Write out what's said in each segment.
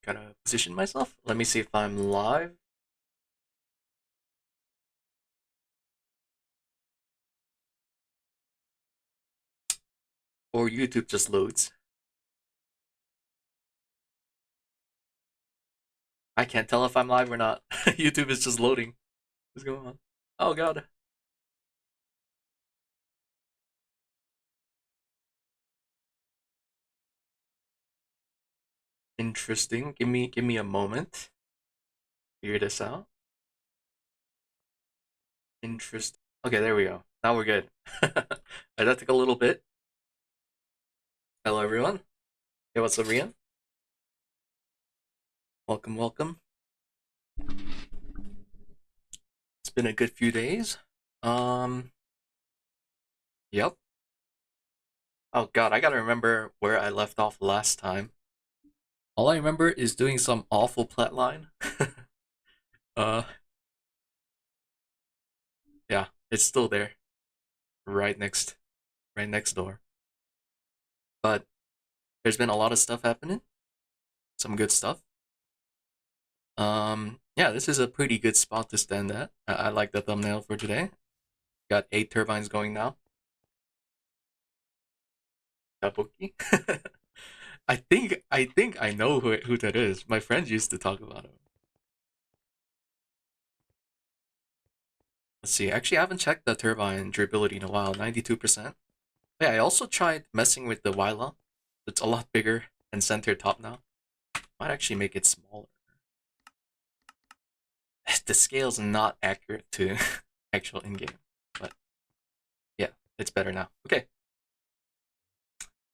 Gotta position myself. Let me see if I'm live. Or YouTube just loads. I can't tell if I'm live or not. YouTube is just loading. What's going on? Oh god. Interesting. Give me a moment. Figure this out. Interesting. Okay, there we go. Now we're good. That took a little bit. Hello everyone. Hey, what's up, Rian? Welcome, welcome. It's been a good few days. Yep. Oh god, I gotta remember where I left off last time. All I remember is doing some awful plat uh, yeah, it's still there, right right next door. But there's been a lot of stuff happening, some good stuff. Yeah, this is a pretty good spot to stand at. I like the thumbnail for today. Got 8 turbines going now. Kabuki. I think I know who that is. My friends used to talk about him. Let's see. Actually, I haven't checked the turbine durability in a while. 92%. Yeah, I also tried messing with the Wyla. It's a lot bigger and center top now. Might actually make it smaller. The scale's not accurate to actual in-game, but yeah, it's better now. Okay.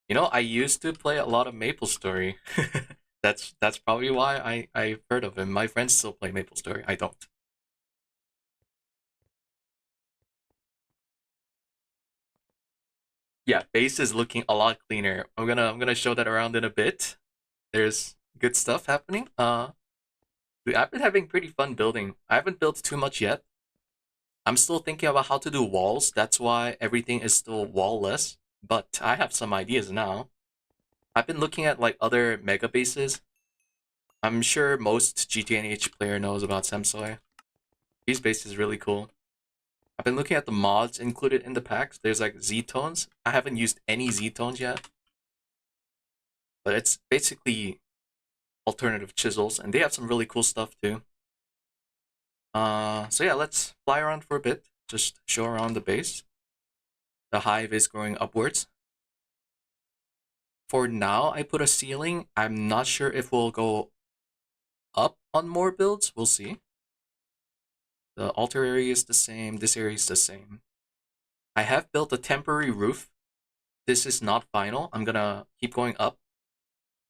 You know, I used to play a lot of MapleStory. That's probably why I've heard of him. My friends still play MapleStory. I don't. Yeah, base is looking a lot cleaner. I'm gonna show that around in a bit. There's good stuff happening. Dude, I've been having pretty fun building. I haven't built too much yet. I'm still thinking about how to do walls. That's why everything is still wall-less. But I have some ideas now. I've been looking at like other mega bases. I'm sure most GTNH player knows about Semsoy. His base is really cool. I've been looking at the mods included in the packs. There's like Z-tones. I haven't used any Z-tones yet. But it's basically alternative chisels, and they have some really cool stuff too. So yeah, let's fly around for a bit. Just show around the base. The hive is growing upwards. For now, I put a ceiling. I'm not sure if we'll go up on more builds. We'll see. The altar area is the same. This area is the same. I have built a temporary roof. This is not final. I'm gonna keep going up.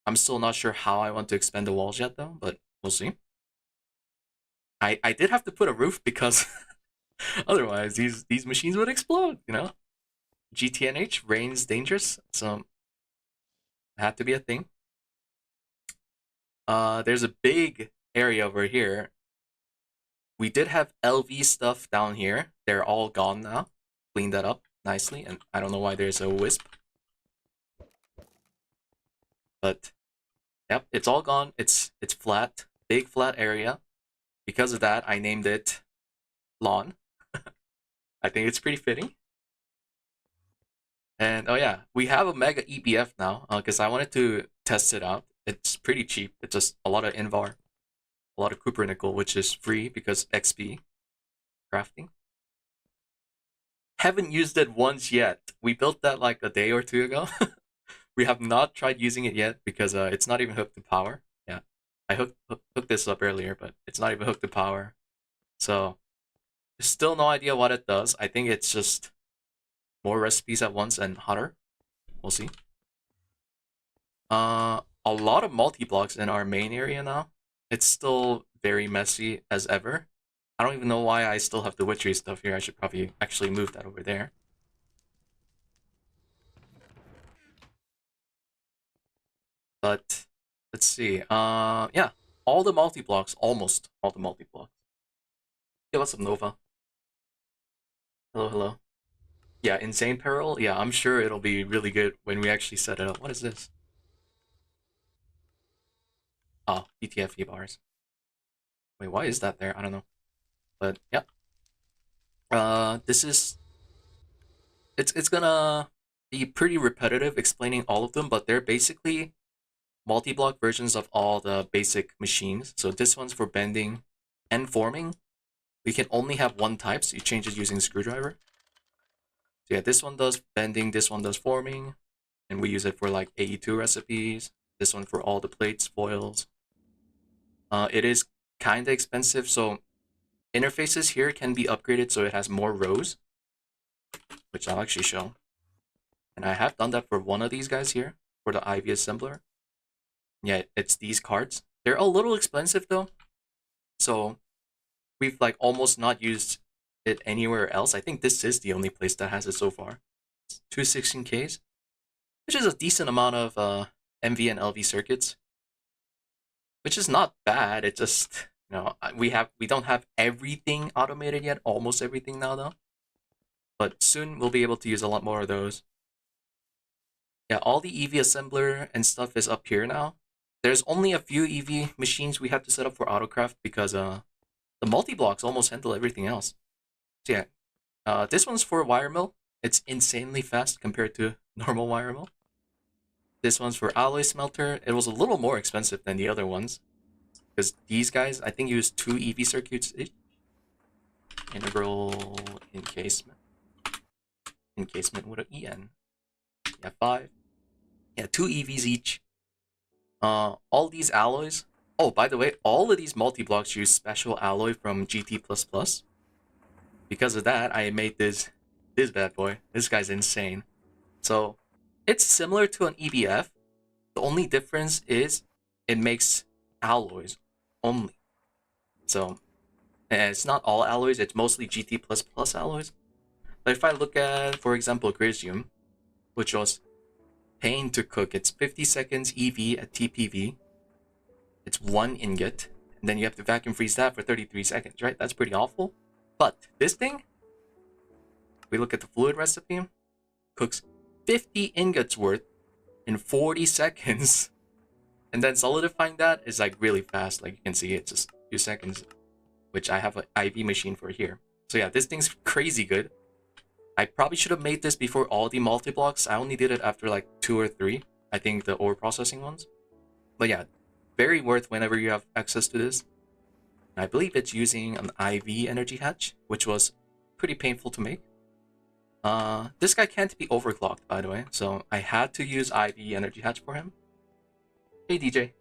I'm still not sure how I want to expand the walls yet though, but we'll see. I did have to put a roof because otherwise these machines would explode, you know? GTNH, rain's dangerous, so it had to be a thing. There's a big area over here. We did have LV stuff down here. They're all gone now. Clean that up nicely, and I don't know why there's a wisp. But yep, it's all gone. It's flat, big flat area. Because of that, I named it lawn. I think it's pretty fitting. And oh yeah, we have a mega EBF now because I wanted to test it out. It's pretty cheap. It's just a lot of Invar, a lot of Cooper nickel, which is free because XP crafting. Haven't used it once yet. We built that like a day or two ago. We have not tried using it yet because it's not even hooked to power. Yeah, I hooked this up earlier, but it's not even hooked to power. So still no idea what it does. I think it's just more recipes at once and hotter. We'll see. A lot of multi-blocks in our main area now. It's still very messy as ever. I don't even know why I still have the witchery stuff here. I should probably actually move that over there. But let's see. Yeah, all the multi-blocks, almost all the multi-blocks. Hey, what's up, Nova? Hello, hello. Yeah, Insane Peril. Yeah, I'm sure it'll be really good when we actually set it up. What is this? Oh, DTFE bars. Wait, why is that there? I don't know. But yeah. This is it's gonna be pretty repetitive explaining all of them, but they're basically multi-block versions of all the basic machines. So this one's for bending and forming. We can only have one type, so you change it using a screwdriver. So yeah, this one does bending, this one does forming, and we use it for like AE2 recipes. This one for all the plates, foils. It is kind of expensive, so interfaces here can be upgraded so it has more rows, which I'll actually show. And I have done that for one of these guys here, for the IV assembler. Yeah, it's these cards. They're a little expensive though, so we've like almost not used it anywhere else. I think this is the only place that has it so far. It's 216Ks, which is a decent amount of MV and LV circuits, which is not bad. It just, you know, we don't have everything automated yet, almost everything now though. But soon we'll be able to use a lot more of those. Yeah, all the EV assembler and stuff is up here now. There's only a few EV machines we have to set up for Autocraft because the multi-blocks almost handle everything else. So yeah, this one's for wire mill. It's insanely fast compared to normal wire mill. This one's for alloy smelter. It was a little more expensive than the other ones because these guys, I think, use 2 EV circuits each. Integral encasement. Encasement with an EN. Yeah, 5. Yeah, 2 EVs each. All these alloys. Oh, by the way, all of these multi-blocks use special alloy from GT++. Because of that, I made this bad boy. This guy's insane. So, it's similar to an EBF. The only difference is it makes alloys only. So, and it's not all alloys, it's mostly GT++ alloys. But if I look at, for example, Grizium, which was pain to cook, it's 50 seconds EV at TPV. It's 1 ingot, and then you have to vacuum freeze that for 33 seconds, right? That's pretty awful. But this thing, we look at the fluid recipe, cooks 50 ingots worth in 40 seconds. And then solidifying that is like really fast. Like you can see, it's just a few seconds, which I have an IV machine for here. So yeah, this thing's crazy good. I probably should have made this before all the multi-blocks. I only did it after like 2 or 3. I think the ore processing ones. But yeah, very worth whenever you have access to this. I believe it's using an IV energy hatch, which was pretty painful to make. This guy can't be overclocked, by the way, so I had to use IV energy hatch for him. Hey DJ.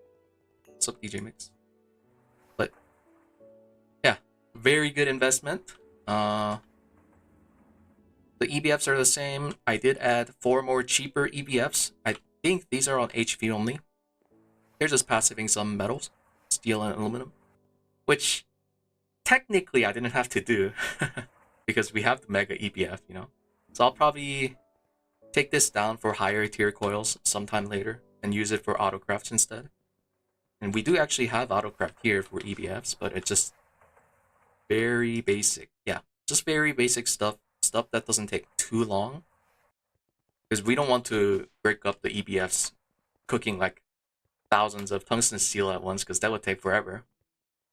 What's up, DJ Mix? But yeah, very good investment. The EBFs are the same. I did add 4 more cheaper EBFs. I think these are on HV only. They're just passiving some metals, steel and aluminum, which technically I didn't have to do because we have the Mega EBF, you know. So I'll probably take this down for higher tier coils sometime later and use it for autocrafts instead. And we do actually have autocraft here for EBFs, but it's just very basic. Yeah, just very basic stuff that doesn't take too long. Because we don't want to break up the EBFs cooking like thousands of tungsten steel at once, because that would take forever.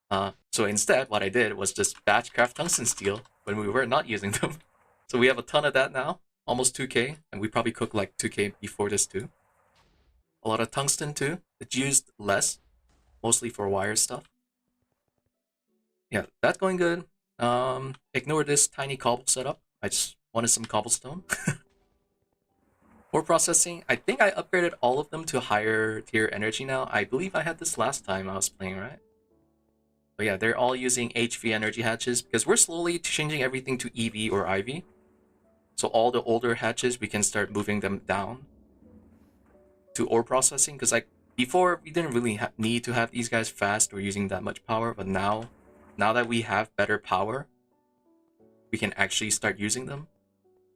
So instead, what I did was just batch craft tungsten steel when we were not using them. So we have a ton of that now, almost 2K, and we probably cooked like 2K before this too. A lot of tungsten too. It's used less, mostly for wire stuff. Yeah, that's going good. Ignore this tiny cobble setup. I just wanted some cobblestone. Ore processing, I think I upgraded all of them to higher tier energy now. I believe I had this last time I was playing, right? But yeah, they're all using HV energy hatches because we're slowly changing everything to EV or IV. So all the older hatches, we can start moving them down to ore processing. Because like before, we didn't really need to have these guys fast or using that much power. But now that we have better power, we can actually start using them.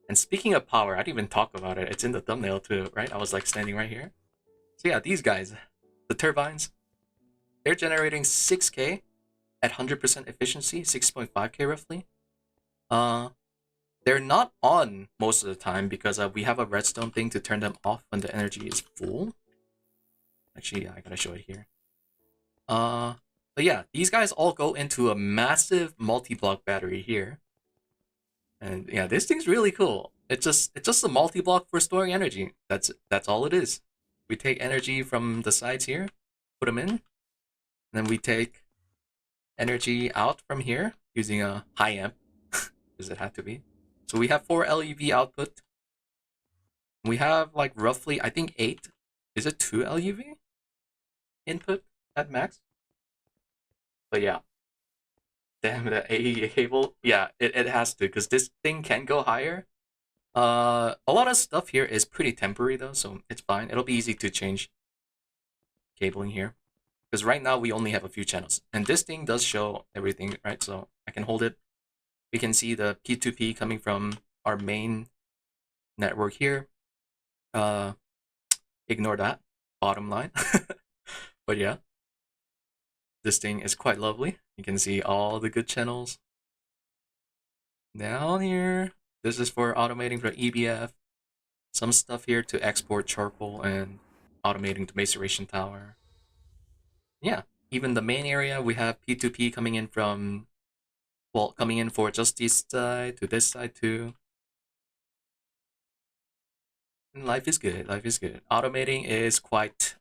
And speaking of power, I didn't even talk about it. It's in the thumbnail too, right? I was like standing right here. So yeah, these guys, the turbines, they're generating 6K at 100% efficiency, 6.5K roughly. They're not on most of the time because we have a redstone thing to turn them off when the energy is full. Actually, yeah, I gotta show it here. Uh, but yeah, these guys all go into a massive multi-block battery here. And yeah, this thing's really cool. It's just a multi-block for storing energy. That's all it is. We take energy from the sides here, put them in, and then we take energy out from here using a high amp, because it had to be. So we have 4 LUV output. We have like roughly, I think 8. Is it 2 LUV input at max? But yeah, damn the AE cable. Yeah, it has to, because this thing can go higher. A lot of stuff here is pretty temporary though, so it's fine. It'll be easy to change cabling here. Because right now we only have a few channels. And this thing does show everything, right? So I can hold it. We can see the P2P coming from our main network here. Ignore that, bottom line. But yeah, this thing is quite lovely. You can see all the good channels. Down here, this is for automating for EBF. Some stuff here to export charcoal and automating the maceration tower. Yeah, even the main area, we have P2P coming in from, well, coming in for just this side to this side too. And life is good, life is good. Automating is quite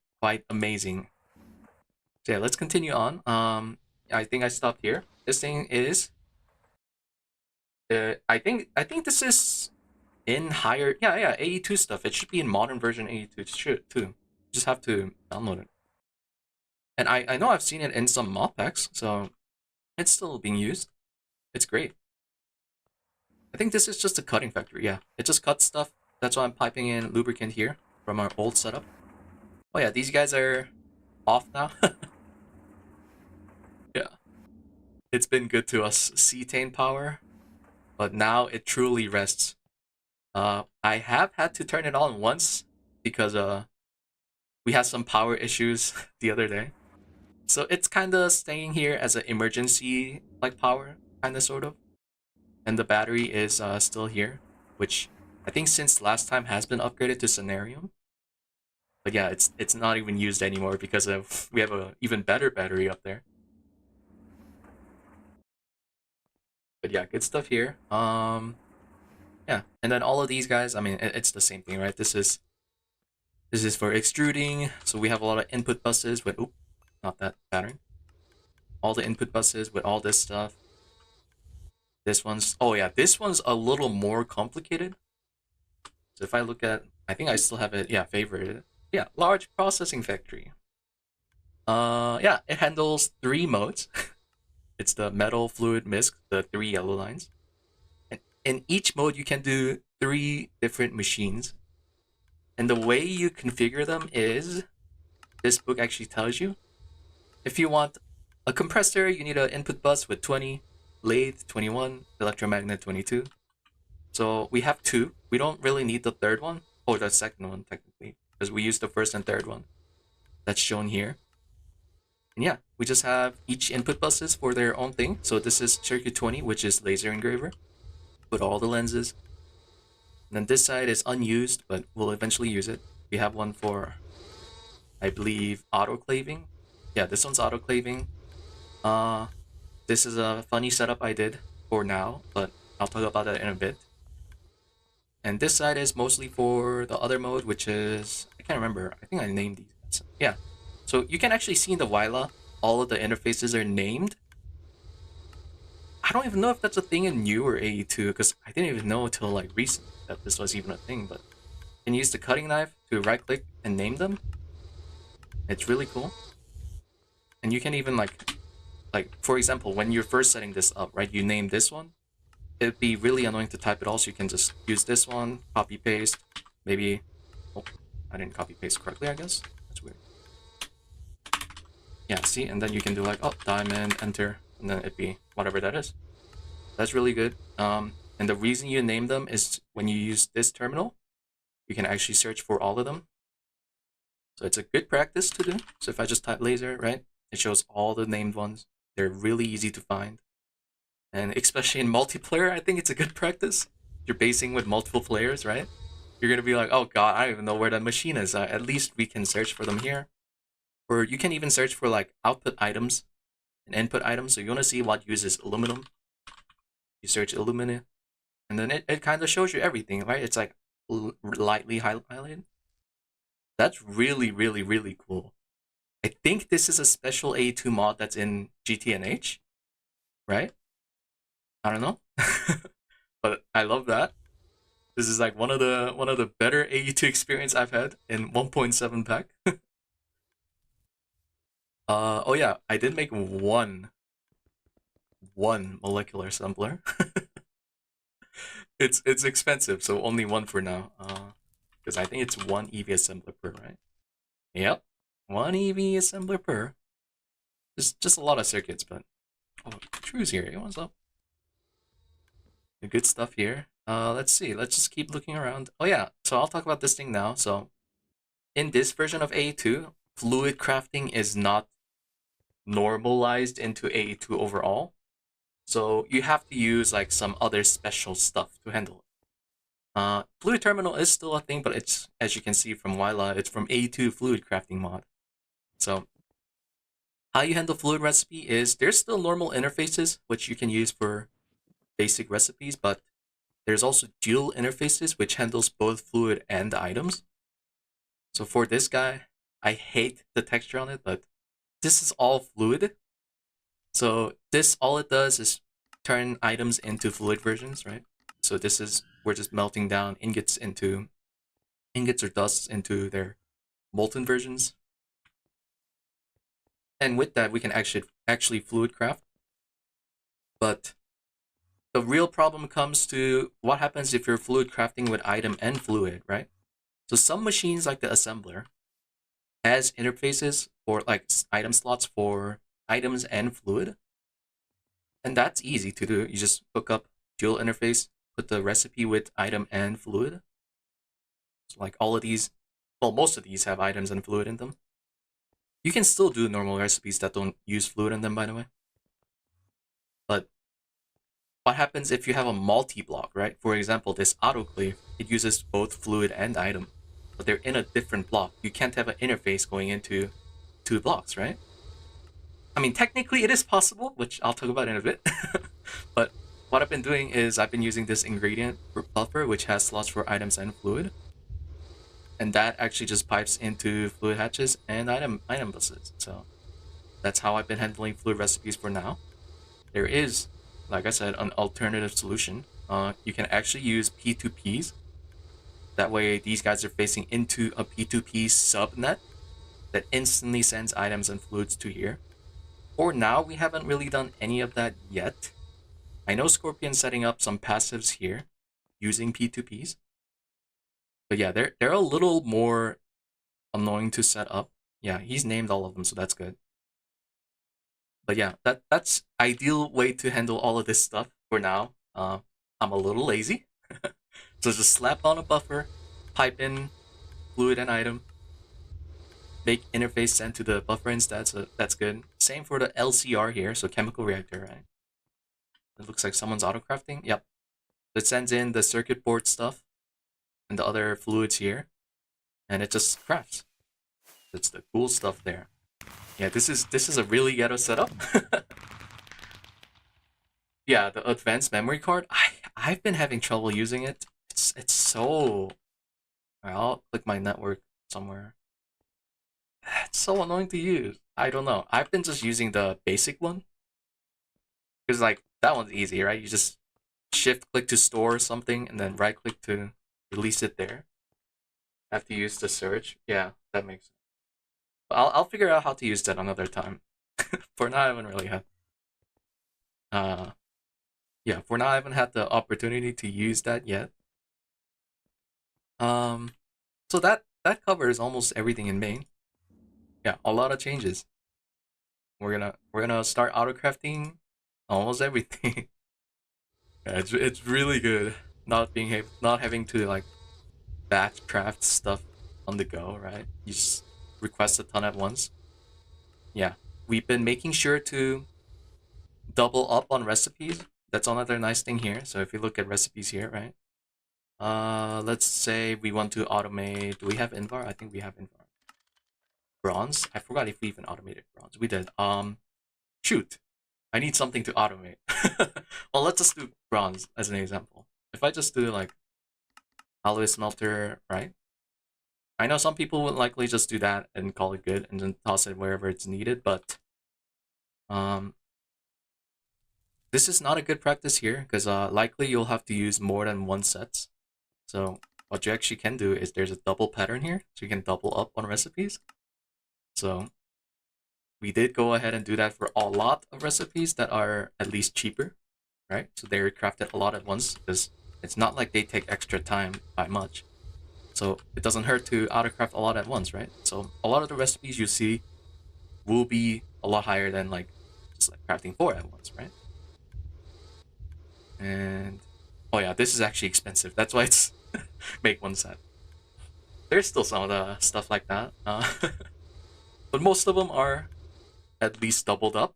amazing. So yeah, let's continue on. I think I stopped here. This thing is, I think this is in higher, yeah, 82 stuff. It should be in modern version 82. It should too. Just have to download it. And I know I've seen it in some mod packs, so it's still being used. It's great. I think this is just a cutting factory, yeah. It just cuts stuff. That's why I'm piping in lubricant here from our old setup. Oh yeah, these guys are off now. Yeah. It's been good to us, cetane power, but now it truly rests. I have had to turn it on once because we had some power issues the other day. So it's kind of staying here as an emergency like power, kind of sort of. And the battery is still here, which I think since last time has been upgraded to Scenarium. But yeah, it's not even used anymore because of we have a even better battery up there. But yeah, good stuff here. Yeah, and then all of these guys, I mean, it's the same thing, right? This is for extruding, so we have a lot of input buses with, oop, not that pattern. All the input buses with all this stuff. This one's, oh yeah, this one's a little more complicated. So if I look at, I think I still have it, yeah, favorited. Yeah, large processing factory. Yeah, it handles 3 modes. It's the metal, fluid, misc, the 3 yellow lines. And in each mode, you can do 3 different machines. And the way you configure them is, this book actually tells you. If you want a compressor, you need an input bus with 20, lathe 21, electromagnet 22. So we have 2. We don't really need the third one, or the second one technically, because we used the first and third one. That's shown here. And yeah, we just have each input buses for their own thing. So this is circuit 20, which is laser engraver with all the lenses. And then this side is unused, but we'll eventually use it. We have one for, I believe, autoclaving. Yeah, this one's autoclaving. This is a funny setup I did for now, but I'll talk about that in a bit. And this side is mostly for the other mode, which is, I can't remember. I think I named these. Yeah. So you can actually see in the Wyla, all of the interfaces are named. I don't even know if that's a thing in new or AE2, because I didn't even know until like recent that this was even a thing, but you can use the cutting knife to right click and name them. It's really cool. And you can even like for example, when you're first setting this up, right, you name this one. It'd be really annoying to type it all, so you can just use this one, copy paste, maybe, oh, I didn't copy paste correctly, I guess. That's weird. Yeah, see, and then you can do like, oh, diamond, enter, and then it'd be whatever that is. That's really good. And the reason you name them is when you use this terminal, you can actually search for all of them. So it's a good practice to do. So if I just type laser, right, it shows all the named ones. They're really easy to find. And especially in multiplayer, I think it's a good practice. You're basing with multiple players, right? You're gonna be like, oh god, I don't even know where that machine is. At least we can search for them here. Or you can even search for like output items and input items. So you want to see what uses aluminum. You search aluminum, and then it kind of shows you everything, right? It's like lightly highlighted. That's really, really, really cool. I think this is a special A2 mod that's in GTNH, right? I don't know. But I love that. This is like one of the better AE2 experience I've had in 1.7 pack. Oh yeah, I did make one molecular assembler. It's expensive, so only one for now. Because I think it's one EV assembler per, right? Yep, one EV assembler per. Just a lot of circuits, but oh, Drew's here. Hey, what's up? The good stuff here. Let's see. Let's just keep looking around. Oh yeah, so I'll talk about this thing now. So in this version of AE2, fluid crafting is not normalized into AE2 overall. So you have to use like some other special stuff to handle it. Fluid terminal is still a thing, but it's, as you can see from Wyla, it's from AE2 fluid crafting mod. So how you handle fluid recipe is there's still normal interfaces which you can use for basic recipes, but there's also dual interfaces which handles both fluid and items. So for this guy, I hate the texture on it, but this is all fluid. So this, all it does is turn items into fluid versions, right? So this is, we're just melting down ingots or dusts into their molten versions. And with that, we can actually fluid craft. But the real problem comes to what happens if you're fluid crafting with item and fluid, right? So some machines like the assembler has interfaces or like item slots for items and fluid. And that's easy to do. You just hook up dual interface, put the recipe with item and fluid. So like all of these, well, most of these have items and fluid in them. You can still do normal recipes that don't use fluid in them, by the way. But what happens if you have a multi-block, right? For example, this autoclave, it uses both fluid and item, but they're in a different block. You can't have an interface going into two blocks, right? I mean, technically it is possible, which I'll talk about in a bit. But what I've been doing is I've been using this ingredient buffer, which has slots for items and fluid. And that actually just pipes into fluid hatches and item buses. So that's how I've been handling fluid recipes for now. There is, like I said, an alternative solution. You can actually use P2Ps. That way these guys are facing into a P2P subnet that instantly sends items and fluids to here. For now, we haven't really done any of that yet. I know Scorpion's setting up some passives here using P2Ps. But yeah, they're a little more annoying to set up. Yeah, he's named all of them, so that's good. But yeah, that's ideal way to handle all of this stuff for now. I'm a little lazy. So just slap on a buffer, pipe in fluid and item, make interface send to the buffer instead, so that's good. Same for the LCR here, so chemical reactor, right? It looks like someone's autocrafting. Yep. It sends in the circuit board stuff and the other fluids here, and it just crafts. That's the cool stuff there. Yeah, this is a really ghetto setup. Yeah, the advanced memory card. I've been having trouble using it. It's so. I'll click my network somewhere. It's so annoying to use. I don't know. I've been just using the basic one because like that one's easy, right? You just shift click to store something and then right click to release it there. Have to use the search. Yeah, that makes sense. But I'll figure out how to use that another time. For now, I haven't really had. Uh, yeah, for now I haven't had the opportunity to use that yet. Um, so that covers almost everything in main. Yeah, a lot of changes. We're gonna start autocrafting almost everything. Yeah, it's really good not having to like batch craft stuff on the go, right? You just request a ton at once. Yeah, we've been making sure to double up on recipes. That's another nice thing here. So if you look at recipes here, right? Let's say we want to automate. Do we have Invar? I think we have Invar. bronze. I forgot if we even automated bronze. We did. Shoot. I need something to automate. Well, let's just do bronze as an example. If I just do like alloy smelter, right? I know some people would likely just do that and call it good and then toss it wherever it's needed, but this is not a good practice here because likely you'll have to use more than one set. So what you actually can do is there's a double pattern here, so you can double up on recipes. So we did go ahead and do that for a lot of recipes that are at least cheaper, right? So they're crafted a lot at once because it's not like they take extra time by much. So it doesn't hurt to autocraft a lot at once, right? So a lot of the recipes you see will be a lot higher than like just like crafting 4 at once, right? And oh yeah, this is actually expensive. That's why it's make one set. There's still some of the stuff like that, but most of them are at least doubled up.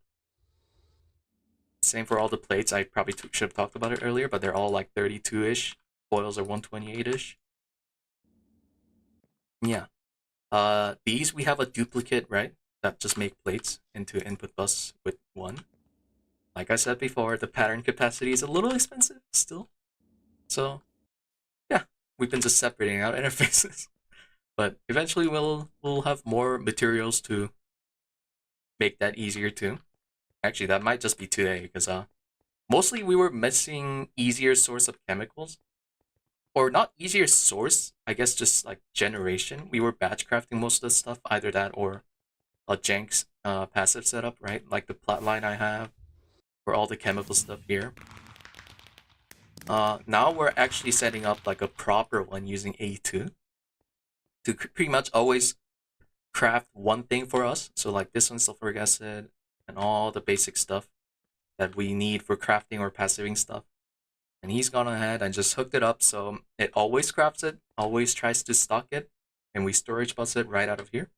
Same for all the plates. I probably should have talked about it earlier, but they're all like 32-ish. Coils are 128-ish. Yeah. These we have a duplicate, right? That just make plates into input bus with 1. Like I said before, the pattern capacity is a little expensive still. So yeah, we've been just separating out interfaces. But eventually we'll have more materials to make that easier too. Actually, that might just be today because mostly we were missing easier source of chemicals. Or not easier source, I guess just like generation. We were batch crafting most of the stuff, either that or a Jenks passive setup, right? Like the plot line I have for all the chemical stuff here. Now we're actually setting up like a proper one using A2 to pretty much always craft one thing for us. So like this one's sulfuric acid and all the basic stuff that we need for crafting or passiving stuff. And he's gone ahead and just hooked it up so it always crafts it, always tries to stock it, and we storage bus it right out of here.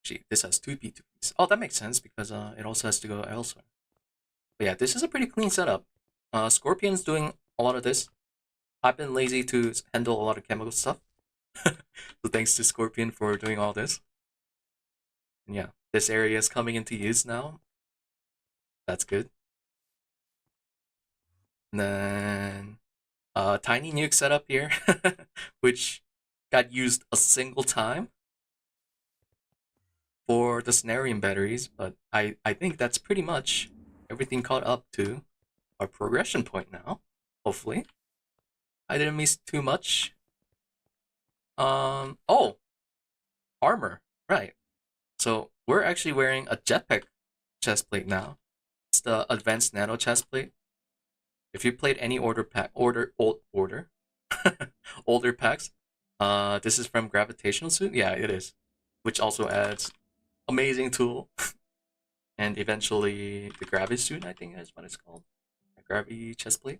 Gee, this has 2 P2Ps. Oh, that makes sense because it also has to go elsewhere. But yeah, this is a pretty clean setup. Scorpion's doing a lot of this. I've been lazy to handle a lot of chemical stuff. So thanks to Scorpion for doing all this. And yeah, this area is coming into use now. That's good. And then tiny nuke setup here, which got used a single time for the Cenarium batteries, but I think that's pretty much everything caught up to our progression point now, hopefully. I didn't miss too much. Oh, armor, right. So we're actually wearing a jetpack chestplate now. It's the advanced nano chestplate. If you played any older older packs, this is from Gravitational Suit. Yeah, it is, which also adds amazing tool, and eventually the Gravity Suit, I think is what it's called, a Gravity chestplate.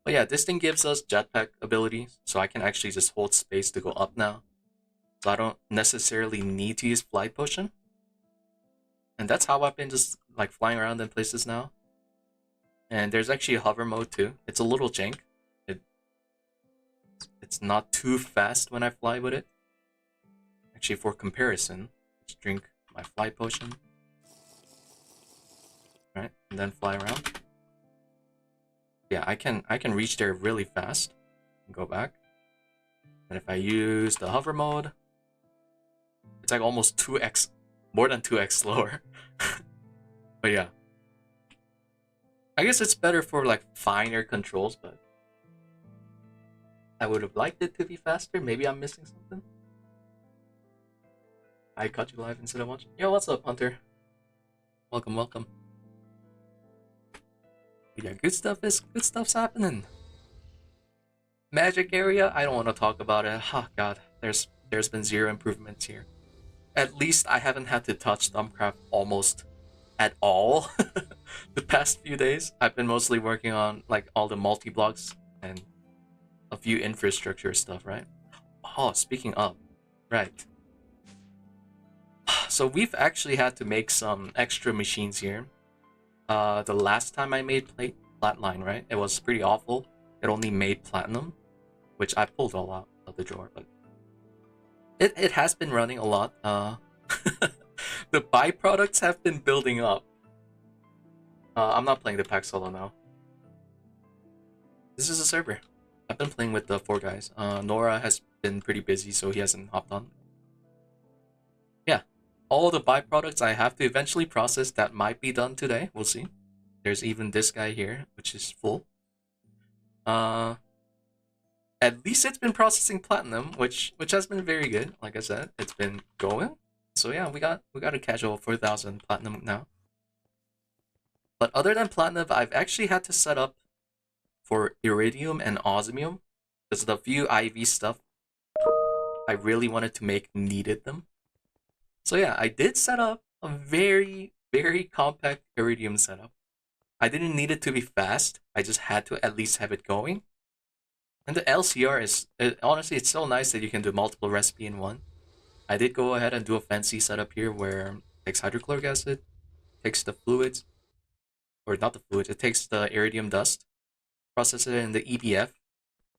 But yeah, this thing gives us jetpack ability, so I can actually just hold space to go up now. So I don't necessarily need to use flight potion. And that's how I've been just like flying around in places now. And there's actually a hover mode too. It's a little jank. It's not too fast when I fly with it. Actually, for comparison, let's drink my fly potion. Right, and then fly around. Yeah, I can reach there really fast and go back. And if I use the hover mode, it's like almost 2x, more than 2x slower. But yeah, I guess it's better for like finer controls, but I would have liked it to be faster. Maybe I'm missing something. I caught you live instead of watching. Yo, what's up, Hunter? Welcome, welcome. But yeah, good stuff's happening. Magic area, I don't want to talk about it. Oh god, there's been 0 improvements here. At least I haven't had to touch Thumbcraft almost at all the past few days. I've been mostly working on like all the multi-blocks and a few infrastructure stuff, right? Oh, speaking of, right. So we've actually had to make some extra machines here. The last time I made Flatline, right? It was pretty awful. It only made platinum, which I pulled all out of the drawer, but It has been running a lot. The byproducts have been building up. I'm not playing the pack solo now. This is a server. I've been playing with the 4 guys. Nora has been pretty busy, so he hasn't hopped on. Yeah, all the byproducts I have to eventually process that might be done today. We'll see. There's even this guy here, which is full. Uh, at least it's been processing platinum, which has been very good. Like I said, it's been going. So yeah, we got a casual 4,000 platinum now. But other than platinum, I've actually had to set up for iridium and osmium because the few IV stuff I really wanted to make needed them. So yeah, I did set up a very, very compact iridium setup. I didn't need it to be fast. I just had to at least have it going. And the LCR is, honestly, it's so nice that you can do multiple recipe in one. I did go ahead and do a fancy setup here where it takes hydrochloric acid, takes the fluids, or not the fluids, it takes the iridium dust, process it in the EBF.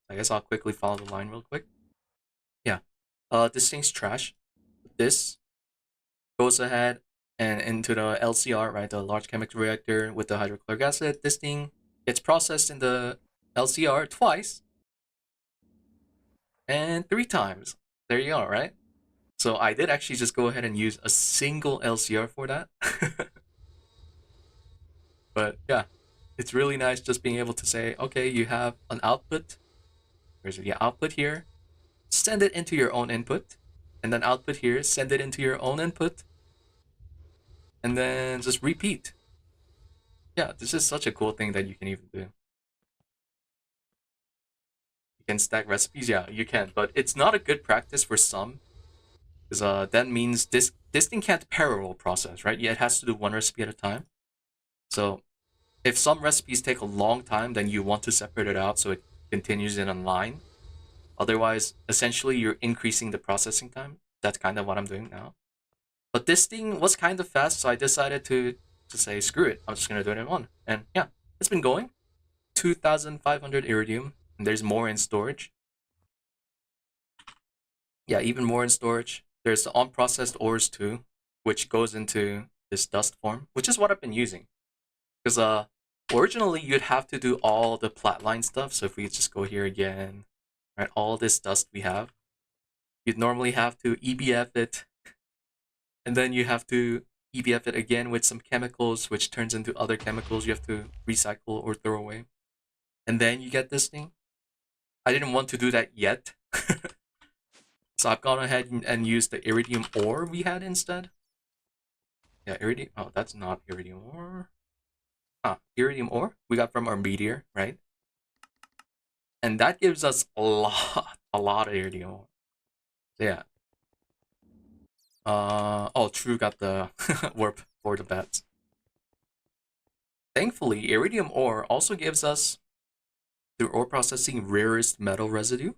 I guess I'll quickly follow the line real quick. Yeah. This thing's trash. This goes ahead and into the LCR, right, the large chemical reactor with the hydrochloric acid. This thing gets processed in the LCR twice and 3 times. There you go, right? So I did actually just go ahead and use a single LCR for that. But yeah, it's really nice just being able to say, okay, you have an output. There's the output here. Send it into your own input. And then output here, send it into your own input. And then just repeat. Yeah, this is such a cool thing that you can even do. You can stack recipes, yeah, you can, but it's not a good practice for some, because that means this thing can't parallel process, right? Yeah, it has to do one recipe at a time. So if some recipes take a long time, then you want to separate it out so it continues in a line. Otherwise, essentially, you're increasing the processing time. That's kind of what I'm doing now. But this thing was kind of fast, so I decided to say, screw it. I'm just going to do it in one. And yeah, it's been going. 2,500 iridium. And there's more in storage. Yeah, even more in storage. There's the unprocessed ores too, which goes into this dust form, which is what I've been using. Because originally you'd have to do all the flatline stuff. So if we just go here again, right, all this dust we have, you'd normally have to EBF it, and then you have to EBF it again with some chemicals, which turns into other chemicals you have to recycle or throw away. And then you get this thing. I didn't want to do that yet. So I've gone ahead and used the iridium ore we had instead. Yeah, iridium. Oh, that's not iridium ore. Iridium ore we got from our meteor, right? And that gives us a lot of iridium ore. So yeah. Oh, True got the warp for the bats. Thankfully, iridium ore also gives us, through ore processing, rarest metal residue.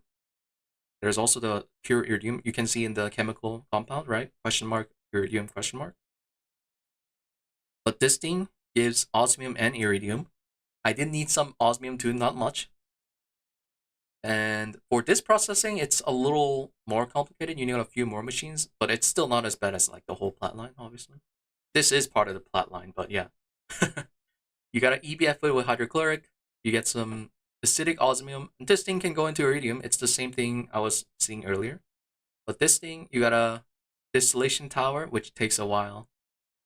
There's also the pure iridium you can see in the chemical compound, right? Question mark, iridium, question mark. But this thing gives osmium and iridium. I did need some osmium too, not much. And for this processing, it's a little more complicated. You need a few more machines, but it's still not as bad as like the whole plat line, obviously. This is part of the plat line, but yeah. You gotta EBF it with hydrochloric. You get some acidic osmium. This thing can go into iridium. It's the same thing I was seeing earlier. But this thing, you got a distillation tower, which takes a while.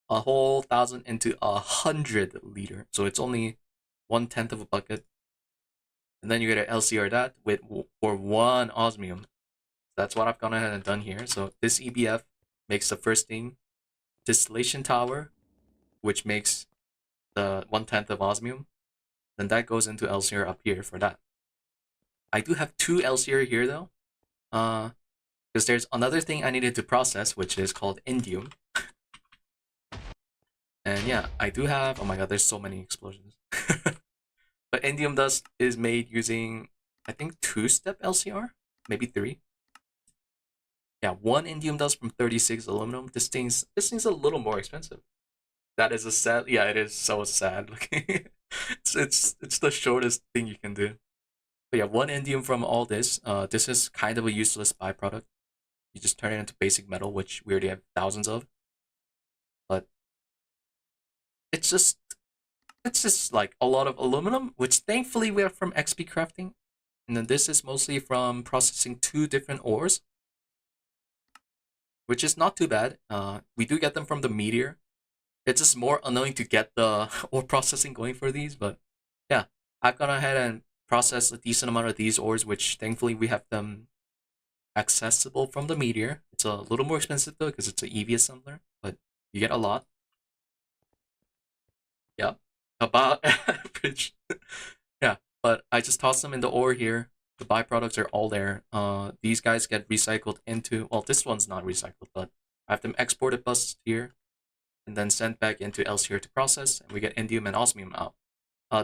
A whole 1,000 into 100 liter. So it's only 1/10 of a bucket. And then you get an LCR that with for 1 osmium. That's what I've gone ahead and done here. So this EBF makes the first thing distillation tower, which makes the 1/10 of osmium. Then that goes into LCR up here for that. I do have 2 LCR here though. Because there's another thing I needed to process, which is called indium. And yeah, I do have, oh my god, there's so many explosions. But indium dust is made using, I think, 2-step LCR, maybe 3. Yeah, 1 indium dust from 36 aluminum. This thing's a little more expensive. That is a sad, yeah, it is so sad looking. It's the shortest thing you can do. But yeah, 1 indium from all this. This is kind of a useless byproduct. You just turn it into basic metal, which we already have thousands of. But it's just like a lot of aluminum, which thankfully we have from XP crafting. And then this is mostly from processing 2 different ores, which is not too bad. We do get them from the Meteor. It's just more annoying to get the ore processing going for these, but yeah, I've gone ahead and processed a decent amount of these ores, which thankfully we have them accessible from the Meteor. It's a little more expensive though because it's an EV assembler, but you get a lot. Yeah, about average. Yeah, but I just toss them in the ore here. The byproducts are all there. These guys get recycled into, well, this one's not recycled, but I have them exported bus here and then sent back into LCR to process, and we get indium and osmium out.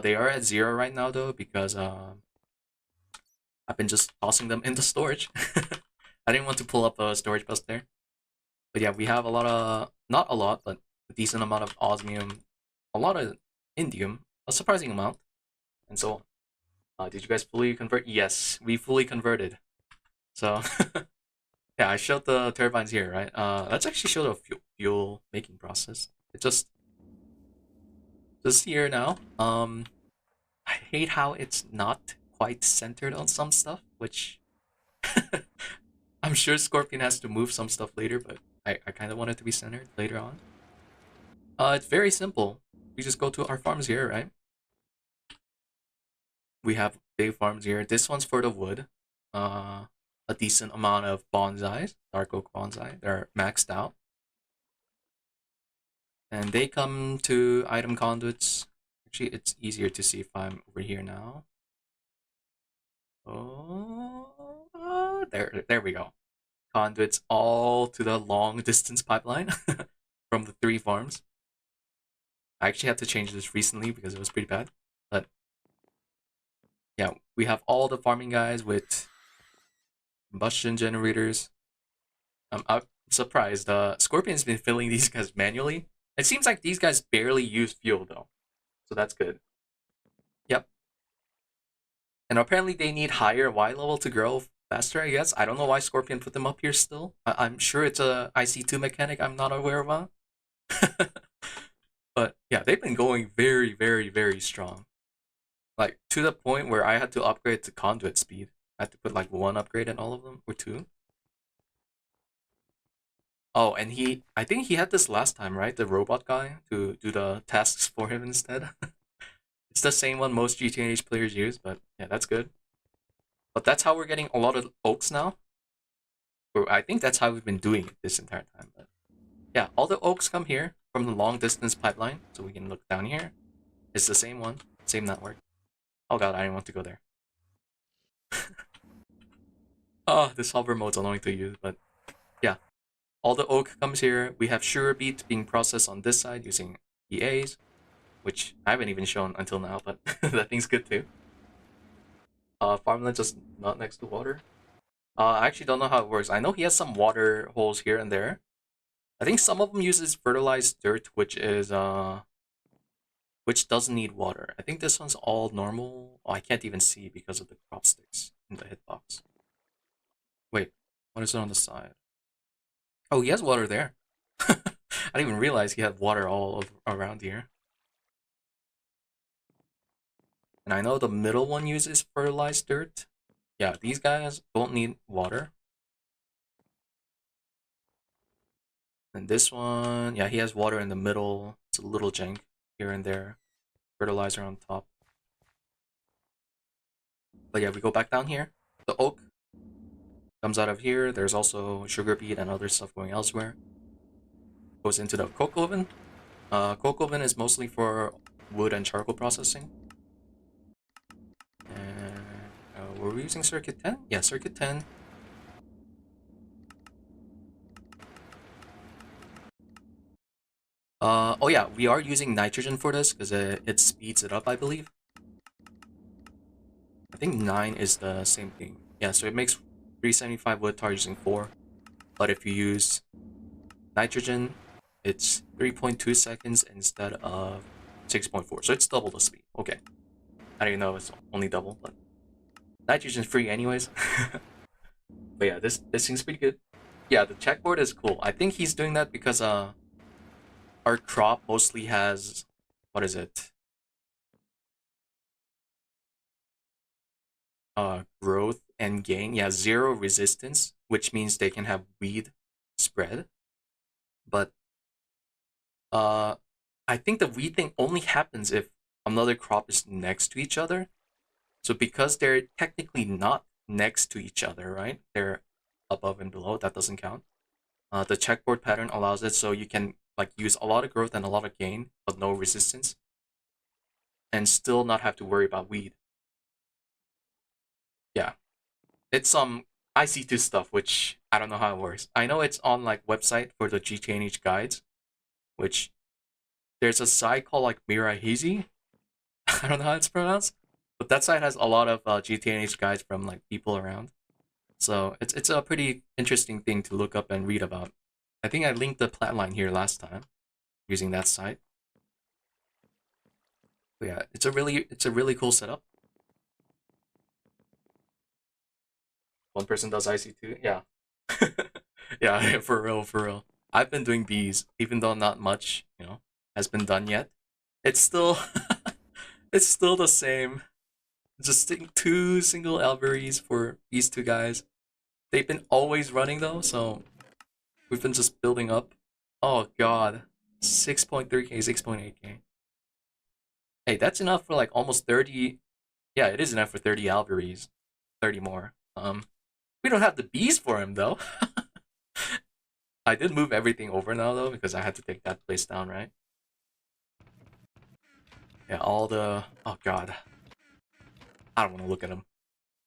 They are at 0 right now though because I've been just tossing them into storage. I didn't want to pull up a storage bus there. But yeah, we have a lot of, not a lot, but a decent amount of osmium, a lot of indium, a surprising amount, and so on. Did you guys fully convert? Yes, we fully converted. So yeah, I showed the turbines here, right? Let's actually show the fuel making process. It's just here now. I hate how it's not quite centered on some stuff, which I'm sure Scorpion has to move some stuff later, but I kind of want it to be centered later on. It's very simple. We just go to our farms here, right? We have big farms here. This one's for the wood. A decent amount of bonsais, dark oak bonsai. They're maxed out. And they come to item conduits. Actually, it's easier to see if I'm over here now. Oh, there we go. Conduits all to the long distance pipeline from the 3 farms. I actually had to change this recently because it was pretty bad. But yeah, we have all the farming guys with combustion generators. I'm surprised. Scorpion's been filling these guys manually. It seems like these guys barely use fuel though, so that's good. Yep. And apparently they need higher Y level to grow faster, I guess. I don't know why Scorpion put them up here still. I'm sure it's a IC2 mechanic I'm not aware of. But yeah, they've been going very, very, very strong. Like to the point where I had to upgrade to conduit speed. I had to put like 1 upgrade in all of them, or 2. Oh, and I think he had this last time, right? The robot guy to do the tasks for him instead. It's the same one most GTNH players use, but yeah, that's good. But that's how we're getting a lot of oaks now. Or I think that's how we've been doing it this entire time. But yeah, all the oaks come here from the long distance pipeline. So we can look down here. It's the same one, same network. Oh god, I didn't want to go there. Oh, this hover mode's annoying to use, but yeah. All the oak comes here. We have sugar beet being processed on this side using EAs, which I haven't even shown until now, but that thing's good too. Farmland just not next to water. I actually don't know how it works. I know he has some water holes here and there. I think some of them uses fertilized dirt, which is which doesn't need water. I think this one's all normal. Oh, I can't even see because of the crop sticks in the hitbox. Wait, what is it on the side? Oh, he has water there. I didn't even realize he had water all around here. And I know the middle one uses fertilized dirt. Yeah, these guys don't need water. And this one, yeah, he has water in the middle. It's a little jank here and there. Fertilizer on top. But yeah, we go back down here. The oak comes out of here. There's also sugar beet and other stuff going elsewhere. Goes into the coke oven. Coke oven is mostly for wood and charcoal processing. And were we using circuit 10? Yeah, circuit 10. Oh yeah, we are using nitrogen for this because it speeds it up, I believe. I think 9 is the same thing. Yeah, so it makes 375 wood tar using 4. But if you use nitrogen, it's 3.2 seconds instead of 6.4. So it's double the speed. Okay. I don't even know if it's only double, but nitrogen's free anyways. But yeah, this seems pretty good. Yeah, the checkboard is cool. I think he's doing that because our crop mostly has, what is it? Growth and gain. Yeah, zero resistance, which means they can have weed spread. But uh, I think the weed thing only happens if another crop is next to each other. So because they're technically not next to each other, right? They're above and below. That doesn't count. The checkboard pattern allows it so you can like use a lot of growth and a lot of gain, but no resistance, and still not have to worry about weed. Yeah, it's some IC2 stuff, which I don't know how it works. I know it's on like website for the GTNH guides, which there's a site called like Mirahizi. I don't know how it's pronounced, but that site has a lot of GTNH guides from like people around. So it's a pretty interesting thing to look up and read about. I think I linked the plat line here last time using that site. But yeah, it's a really cool setup. One person does IC2. Yeah. Yeah, for real, for real. I've been doing bees, even though not much, has been done yet. It's still it's still the same. Just two single alveries for these two guys. They've been always running though, so we've been just building up. Oh god. 6.3k, 6.8k. Hey, that's enough for like almost 30. Yeah, it is enough for 30 alveries. 30 more. We don't have the bees for him though. I did move everything over now though because I had to take that place down, right? Yeah, all the oh god, I don't want to look at them.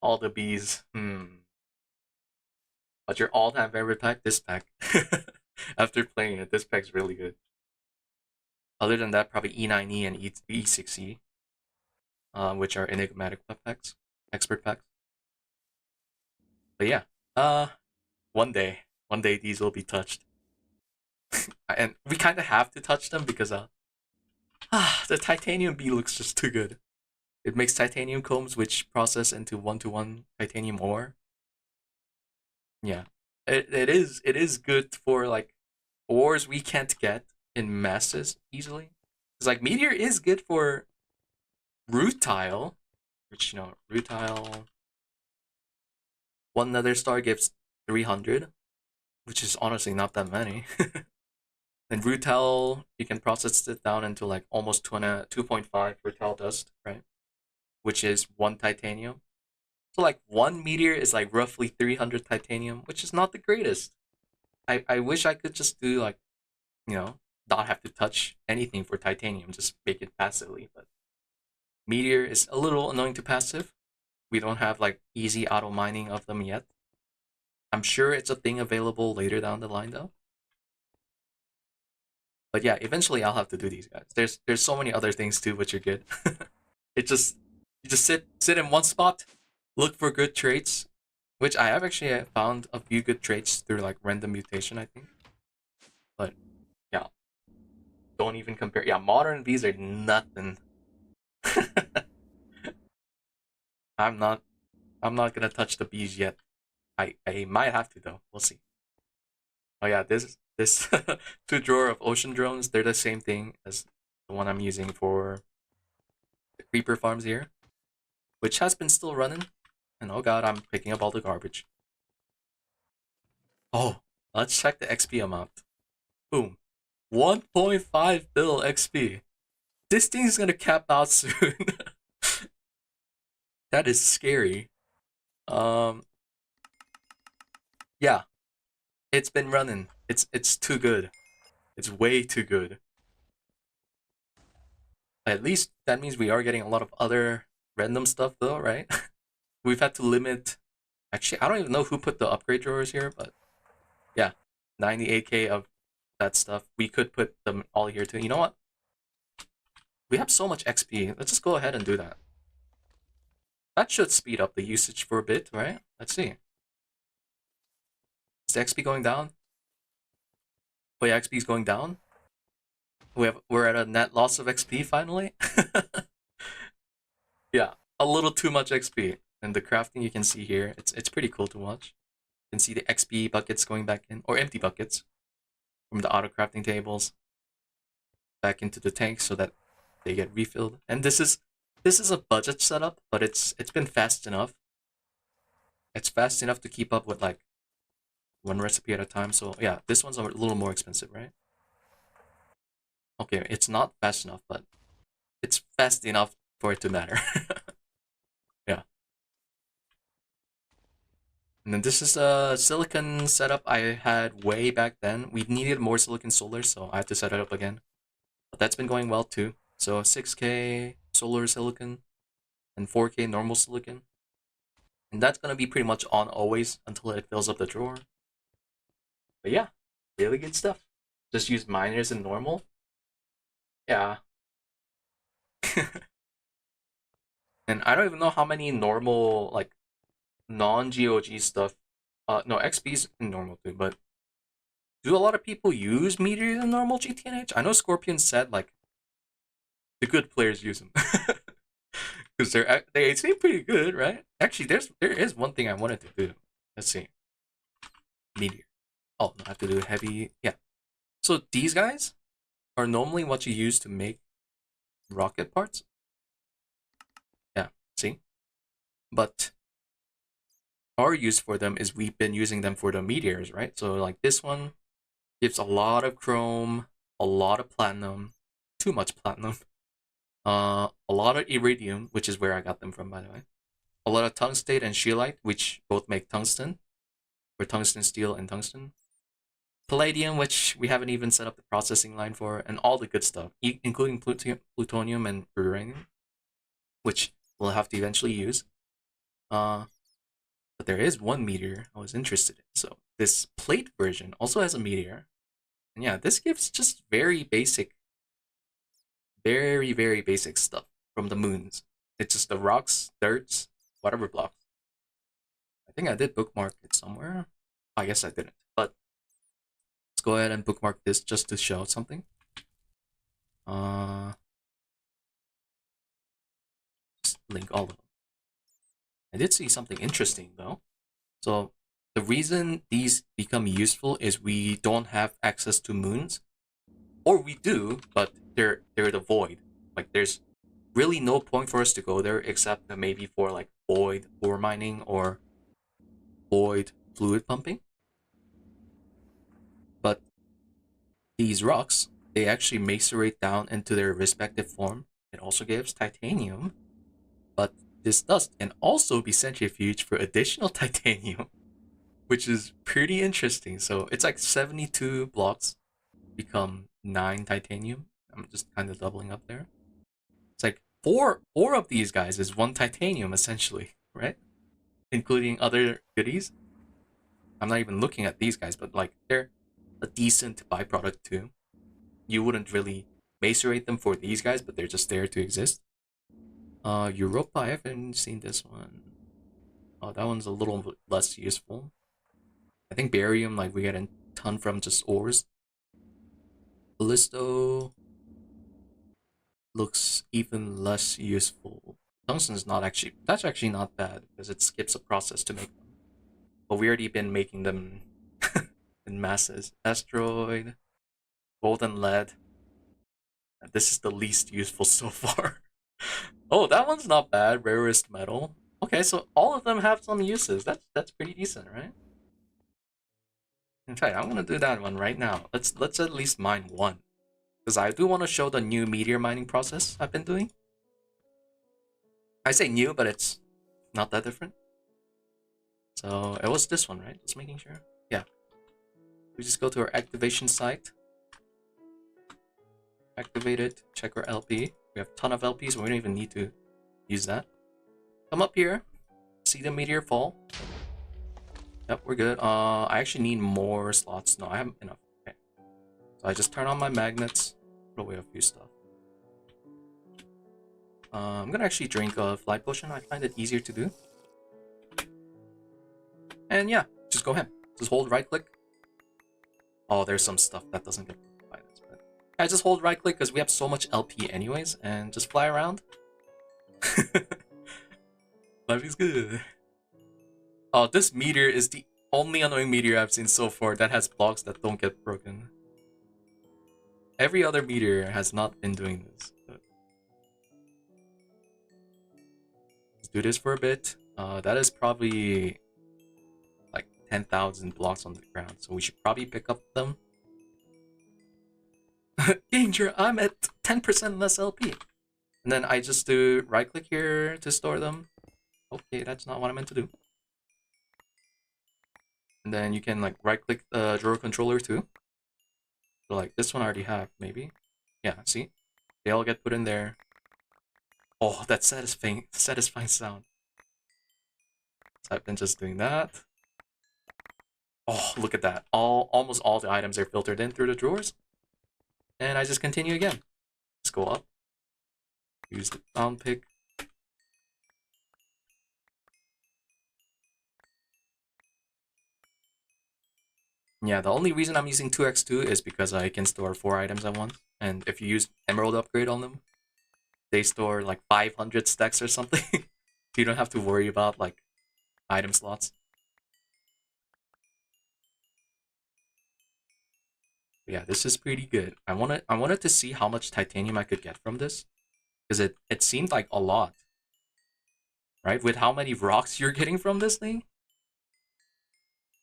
All the bees. But your all-time favorite pack, this pack. After playing it, this pack's really good. Other than that, probably E9E and E6E, which are enigmatic packs, expert packs. But yeah, uh, one day, these will be touched, and we kind of have to touch them because the titanium bee looks just too good. It makes titanium combs which process into one-to-one titanium ore. Yeah, it is good for like ores we can't get in masses easily. Because like Meteor is good for rutile, which rutile one nether star gives 300, which is honestly not that many. And rutile you can process it down into like almost 2.5 rutile dust, right? Which is one titanium. So like one meteor is like roughly 300 titanium, which is not the greatest. I wish I could just do like, you know, not have to touch anything for titanium, just make it passively. But meteor is a little annoying to passive. We don't have like easy auto mining of them yet. I'm sure it's a thing available later down the line though. But yeah, eventually I'll have to do these guys. There's so many other things too which are good. It just you just sit in one spot, look for good traits, which I have actually found a few good traits through like random mutation, I think. But yeah, don't even compare. Yeah, modern Vs are nothing. I'm not I'm not gonna touch the bees yet. I might have to though. We'll see. Oh yeah, this two drawer of ocean drones. They're the same thing as the one I'm using for the creeper farms here, which has been still running. And oh god, I'm picking up all the garbage. Oh, let's check the XP amount. Boom, 1.5 bill XP. This thing's gonna cap out soon. That is scary. Um, yeah, it's been running. It's too good. It's way too good. At least that means we are getting a lot of other random stuff though, right? We've had to limit. Actually, I don't even know who put the upgrade drawers here, but yeah, 98k of that stuff. We could put them all here too. You know what? We have so much XP. Let's just go ahead and do that. That should speed up the usage for a bit, right? Let's see. Is the XP going down? Oh yeah, XP is going down. We're at a net loss of XP finally. Yeah, a little too much XP. And the crafting you can see here, it's pretty cool to watch. You can see the XP buckets going back in, or empty buckets from the auto crafting tables back into the tank so that they get refilled. And this is a budget setup, but it's been fast enough. It's fast enough to keep up with like one recipe at a time. So yeah, this one's a little more expensive, right? Okay, it's not fast enough, but it's fast enough for it to matter. Yeah. And then this is a silicon setup I had way back then. We needed more silicon solar, so I had to set it up again. But that's been going well too. So 6K solar silicon and 4K normal silicon. And that's gonna be pretty much on always until it fills up the drawer. But yeah, really good stuff. Just use miners and normal. Yeah. And I don't even know how many normal, like, non-GOG stuff. No, XP's in normal too, but do a lot of people use Meteor in normal GTNH? I know Scorpion said, like, the good players use them. Because they seem pretty good, right? Actually, there is one thing I wanted to do. Let's see. Meteor. Oh, I have to do heavy. Yeah. So these guys are normally what you use to make rocket parts. Yeah, see? But our use for them is we've been using them for the meteors, right? So like this one gives a lot of chrome, a lot of platinum, too much platinum, a lot of iridium, which is where I got them from, by the way. A lot of tungstate and scheelite, which both make tungsten, or tungsten steel and tungsten. Palladium, which we haven't even set up the processing line for, and all the good stuff, including plutonium and uranium, which we'll have to eventually use. But there is one meteor I was interested in. So this plate version also has a meteor. And yeah, this gives just very basic, very, very basic stuff from the moons. It's just the rocks, dirts, whatever blocks. I think I did bookmark it somewhere. I guess I didn't. But let's go ahead and bookmark this just to show something. Just link all of them. I did see something interesting though. So the reason these become useful is we don't have access to moons, or we do, but they're the void. Like there's really no point for us to go there except maybe for like void ore mining or void fluid pumping. But these rocks, they actually macerate down into their respective form. It also gives titanium, but this dust can also be centrifuged for additional titanium, which is pretty interesting. So it's like 72 blocks become 9 titanium. I'm just kind of doubling up there. It's like four of these guys is 1 titanium essentially, right? Including other goodies. I'm not even looking at these guys, but like they're a decent byproduct too. You wouldn't really macerate them for these guys, but they're just there to exist. Europa, I haven't seen this one. Oh, that one's a little less useful. I think barium, like we get a ton from just ores. Ballisto looks even less useful. Tungsten's not actually, that's actually not bad because it skips a process to make them. But we already been making them in masses. Asteroid, golden lead. This is the least useful so far. Oh, that one's not bad. Rarest metal. Okay, so all of them have some uses. That's pretty decent, right? In fact, I'm gonna do that one right now. Let's at least mine one, because I do want to show the new meteor mining process I've been doing. I say new, but it's not that different. So it was this one, right? Just making sure. Yeah. We just go to our activation site. Activate it. Check our LP. We have a ton of LPs. We don't even need to use that. Come up here. See the meteor fall. Yep, we're good. I actually need more slots. No, I have enough. Okay. So I just turn on my magnets. Put away a few stuff. I'm gonna actually drink a flight potion. I find it easier to do. And yeah, just go ahead. Just hold right click. Oh, there's some stuff that doesn't get by this, but I just hold right click because we have so much LP anyways, and just fly around. Life is good. Oh, this meteor is the only annoying meteor I've seen so far that has blocks that don't get broken. Every other meteor has not been doing this. But let's do this for a bit. That is probably like 10,000 blocks on the ground, so we should probably pick up them. Danger! I'm at 10% less LP. And then I just do right click here to store them. Okay, that's not what I meant to do. And then you can like right click the drawer controller too. So like this one I already have, maybe. Yeah, see? They all get put in there. Oh, that's satisfying sound. So I've been just doing that. Oh, look at that. Almost all the items are filtered in through the drawers. And I just continue again. Let's go up. Use the down pick. Yeah, the only reason I'm using 2x2 is because I can store 4 items at once. And if you use Emerald Upgrade on them, they store like 500 stacks or something. You don't have to worry about like item slots. But yeah, this is pretty good. I wanted to see how much titanium I could get from this, because it seemed like a lot, right? With how many rocks you're getting from this thing,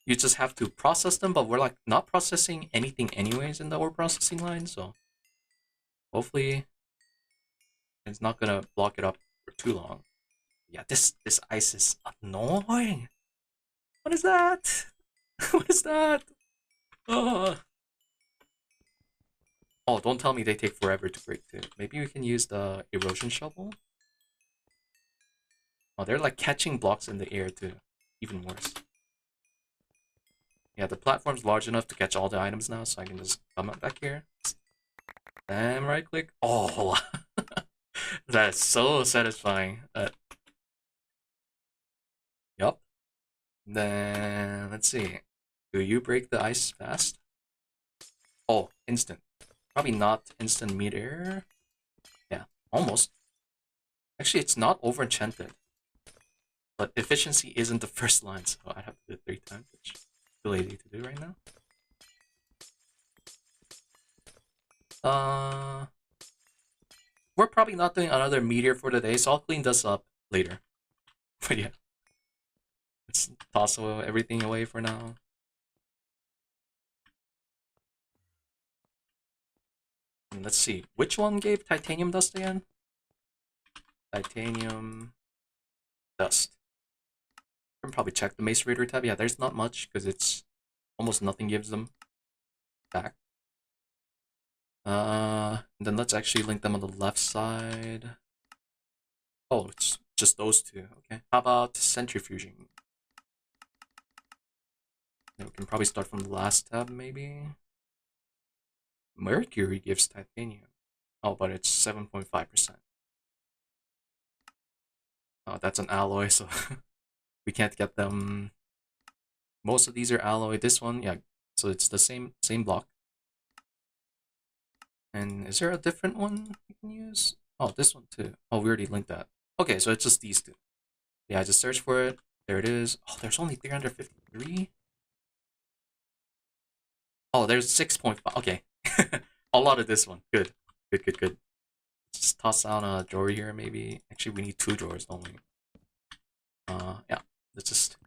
you just have to process them. But we're like not processing anything anyways in the ore processing line, so hopefully it's not gonna block it up for too long. Yeah, this ice is annoying. What is that? What is that? Oh. Oh, don't tell me they take forever to break too. Maybe we can use the erosion shovel. Oh, they're like catching blocks in the air too. Even worse. Yeah, the platform's large enough to catch all the items now, so I can just come up back here. And right click. Oh, that is so satisfying. Yup. Then let's see. Do you break the ice fast? Oh, instant. Probably not instant meteor. Yeah, almost. Actually, it's not over enchanted. But efficiency isn't the first line, so I'd have to do it 3 times, which is too lazy to do right now. We're probably not doing another meteor for the day, so I'll clean this up later. But yeah, let's toss everything away for now. And let's see, which one gave titanium dust again? Titanium dust. I can probably check the Macerator tab. Yeah, there's not much because it's almost nothing gives them back. Then let's actually link them on the left side. Oh, it's just those two. Okay. How about centrifuging? Yeah, we can probably start from the last tab, maybe. Mercury gives titanium. Oh, but it's 7.5%. Oh, that's an alloy, so we can't get them. Most of these are alloy. This one, yeah. So it's the same block. And is there a different one you can use? Oh, this one too. Oh, we already linked that. Okay, so it's just these two. Yeah, I just searched for it. There it is. Oh, there's only 353. Oh, there's 6.5. Okay. A lot of this one. Good. Good, good, good. Let's just toss down a drawer here, maybe. Actually, we need 2 drawers, don't we? Yeah. Let's just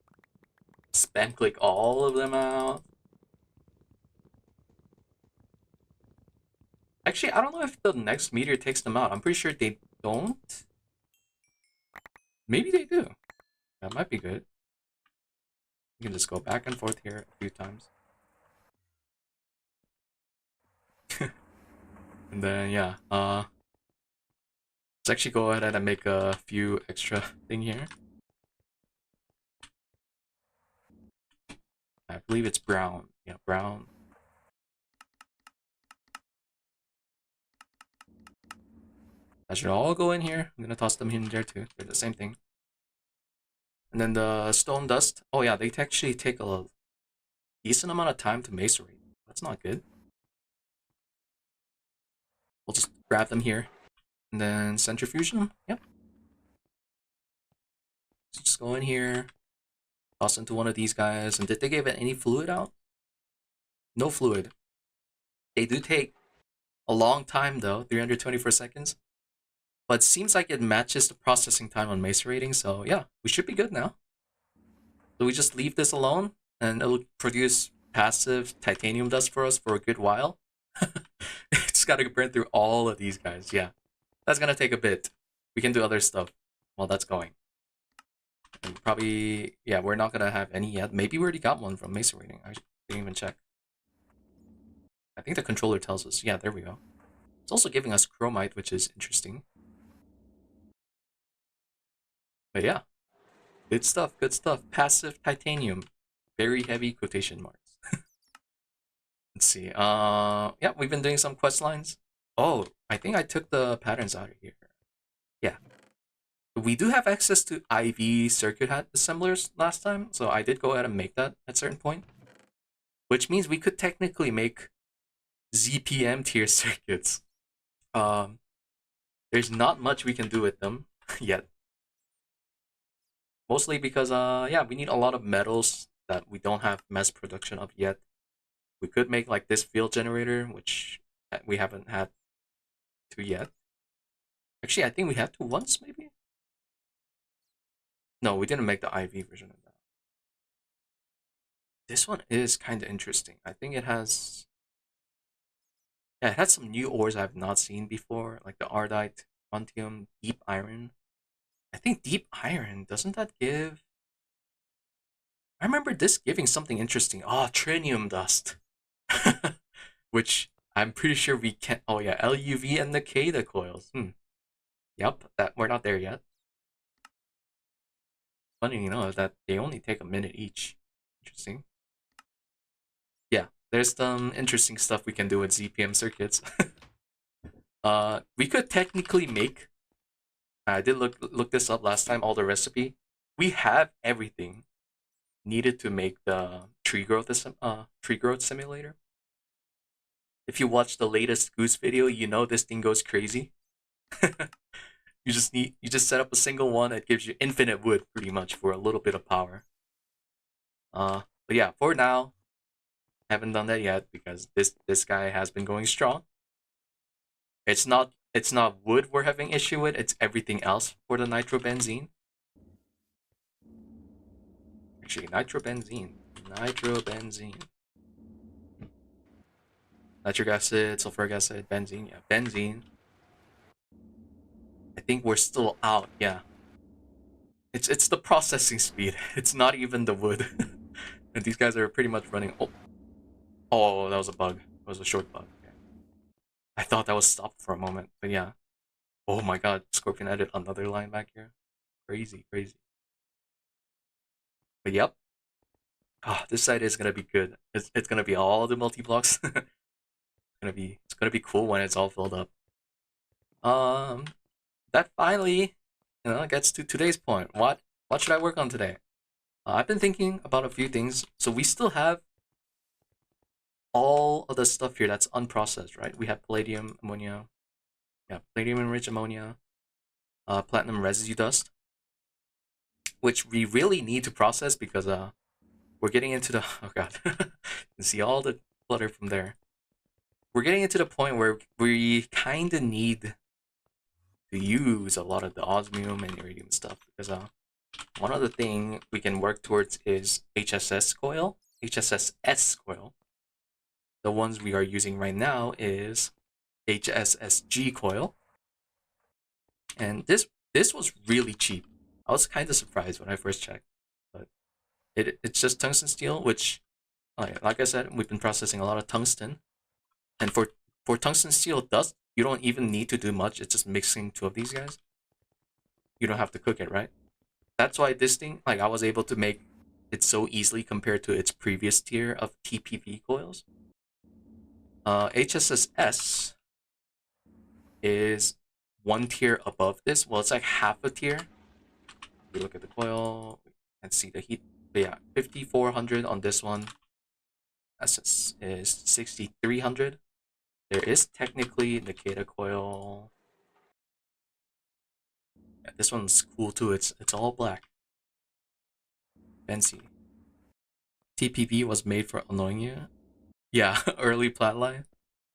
spam click all of them out. Actually, I don't know if the next meteor takes them out. I'm pretty sure they don't. Maybe they do. That might be good. You can just go back and forth here a few times. And then, yeah. Let's actually go ahead and make a few extra thing here. I believe it's brown. Yeah, brown. That should all go in here. I'm gonna toss them in there too. They're the same thing. And then the stone dust. Oh yeah, they actually take a decent amount of time to macerate. That's not good. We'll just grab them here. And then centrifuge them. Yep. So just go in here. Toss into one of these guys. And did they give it any fluid out? No fluid. They do take a long time though, 324 seconds. But seems like it matches the processing time on macerating, so yeah, we should be good now. So we just leave this alone, and it'll produce passive titanium dust for us for a good while. Just gotta burn through all of these guys, yeah. That's gonna take a bit. We can do other stuff while that's going. And probably, yeah, we're not gonna have any yet. Maybe we already got one from macerating. I didn't even check. I think the controller tells us. Yeah, there we go. It's also giving us chromite, which is interesting. But yeah, good stuff, good stuff. Passive titanium. Very heavy quotation marks. Let's see. Yeah, we've been doing some quest lines. Oh, I think I took the patterns out of here. Yeah. We do have access to IV circuit assemblers last time, so I did go ahead and make that at a certain point. Which means we could technically make ZPM tier circuits. There's not much we can do with them yet. Mostly because, yeah, we need a lot of metals that we don't have mass production of yet. We could make like this field generator, which we haven't had to yet. Actually, I think we had to once, maybe? No, we didn't make the IV version of that. This one is kind of interesting. I think it has... Yeah, it has some new ores I've not seen before, like the ardite, strontium, deep iron. I think deep iron, doesn't that give... I remember this giving something interesting. Oh, trinium dust. Which I'm pretty sure we can't... Oh yeah, LUV and Nakeda coils. Yep, that we're not there yet. Funny, you know, that they only take a minute each. Interesting. Yeah, there's some interesting stuff we can do with ZPM circuits. We could technically make... I did look this up last time, all the recipe. We have everything needed to make the tree growth simulator. If you watch the latest Goose video, you know this thing goes crazy. You just set up a single one that gives you infinite wood pretty much for a little bit of power. But yeah, for now, haven't done that yet because this guy has been going strong. It's not wood we're having issue with, it's everything else for the nitrobenzene. Actually, nitrobenzene. Nitric acid, sulfuric acid, benzene. Yeah, benzene. I think we're still out, yeah. It's the processing speed. It's not even the wood. And these guys are pretty much running... Oh, that was a bug. It was a short bug. Okay. I thought that was stopped for a moment, but yeah. Oh my god, Scorpion added another line back here. Crazy, crazy. But yep. Ah, this side is gonna be good. It's gonna be all the multi-blocks. It's gonna be cool when it's all filled up. That finally, gets to today's point. What should I work on today? I've been thinking about a few things. So we still have all of the stuff here that's unprocessed, right? We have palladium, ammonia, yeah, palladium enriched ammonia, platinum residue dust, which we really need to process because we're getting into the... Oh god, you can see all the clutter from there. We're getting into the point where we kind of need to use a lot of the osmium and iridium stuff because one other thing we can work towards is HSS coil. The ones we are using right now is HSSG coil. And this was really cheap. I was kind of surprised when I first checked. But it's just tungsten steel, which, like I said, we've been processing a lot of tungsten. And for tungsten steel dust, you don't even need to do much. It's just mixing two of these guys. You don't have to cook it, right? That's why this thing, like, I was able to make it so easily compared to its previous tier of TPV coils. HSSS is one tier above this. Well, it's like half a tier. If you look at the coil and see the heat. But yeah, 5400 on this one. SS is 6300. There is technically Nakeda coil. Yeah, this one's cool too. It's all black. Fancy. TPV was made for annoying you. Yeah, early Platline,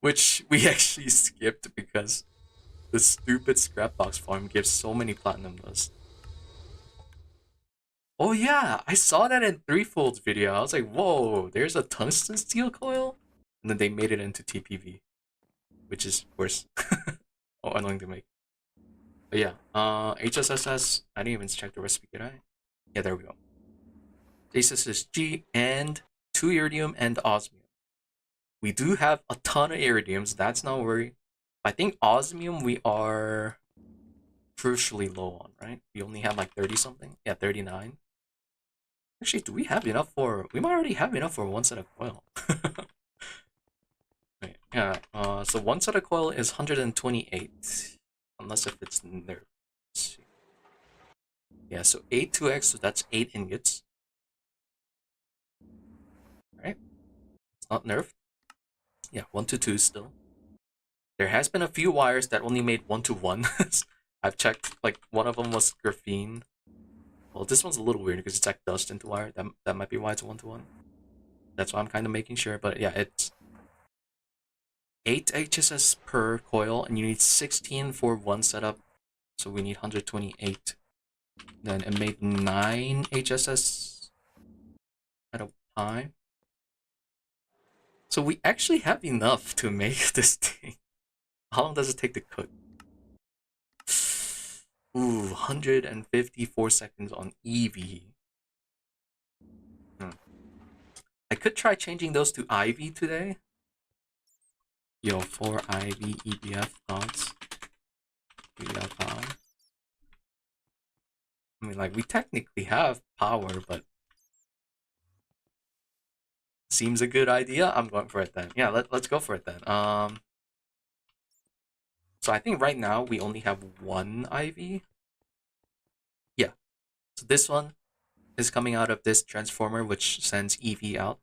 which we actually skipped because the stupid scrapbox farm gives so many platinum dust. Oh yeah, I saw that in Threefold's video. I was like, whoa, there's a tungsten steel coil? And then they made it into TPV, which is worse. Oh, annoying to make. But yeah, HSSS, I didn't even check the recipe, did I? Yeah, there we go. HSSG and 2 iridium and osmium. We do have a ton of iridiums, that's not worry. I think osmium we are crucially low on, right? We only have like 30 something. Yeah, 39. Actually, do we have enough for... We might already have enough for one set of coil. Right, yeah, so one set of coil is 128. Unless if it's nerfed. Yeah, so 8 2x, so that's 8 ingots. Right? It's not nerfed. Yeah, 1 to 2 still. There has been a few wires that only made 1 to 1. I've checked, like, one of them was graphene. Well, this one's a little weird because it's like dust into wire. That might be why it's 1 to 1. That's why I'm kind of making sure, but yeah, it's 8 HSS per coil, and you need 16 for one setup, so we need 128. Then it made 9 HSS at a time. So we actually have enough to make this thing. How long does it take to cook? Ooh, 154 seconds on EV. I could try changing those to IV today. Yo, 4 IV EBF thoughts. EBF. I mean, like, we technically have power, but seems a good idea. I'm going for it then. Yeah, let's go for it then. So I think right now we only have 1 IV. Yeah. So this one is coming out of this transformer, which sends EV out.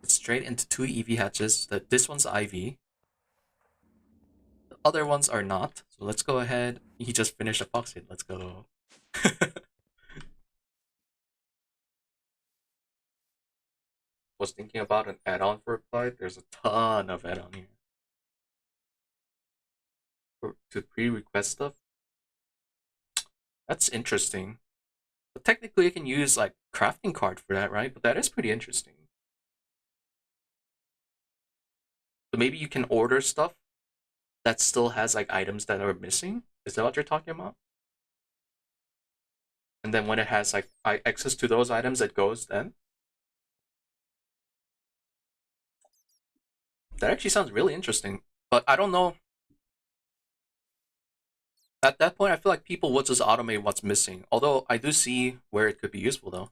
It's straight into 2 EV hatches. This one's IV. The other ones are not. So let's go ahead. He just finished epoxy. Let's go. Was thinking about an add-on for Applied. There's a ton of add-on here. To pre-request stuff. That's interesting. But technically, you can use like crafting card for that, right? But that is pretty interesting. So maybe you can order stuff that still has like items that are missing. Is that what you're talking about? And then when it has like access to those items, it goes then. That actually sounds really interesting. But I don't know. At that point, I feel like people would just automate what's missing. Although I do see where it could be useful though.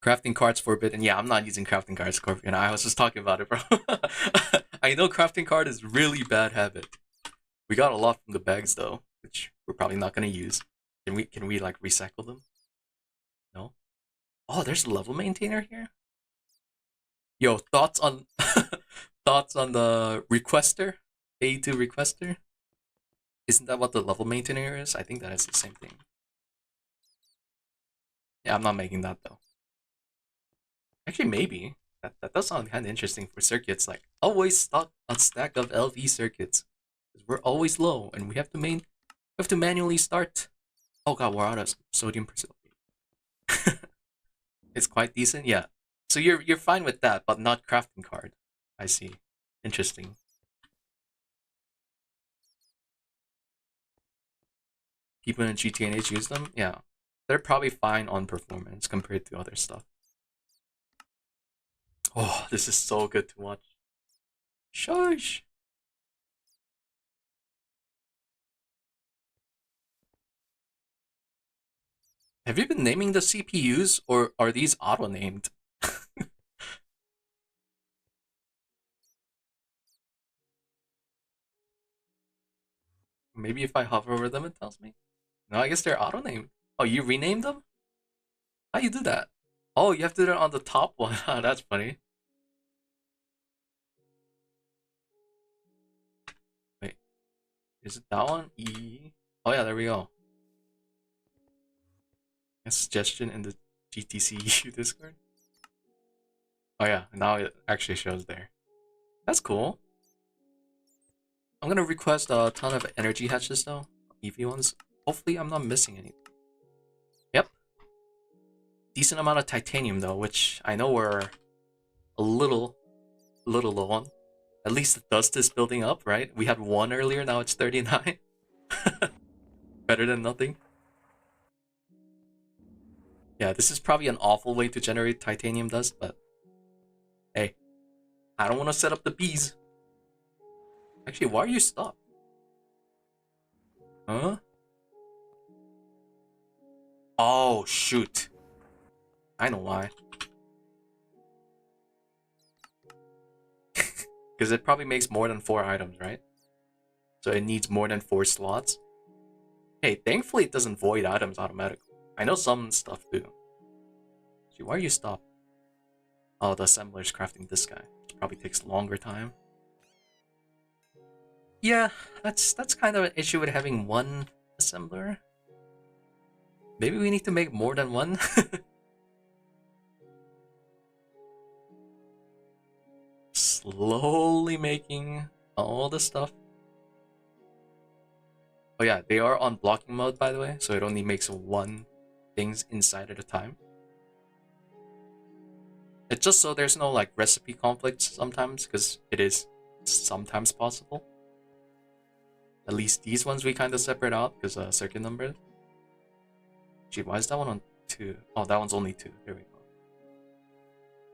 Crafting cards forbidden. Yeah, I'm not using crafting cards, Scorpion. I was just talking about it, bro. I know crafting card is really bad habit. We got a lot from the bags though, which we're probably not gonna use. Can we like recycle them? No? Oh, there's a level maintainer here? Yo, thoughts on thoughts on the requester? A2 requester? Isn't that what the level maintainer is? I think that is the same thing. Yeah, I'm not making that though. Actually, maybe. That does sound kind of interesting for circuits. Like, always stock a stack of LV circuits. Because we're always low, and we have to manually start. Oh god, we're out of sodium precipitate. It's quite decent, yeah. So you're fine with that, but not crafting card. I see. Interesting. People in GTNH use them? Yeah. They're probably fine on performance compared to other stuff. Oh, this is so good to watch. Shush! Have you been naming the CPUs, or are these auto-named? Maybe if I hover over them, it tells me. No, I guess they're auto-named. Oh, you renamed them? How you do that? Oh, you have to do it on the top one. That's funny. Wait. Is it that one? E. Oh yeah, there we go. A suggestion in the GTC Discord. Oh yeah, now it actually shows there. That's cool. I'm gonna request a ton of energy hatches though, EV ones. Hopefully I'm not missing any. Yep. Decent amount of titanium though, which I know we're a little low on. At least the dust is building up, right? We had 1 earlier, now it's 39. Better than nothing. Yeah, this is probably an awful way to generate titanium dust, but hey, I don't want to set up the bees. Actually, why are you stopped? Huh? Oh, shoot. I know why. Because it probably makes more than 4 items, right? So it needs more than 4 slots. Hey, thankfully it doesn't void items automatically. I know some stuff do. Gee, why are you stopped? Oh, the assembler's crafting this guy. Which probably takes longer time. Yeah, that's kind of an issue with having one assembler. Maybe we need to make more than one. Slowly making all the stuff. Oh yeah, they are on blocking mode by the way, so it only makes 1 things inside at a time. It's just so there's no like recipe conflicts sometimes, because it is sometimes possible. At least these ones we kind of separate out because circuit number. Gee, why is that one on 2? Oh, that one's only 2. There we go.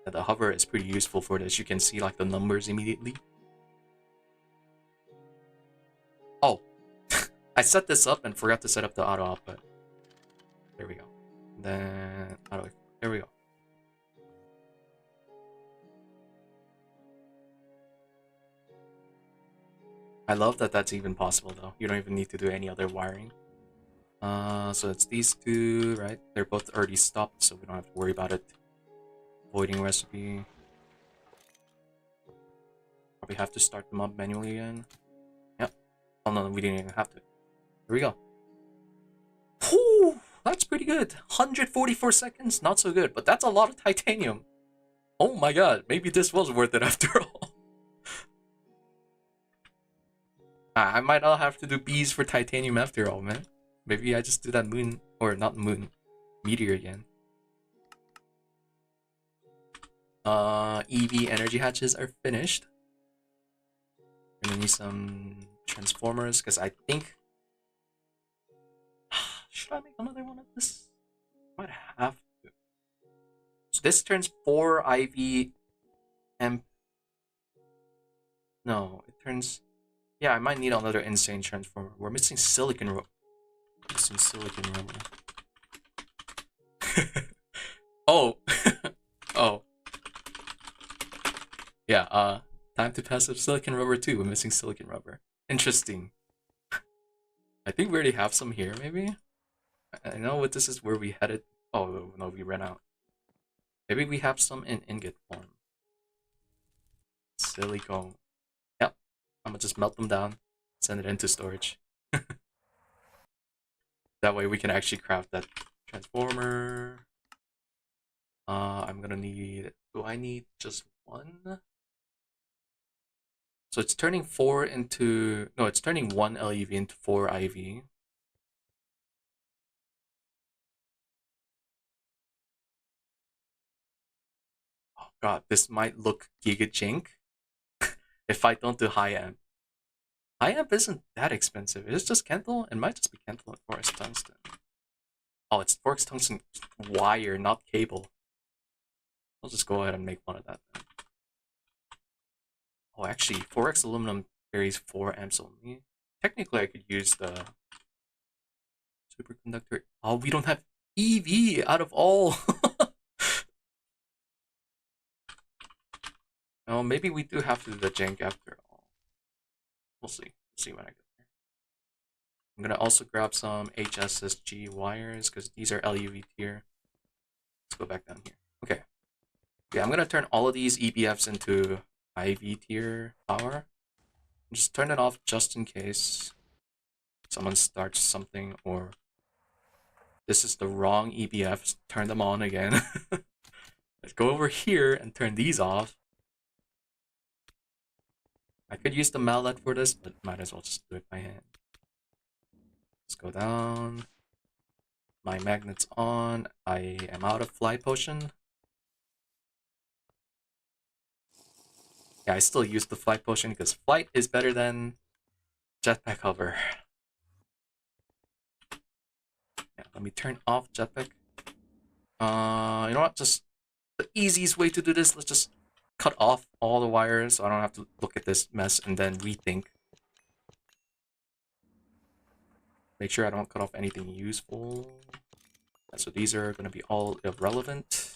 Yeah, the hover is pretty useful for this. You can see like the numbers immediately. Oh, I set this up and forgot to set up the auto output. There we go. Then auto. There we go. I love that that's even possible though. You don't even need to do any other wiring. So it's these 2, right? They're both already stopped, so we don't have to worry about it. Voiding recipe. Probably have to start them up manually again. Yep. Oh no, we didn't even have to. Here we go. Whew, that's pretty good. 144 seconds, not so good, but that's a lot of titanium. Oh my god, maybe this was worth it after all. I might not have to do bees for titanium after all, man. Maybe I just do that moon, or not moon, meteor again. EV energy hatches are finished. Gonna need some transformers, because I think... Should I make another one of this? Might have to. So this turns 4 IV amp... No, it turns... Yeah, I might need another insane transformer. We're missing silicon rubber. Missing silicon rubber. Oh. Oh. Yeah, time to pass up silicon rubber too. We're missing silicon rubber. Interesting. I think we already have some here, maybe? I know what this is where we headed. Oh, no, we ran out. Maybe we have some in ingot form. Silicone. Yep. I'm gonna just melt them down, send it into storage. That way we can actually craft that transformer. I'm gonna need... Do I need just 1? So it's turning 4 into... No, it's turning 1 LEV into 4 IV. Oh god, this might look giga jank if I don't do high amp. High amp isn't that expensive. It's just Kental? It might just be Kental and Forest Tungsten. Oh, it's Forest Tungsten wire, not cable. I'll just go ahead and make one of that then. Oh, actually, 4x aluminum carries 4 amps only. Technically, I could use the superconductor. Oh, we don't have EV out of all. Oh, maybe we do have to do the jank after all. We'll see. We'll see when I get there. I'm gonna also grab some HSSG wires because these are LUV tier. Let's go back down here. Okay. Yeah, I'm gonna turn all of these EBFs into IV tier power. Just turn it off just in case. someone starts something, or this is the wrong EBFs. Turn them on again. Let's go over here and turn these off. I could use the mallet for this, but might as well just do it by hand. Let's go down. My magnet's on. I am out of fly potion. Yeah, I still use the flight potion because flight is better than jetpack hover. Yeah, let me turn off jetpack. You know what? Just the easiest way to do this, let's just cut off all the wires so I don't have to look at this mess and then rethink. Make sure I don't cut off anything useful. So these are going to be all irrelevant.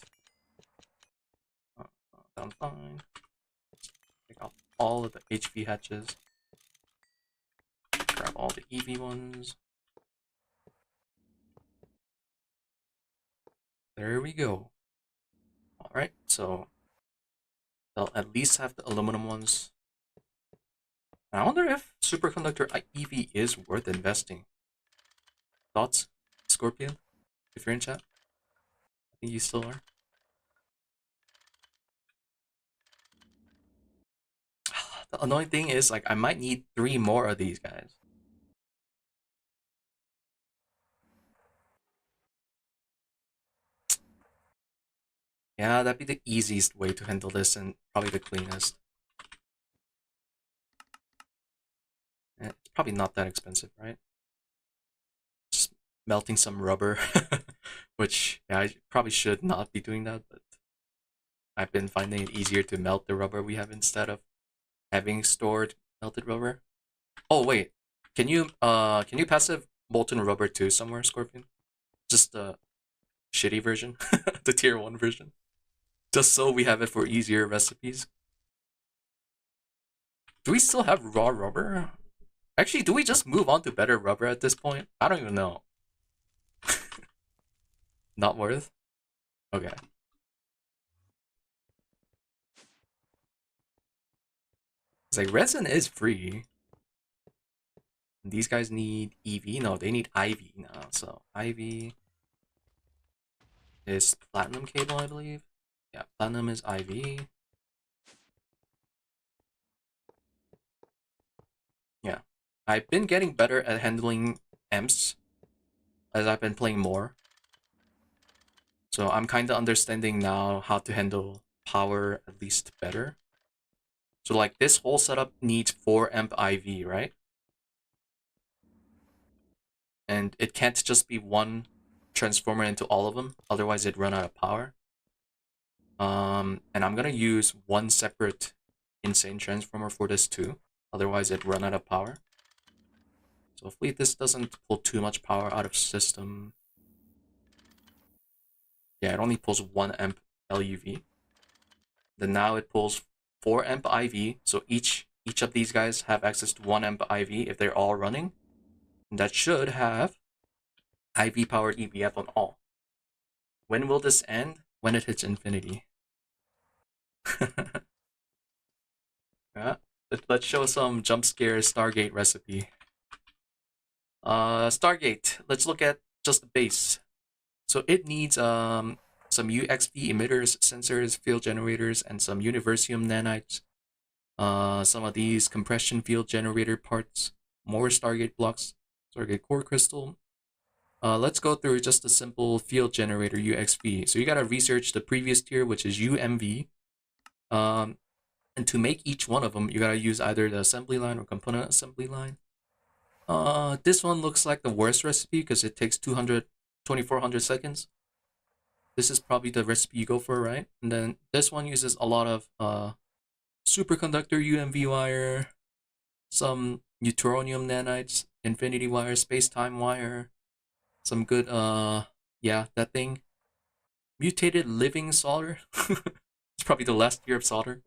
Done fine. Take off all of the HV hatches. Grab all the EV ones. There we go. Alright, so they'll at least have the aluminum ones. And I wonder if superconductor EV is worth investing. Thoughts, Scorpion? If you're in chat? I think you still are. The annoying thing is, like, I might need 3 more of these guys. Yeah, that'd be the easiest way to handle this and probably the cleanest. And it's probably not that expensive, right? Just melting some rubber, which, yeah, I probably should not be doing that, but I've been finding it easier to melt the rubber we have instead of having stored melted rubber. Oh wait, can you passive molten rubber too somewhere, Scorpion? Just the shitty version, the tier 1 version. Just so we have it for easier recipes. Do we still have raw rubber? Actually, do we just move on to better rubber at this point? I don't even know. Not worth? Okay. It's like resin is free. These guys need EV? No, they need IV now. So IV is platinum cable, I believe. Yeah, platinum is IV. Yeah. I've been getting better at handling amps as I've been playing more. So I'm kind of understanding now how to handle power at least better. So like this whole setup needs 4 amp IV, right? And it can't just be one transformer into all of them, otherwise it'd run out of power. And I'm gonna use one separate insane transformer for this too, otherwise it'd run out of power. So hopefully this doesn't pull too much power out of system. Yeah, it only pulls 1 amp LUV. Then now it pulls 4 amp IV, so each of these guys have access to 1 amp IV if they're all running. And that should have IV powered EBF on all. When will this end? When it hits infinity. Yeah, let's show some jump scare Stargate recipe. Stargate, let's look at just the base. So it needs some UXV emitters, sensors, field generators, and some Universium nanites. Some of these compression field generator parts, more Stargate blocks, Stargate core crystal. Let's go through just a simple field generator UXV. So you gotta research the previous tier, which is UMV. And to make each one of them, you gotta use either the assembly line or component assembly line. This one looks like the worst recipe because it takes 2400 seconds. This is probably the recipe you go for, right? And then this one uses a lot of superconductor UMV wire, some neutronium nanites, infinity wire, space-time wire, some good, yeah, that thing. Mutated living solder. It's probably the last tier of solder.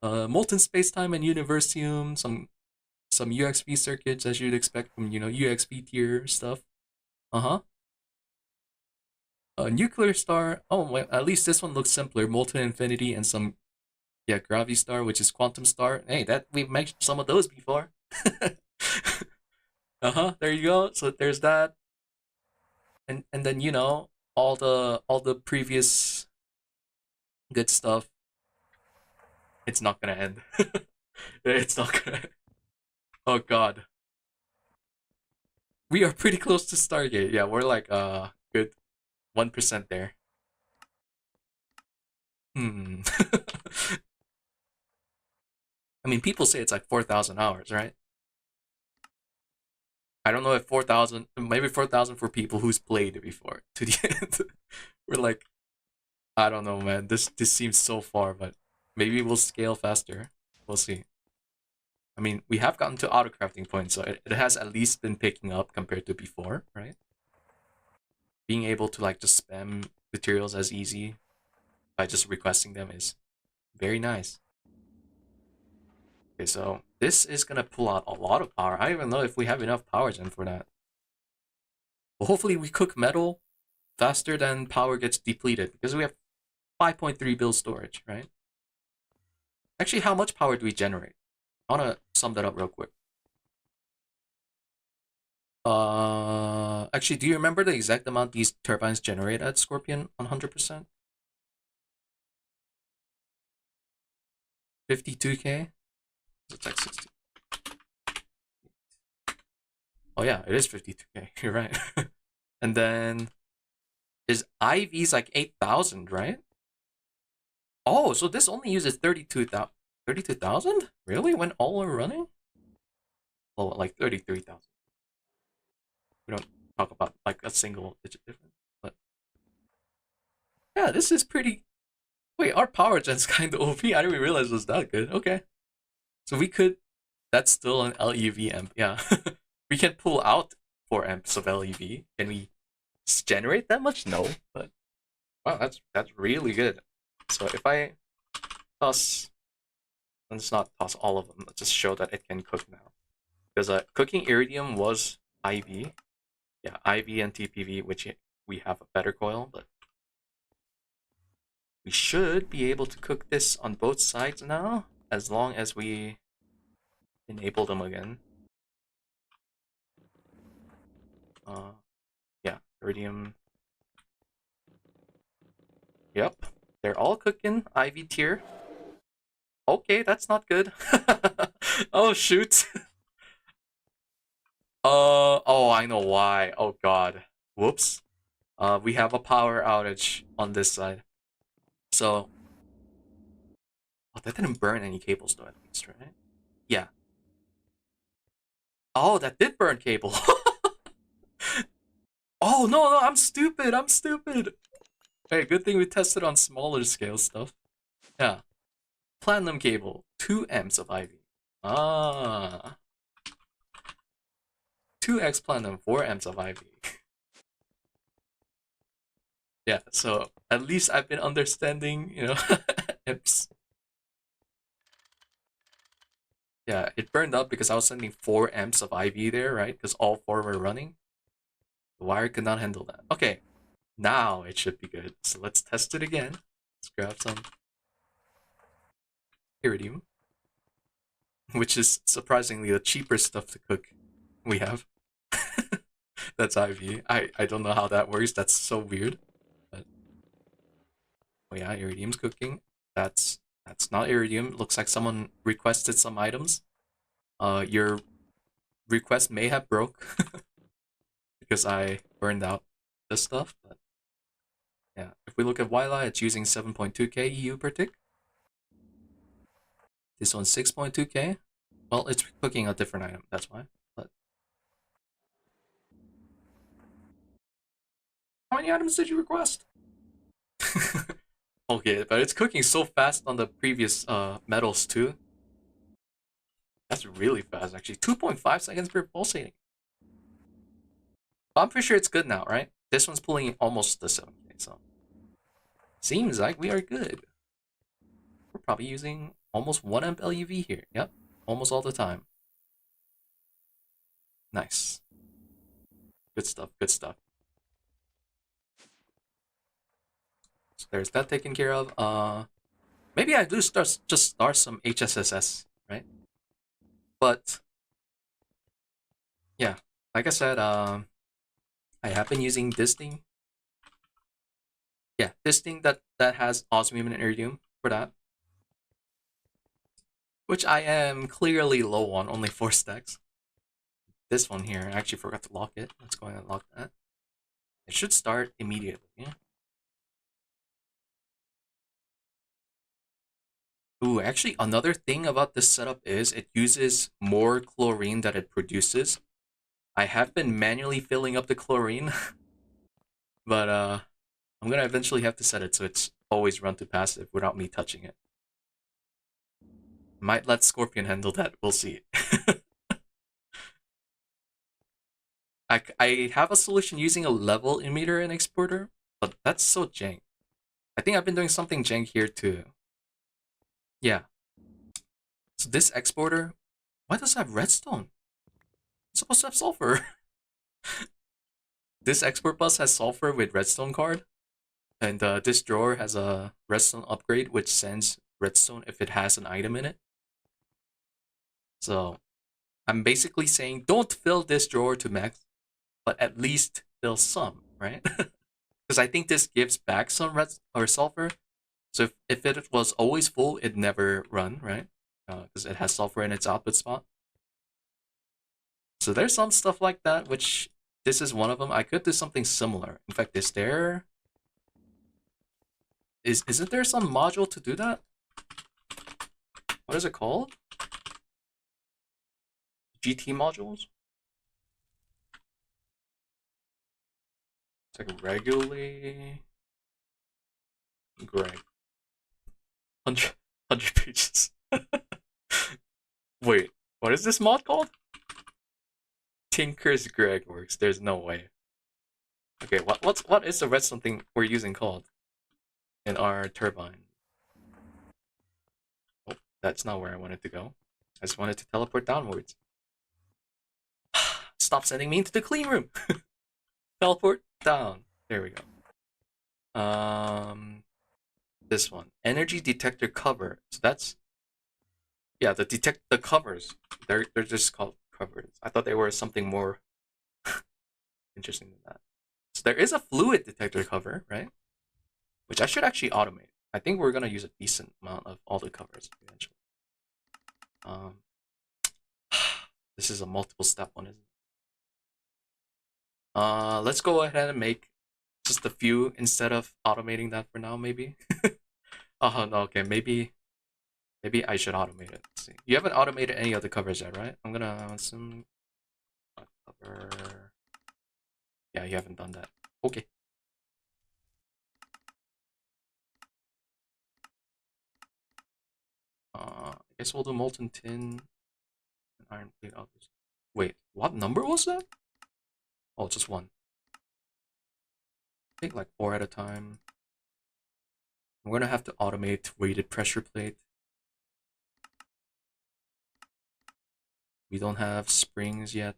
Molten space-time and Universium, some UXV circuits as you'd expect from, you know, UXV tier stuff. Nuclear star. Oh, well, at least this one looks simpler. Molten infinity and some, yeah, Gravi star, which is quantum star. Hey, that we've mentioned some of those before. There you go. So there's that, and then all the previous good stuff. It's not gonna end. It's not gonna. Oh God, we are pretty close to Stargate. Yeah, we're like good 1% there. Hmm. I mean, people say it's like 4,000 hours, right? I don't know if 4,000, maybe 4,000 for people who's played it before to the end. We're like, I don't know, man. This seems so far, but maybe we'll scale faster. We'll see. I mean, we have gotten to auto crafting points, so it has at least been picking up compared to before, right? Being able to like just spam materials as easy by just requesting them is very nice. Okay, so this is gonna pull out a lot of power. I don't even know if we have enough power gen for that. But hopefully we cook metal faster than power gets depleted because we have 5.3 bill storage, right? Actually, how much power do we generate? I wanna sum that up real quick. Actually, do you remember the exact amount these turbines generate at Scorpion 100%? 52k? It's like 60. Oh yeah, it is 52k. You're right. And then is IV's like 8,000, right? Oh, so this only uses 32,000. 32,000? Really? When all are running? Oh, like 33,000. We don't talk about like a single digit difference. But yeah, this is pretty. Wait, our power gen's kind of OP. I didn't realize it was that good. Okay. So we could. That's still an LEV amp. Yeah. We can pull out 4 amps of LEV. Can we generate that much? No. But wow, that's really good. So if I toss. Let's not toss all of them. Let's just show that it can cook now. Because cooking iridium was IV. Yeah, IV and TPV, which we have a better coil, but we should be able to cook this on both sides now, as long as we enable them again. Yeah, iridium. Yep, they're all cooking. IV tier. Okay, that's not good. Oh shoot. Oh, I know why. Oh god. Whoops. We have a power outage on this side. So, oh, that didn't burn any cables though, at least, right? Yeah. Oh, that did burn cable. Oh no, no, I'm stupid. I'm stupid. Hey, good thing we tested on smaller scale stuff. Yeah. Platinum cable, 2 amps of IV. Ah. 2x platinum, 4 amps of IV. Yeah, so at least I've been understanding, amps. Yeah, it burned up because I was sending 4 amps of IV there, right? Because all 4 were running. The wire could not handle that. Okay, now it should be good. So let's test it again. Let's grab some iridium, which is surprisingly the cheaper stuff to cook we have. That's IV. I don't know how that works. That's so weird. But oh yeah, iridium's cooking. That's not iridium. Looks like someone requested some items. Your request may have broke because I burned out this stuff. But yeah, if we look at Wila, it's using 7.2k EU per tick. This one's 6.2k. Well, it's cooking a different item. That's why. But how many items did you request? Okay, but it's cooking so fast on the previous metals too. That's really fast, actually. 2.5 seconds per pulsating. I'm pretty sure it's good now, right? This one's pulling almost the 7k, so seems like we are good. We're probably using almost 1 amp LUV here. Yep, almost all the time. Nice. Good stuff, good stuff. So there's that taken care of. Maybe I do just start some HSSS, right? But yeah, like I said, I have been using this thing. Yeah, this thing that has osmium and iridium for that, which I am clearly low on, only 4 stacks. This one here, I actually forgot to lock it. Let's go ahead and lock that. It should start immediately. Yeah. Ooh, actually, another thing about this setup is it uses more chlorine that it produces. I have been manually filling up the chlorine, but I'm gonna eventually have to set it so it's always run to passive without me touching it. Might let Scorpion handle that. We'll see. I have a solution using a level emitter and exporter, but that's so jank. I think I've been doing something jank here too. Yeah. So this exporter, why does it have redstone? It's supposed to have sulfur. This export bus has sulfur with redstone card, and this drawer has a redstone upgrade which sends redstone if it has an item in it. So I'm basically saying don't fill this drawer to max, but at least fill some, right? Because I think this gives back some red or sulfur. So if it was always full, it'd never run, right? Because it has sulfur in its output spot. So there's some stuff like that, which this is one of them. I could do something similar. In fact, isn't there some module to do that? What is it called? GT modules? It's like regularly Greg. 100 pages. Wait, what is this mod called? Tinker's Greg works. There's no way. Okay, what is the redstone thing we're using called in our turbine? Oh, that's not where I wanted to go. I just wanted to teleport downwards. Stop sending me into the clean room. Teleport down. There we go. This one, energy detector cover. So that's yeah, the covers. They're just called covers. I thought they were something more interesting than that. So there is a fluid detector cover, right? Which I should actually automate. I think we're gonna use a decent amount of all the covers eventually. Um, this is a multiple step one, isn't it? Let's go ahead and make just a few instead of automating that for now, maybe. Oh no, okay, maybe I should automate it. Let's see. You haven't automated any of the covers yet, right? I'm gonna assume cover. Yeah, you haven't done that. Okay. I guess we'll do molten tin and iron plate, obviously. Wait, what number was that? Oh, just one. Take like 4 at a time. I'm gonna have to automate weighted pressure plate. We don't have springs yet.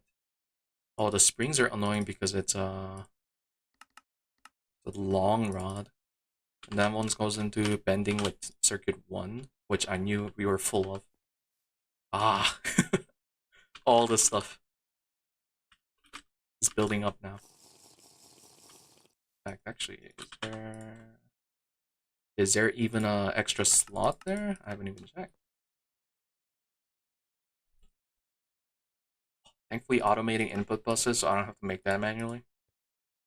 Oh, the springs are annoying because it's the long rod. And that one goes into bending with circuit 1, which I knew we were full of. Ah, all this stuff is building up now. In fact, actually, is there even a extra slot there? I haven't even checked. Thankfully, automating input buses, so I don't have to make that manually.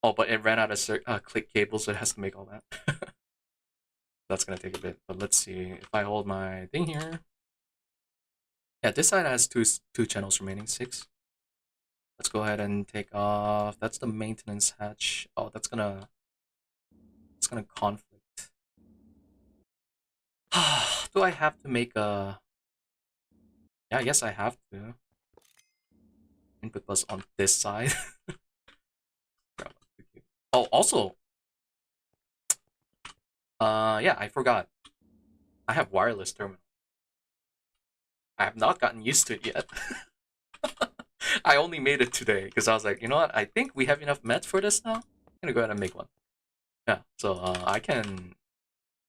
Oh, but it ran out of click cables, so it has to make all that. That's gonna take a bit, but let's see. If I hold my thing here, yeah, this side has two channels remaining, 6. Let's go ahead and take off. That's the maintenance hatch. Oh, it's gonna conflict. Do I have to make a? Yeah, I guess I have to. Input bus on this side. Oh, also, yeah, I forgot. I have wireless terminal. I have not gotten used to it yet. I only made it today because I was like, you know what? I think we have enough meds for this now. I'm gonna go ahead and make one. Yeah, so I can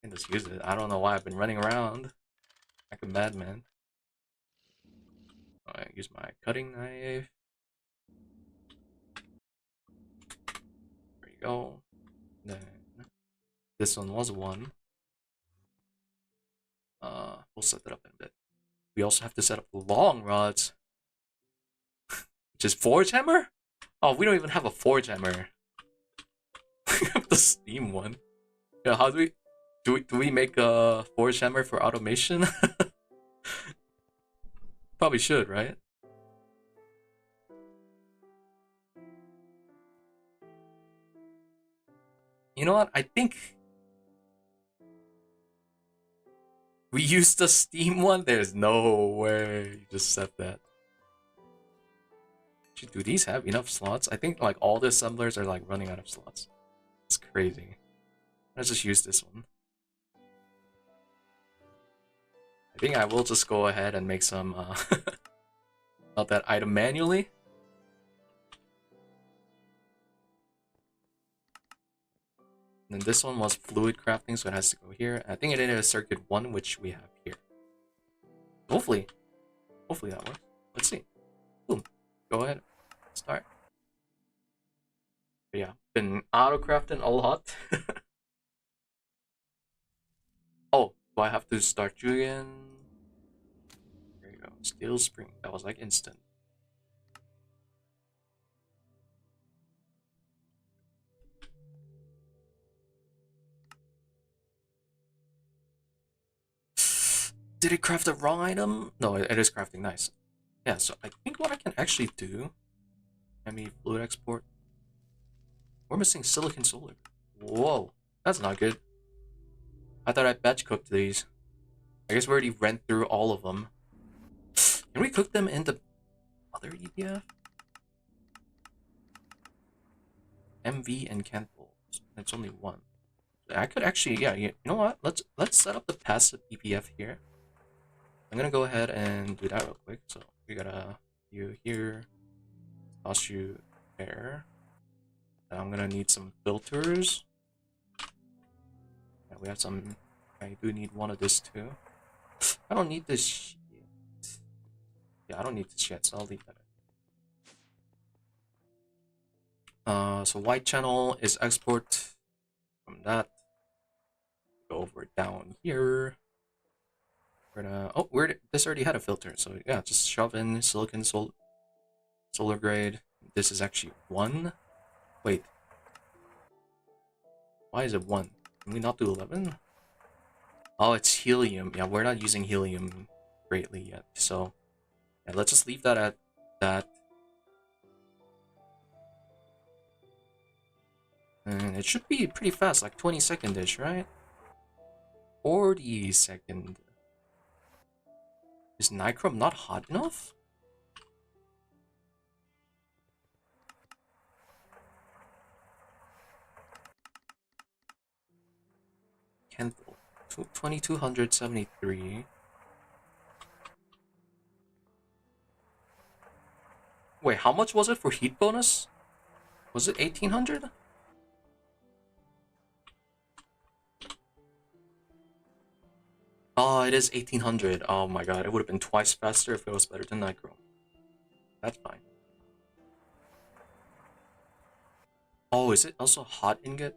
just use it. I don't know why I've been running around like a madman. I use my cutting knife. go. Then this one was 1. We'll set that up in a bit. We also have to set up the long rods, which is forge hammer. Oh, we don't even have a forge hammer. We have the steam one. Yeah, how do we make a forge hammer for automation? Probably should, right? You know what? I think we used the steam one. There's no way you just set that. Do these have enough slots? I think like all the assemblers are like running out of slots. It's crazy. Let's just use this one. I think I will just go ahead and make some of that item manually. And then this one was fluid crafting, so it has to go here. I think it is circuit 1, which we have here. Hopefully that works. Let's see. Boom. Go ahead. Start. But yeah, been auto crafting a lot. Oh, do I have to start you again? There you go. Steel spring. That was like instant. Did it craft the wrong item? No, it is crafting. Nice. Yeah, so I think what I can actually do. ME fluid export. We're missing silicon solar. Whoa, that's not good. I thought I batch cooked these. I guess we already ran through all of them. Can we cook them in the other EPF? MV and Candle. It's only 1. I could actually, yeah, you know what? Let's set up the passive EPF here. I'm gonna go ahead and do that real quick. So we gotta you here, toss you there. And I'm gonna need some filters. Yeah, we have some. I do need one of this too. I don't need this yet. Yeah, I don't need this yet, so I'll leave that. So white channel is export from that. Go over down here. We're gonna. Oh, this already had a filter, so yeah, just shove in silicon solar grade. This is actually 1. Wait. Why is it 1? Can we not do 11? Oh, it's helium. Yeah, we're not using helium greatly yet, so yeah, let's just leave that at that. And it should be pretty fast, like 20 second-ish, right? 40 second. Is nichrome not hot enough? Kendall. 2273. Wait, how much was it for heat bonus? Was it 1800? Oh, it is 1800. Oh my god, it would have been twice faster if it was better than nichrome. That's fine. Oh, is it also hot ingot?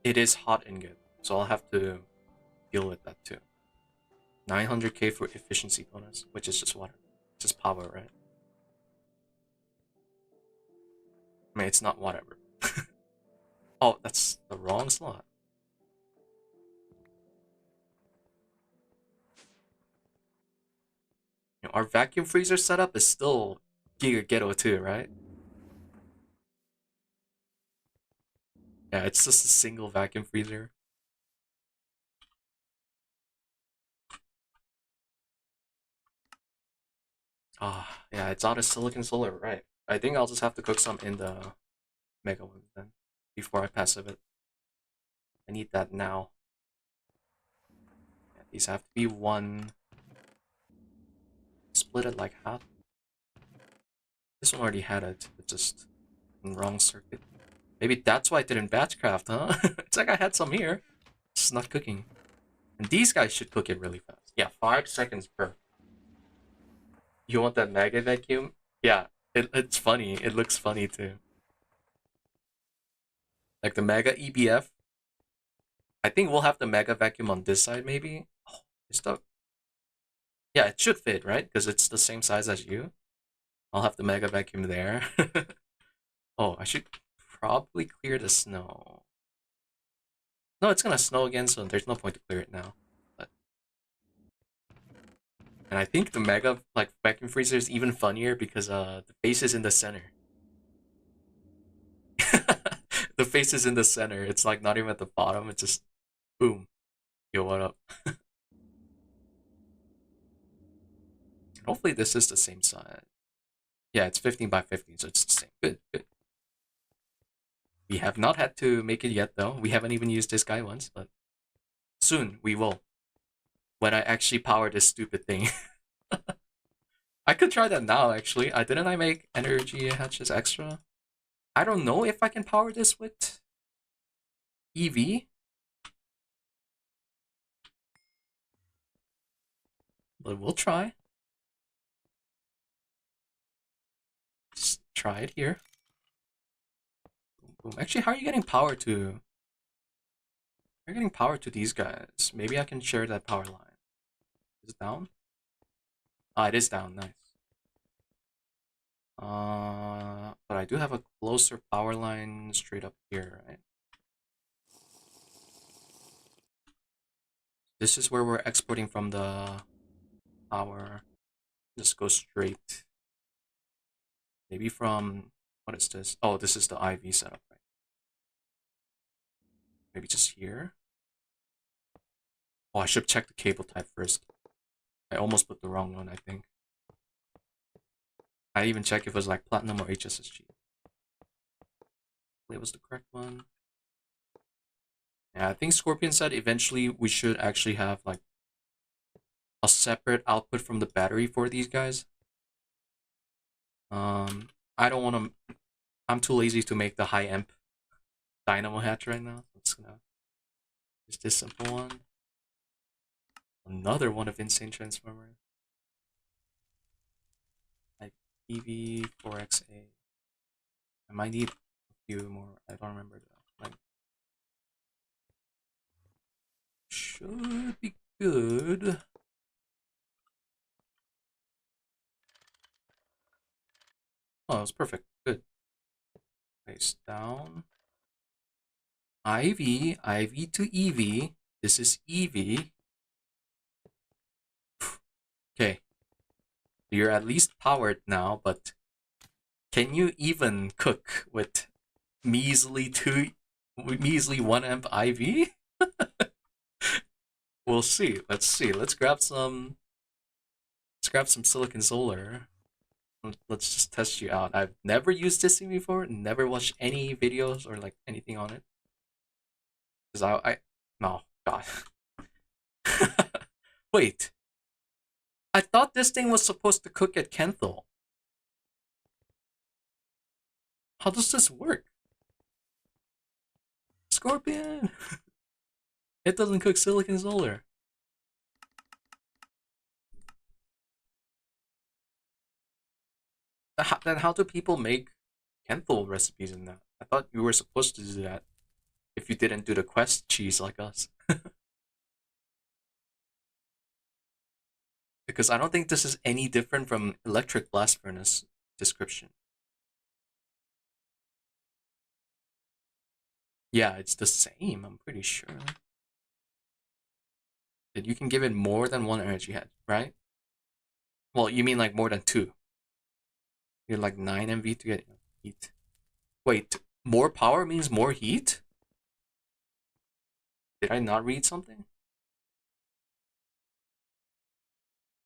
It is hot ingot, so I'll have to deal with that too. 900k for efficiency bonus, which is just water. Just power, right? I mean, it's not whatever. Oh, that's the wrong slot. You know, our vacuum freezer setup is still Giga Ghetto too, right? Yeah, it's just a single vacuum freezer. Ah, yeah, it's out of silicon solar, right? I think I'll just have to cook some in the mega one then, before I passive it. I need that now. Yeah, these have to be 1. Split it like half. This one already had it, it's just in wrong circuit. Maybe that's why I didn't batch craft, huh? It's like I had some here, it's not cooking. And these guys should cook it really fast. Yeah, 5 seconds per. You want that mega vacuum? Yeah, it's funny. It looks funny too. Like the Mega EBF. I think we'll have the Mega Vacuum on this side, maybe. Oh, it's the... Yeah, it should fit, right? Because it's the same size as you. I'll have the Mega Vacuum there. Oh, I should probably clear the snow. No, it's gonna snow again, so there's no point to clear it now. But... And I think the Mega like Vacuum Freezer is even funnier because the face is in the center. The face is in the center. It's like not even at the bottom. It's just boom. Yo, what up? Hopefully this is the same size. Yeah, it's 15 by 15, so it's the same. Good, good. We have not had to make it yet, though. We haven't even used this guy once, but soon we will. When I actually power this stupid thing. I could try that now, actually. Didn't I make energy hatches extra? I don't know if I can power this with EV. But we'll try. Just try it here. Boom, boom. Actually, how are you getting power to... You're getting power to these guys. Maybe I can share that power line. Is it down? Ah, it is down. Nice. But I do have a closer power line straight up here, right? This is where we're exporting from the power. Just go straight. Maybe from... What is this? Oh, this is the IV setup, right? Maybe just here? Oh, I should check the cable type first. I almost put the wrong one, I think. I even check if it was like platinum or HSSG. It was the correct one. Yeah, I think Scorpion said eventually we should actually have like a separate output from the battery for these guys. I don't want to. I'm too lazy to make the high amp dynamo hatch right now. So I'm just gonna use this simple one. Another one of insane transformer. Like EV4XA. I might need a few more. I don't remember that. Like, should be good. Oh, it's perfect. Good. Face down. IV to EV. This is EV. Okay. You're at least powered now, but can you even cook with measly 1 amp IV? We'll see. Let's see. Let's grab some silicon solar. Let's just test you out. I've never used this thing before, never watched any videos or like anything on it. Cause no, God. Wait. I thought this thing was supposed to cook at Kenthal. How does this work? Scorpion! It doesn't cook silicon solar. Then how do people make Kenthal recipes in that? I thought you were supposed to do that if you didn't do the quest cheese like us. Because I don't think this is any different from electric blast furnace description. Yeah, it's the same, I'm pretty sure. That you can give it more than one energy head, right? Well, you mean like more than two. You're like 9 MV to get heat. Wait, more power means more heat? Did I not read something?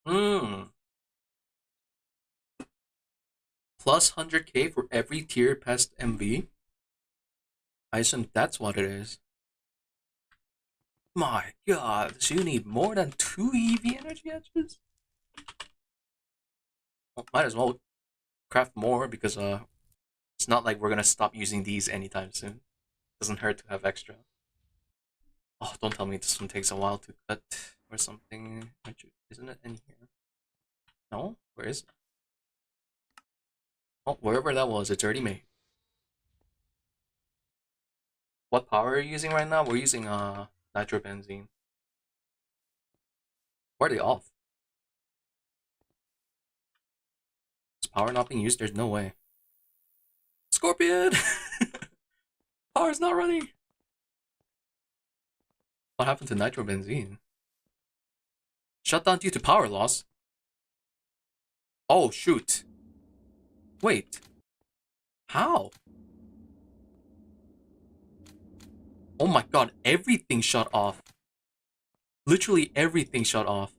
Hmm. Plus 100k for every tier past MV? I assume that's what it is. My god, so you need more than 2 EV energy edges? Well, might as well craft more because it's not like we're gonna stop using these anytime soon. Doesn't hurt to have extra. Oh, don't tell me this one takes a while to cut or something. Isn't it in here? No? Where is it? Oh, wherever that was, it's already made. What power are you using right now? We're using nitrobenzene. Why are they off? Is power not being used? There's no way. Scorpion! Power's not running! What happened to nitrobenzene? Shut down due to power loss? Oh, shoot. Wait. How? Oh my god, everything shut off. Literally everything shut off.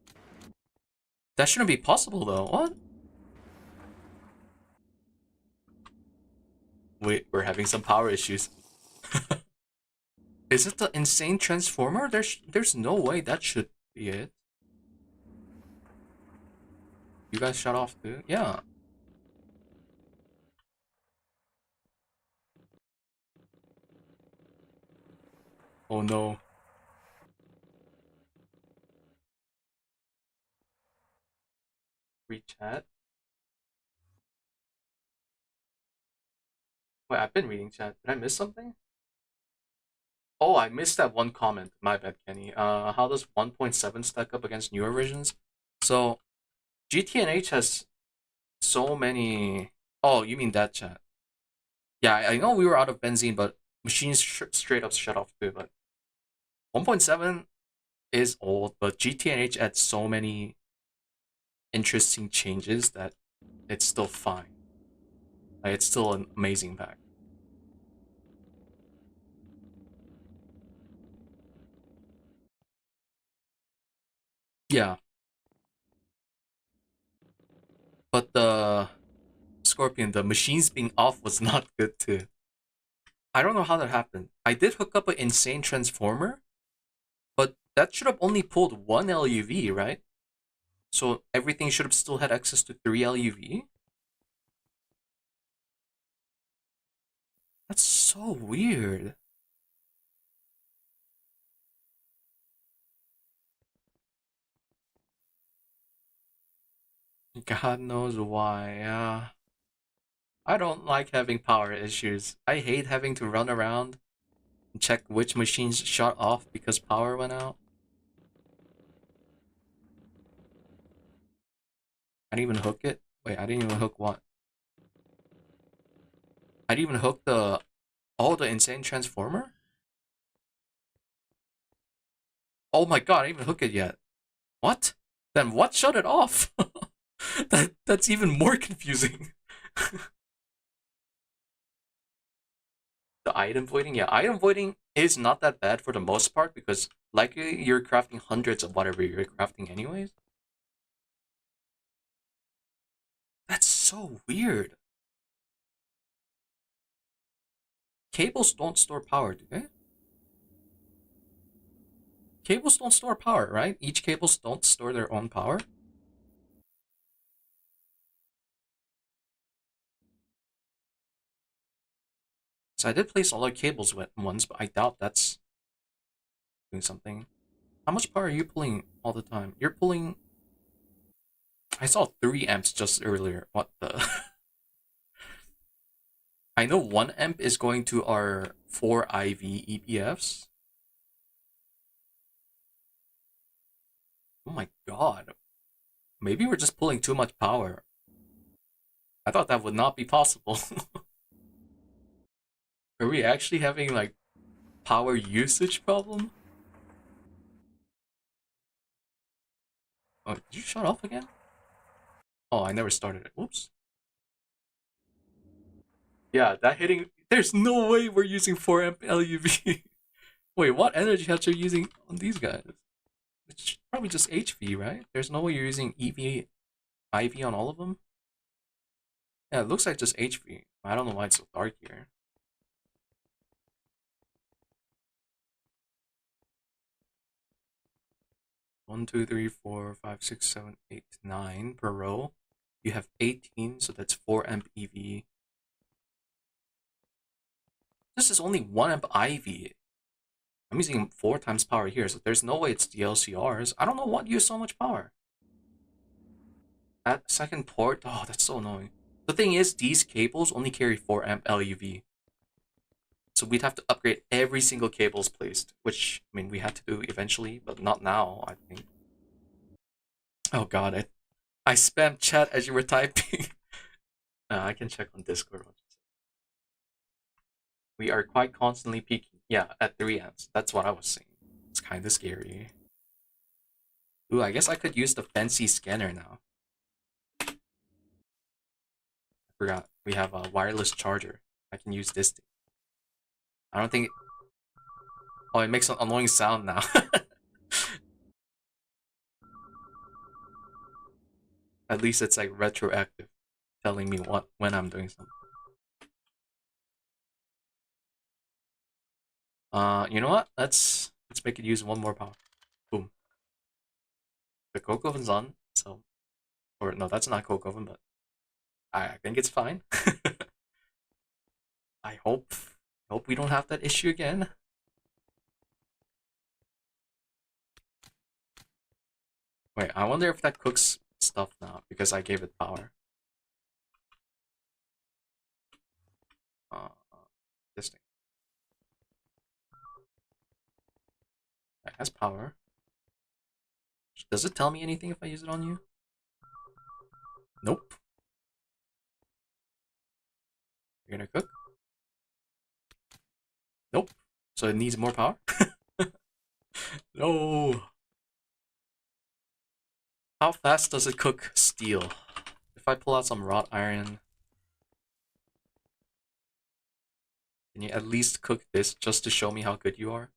That shouldn't be possible though. What? Wait, we're having some power issues. Is it the insane transformer? There's no way that should be it. You guys shut off too? Yeah. Oh no. Read chat. Wait, I've been reading chat. Did I miss something? Oh, I missed that one comment. My bad, Kenny. How does 1.7 stack up against newer versions? So, GTNH has so many. Oh, you mean that chat? Yeah, I know we were out of benzene, but machines straight up shut off too. But 1.7 is old, but GTNH adds so many interesting changes that it's still fine. Like, it's still an amazing pack. Yeah, but the Scorpion, the machines being off was not good too. I don't know how that happened. I did hook up an insane transformer, but that should have only pulled one LUV, right? So everything should have still had access to 3 LUV? That's so weird. God knows why. I don't like having power issues. I hate having to run around and check which machines shut off because power went out. I didn't even hook it. Wait, I didn't even hook what? I didn't even hook the... Oh, the insane transformer? Oh my god, I didn't even hook it yet. What? Then what shut it off? That's even more confusing. The item voiding? Yeah, item voiding is not that bad for the most part because likely you're crafting hundreds of whatever you're crafting anyways. That's so weird. Cables don't store power, do they? Cables don't store power, right? Each cables don't store their own power. So I did place all the cables once, but I doubt that's doing something. How much power are you pulling all the time? You're pulling... I saw 3 amps just earlier. What the... I know 1 amp is going to our 4 IV EPFs. Oh my god. Maybe we're just pulling too much power. I thought that would not be possible. Are we actually having like power usage problem? Oh, did you shut off again? Oh, I never started it. Whoops. Yeah, that hitting. There's no way we're using 4 amp LUV. Wait, what energy hatch are you using on these guys? It's probably just HV, right? There's no way you're using EV, IV on all of them? Yeah, it looks like just HV. I don't know why it's so dark here. One, two, three, four, five, six, seven, eight, 9 per row. You have 18, so that's 4 amp EV. This is only 1 amp IV. I'm using 4 times power here, so there's no way it's the LCRs. I don't know what used so much power. That second port, oh, that's so annoying. The thing is, these cables only carry 4 amp LUV. So we'd have to upgrade every single cables placed, which, I mean, we had to do eventually, but not now, I think. Oh god, I spammed chat as you were typing. I can check on Discord. We are quite constantly peaking. Yeah, at 3 amps. That's what I was saying. It's kind of scary. Ooh, I guess I could use the fancy scanner now. I forgot. We have a wireless charger. I can use this thing. I don't think... Oh, it makes an annoying sound now. At least it's like retroactive, telling me when I'm doing something. You know what? Let's make it use one more power. Boom. The coke oven's on, so... Or no, that's not coke oven, but I think it's fine. I hope we don't have that issue again. Wait, I wonder if that cooks stuff now because I gave it power. Uh, this thing. It has power. Does it tell me anything if I use it on you? Nope. You're gonna cook? Nope. So it needs more power? No. How fast does it cook steel? If I pull out some wrought iron, can you at least cook this just to show me how good you are?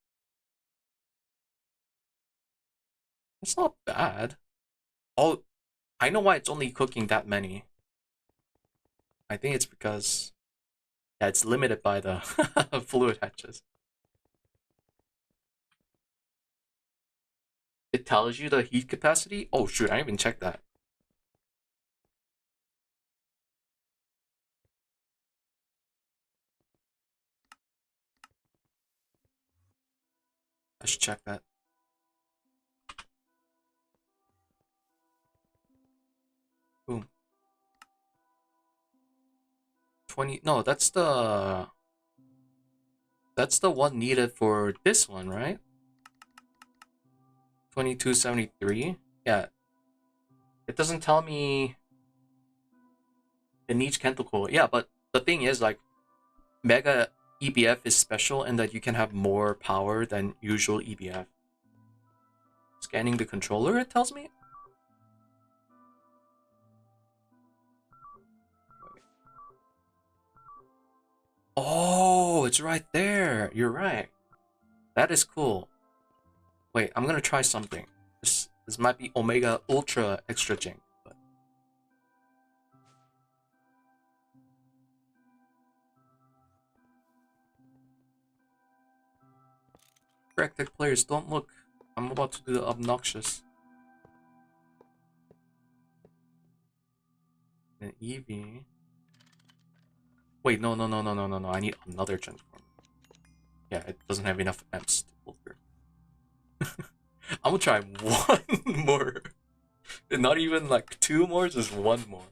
It's not bad. Oh, I know why it's only cooking that many. I think it's because yeah, it's limited by the fluid hatches. It tells you the heat capacity? Oh shoot, I didn't even check that. I should check that. Boom. 20, no, that's the one needed for this one, right? 2273. Yeah. It doesn't tell me it needs Kento coil. Yeah, but the thing is like Mega EBF is special in that you can have more power than usual EBF. Scanning the controller, it tells me? Oh, it's right there. You're right. That is cool. Wait, I'm gonna try something. This might be Omega Ultra Extra Jank, but Rectech players, don't look. I'm about to do the obnoxious. An EV. Wait, no. I need another transformer. Yeah, it doesn't have enough amps to pull through. I'm gonna try one more. Not even like two more, just one more.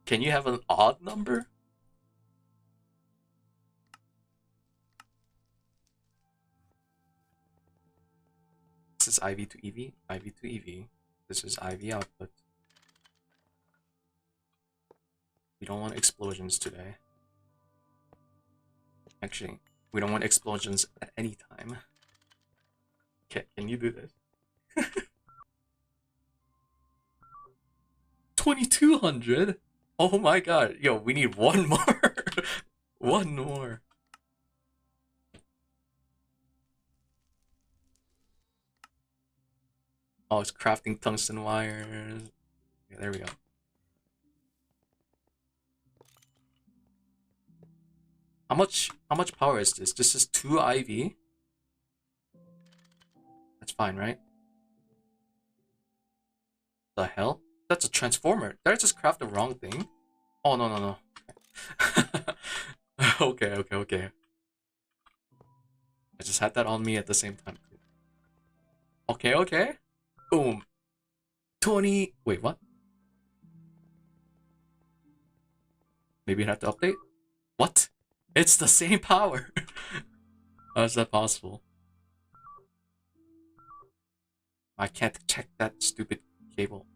Can you have an odd number? This is IV to EV, IV to EV. This is IV output. We don't want explosions today. Actually, we don't want explosions at any time. Okay, can you do this? 2200? Oh my god. Yo, we need one more. One more. Oh, it's crafting tungsten wires. Yeah, there we go. How much power is this? This is 2 IV. That's fine, right? The hell? That's a transformer. Did I just craft the wrong thing? Oh no. Okay. I just had that on me at the same time. Okay. Boom. 20. Wait, what? Maybe I have to update? What? It's the same power. How is that possible? I can't check that stupid cable.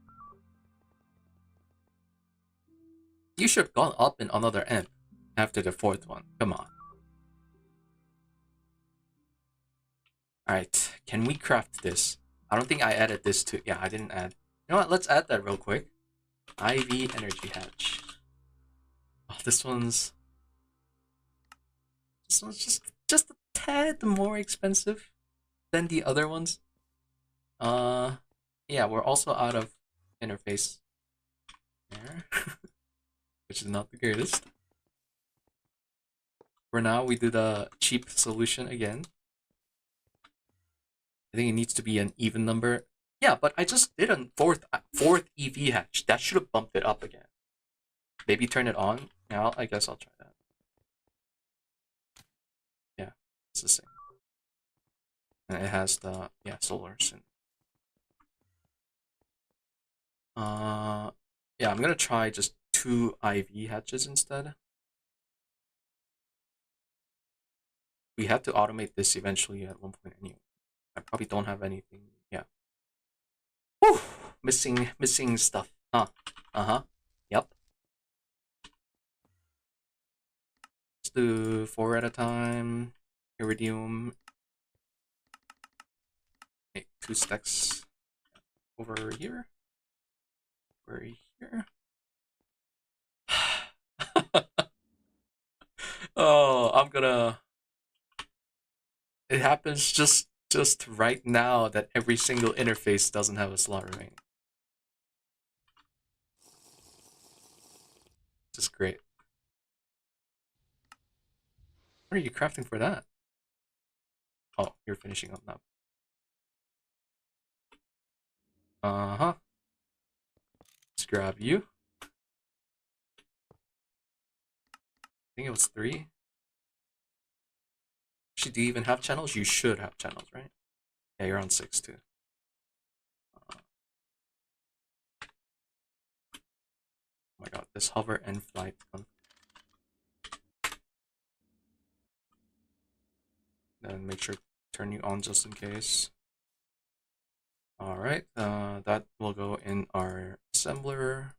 You should have gone up in another amp after the fourth one. Come on. Alright, can we craft this? I don't think I added this to... Yeah, I didn't add. You know what? Let's add that real quick. IV energy hatch. Oh, this one's just a tad more expensive than the other ones. Yeah, we're also out of interface there, which is not the greatest. For now, we do the cheap solution again. I think it needs to be an even number. Yeah, but I just did a fourth EV hatch. That should have bumped it up again. Maybe turn it on. Now I guess I'll try that. Yeah, it's the same. And it has the solars. And yeah, I'm gonna try just 2 IV hatches instead. We had to automate this eventually at one point anyway. I probably don't have anything. Yeah. Whew! Missing stuff. Huh. Uh-huh. Yep. Let's do 4 at a time. Iridium. Okay, 2 stacks over here. Over here. Oh, I'm gonna... It happens just right now that every single interface doesn't have a slot remaining. Just great. What are you crafting for that? Oh, you're finishing up now. Uh-huh. Let's grab you. I think it was 3. Actually, do you even have channels? You should have channels, right? Yeah, you're on 6 too. Oh my god, this hover and flight one. Then make sure to turn you on just in case. Alright, that will go in our assembler.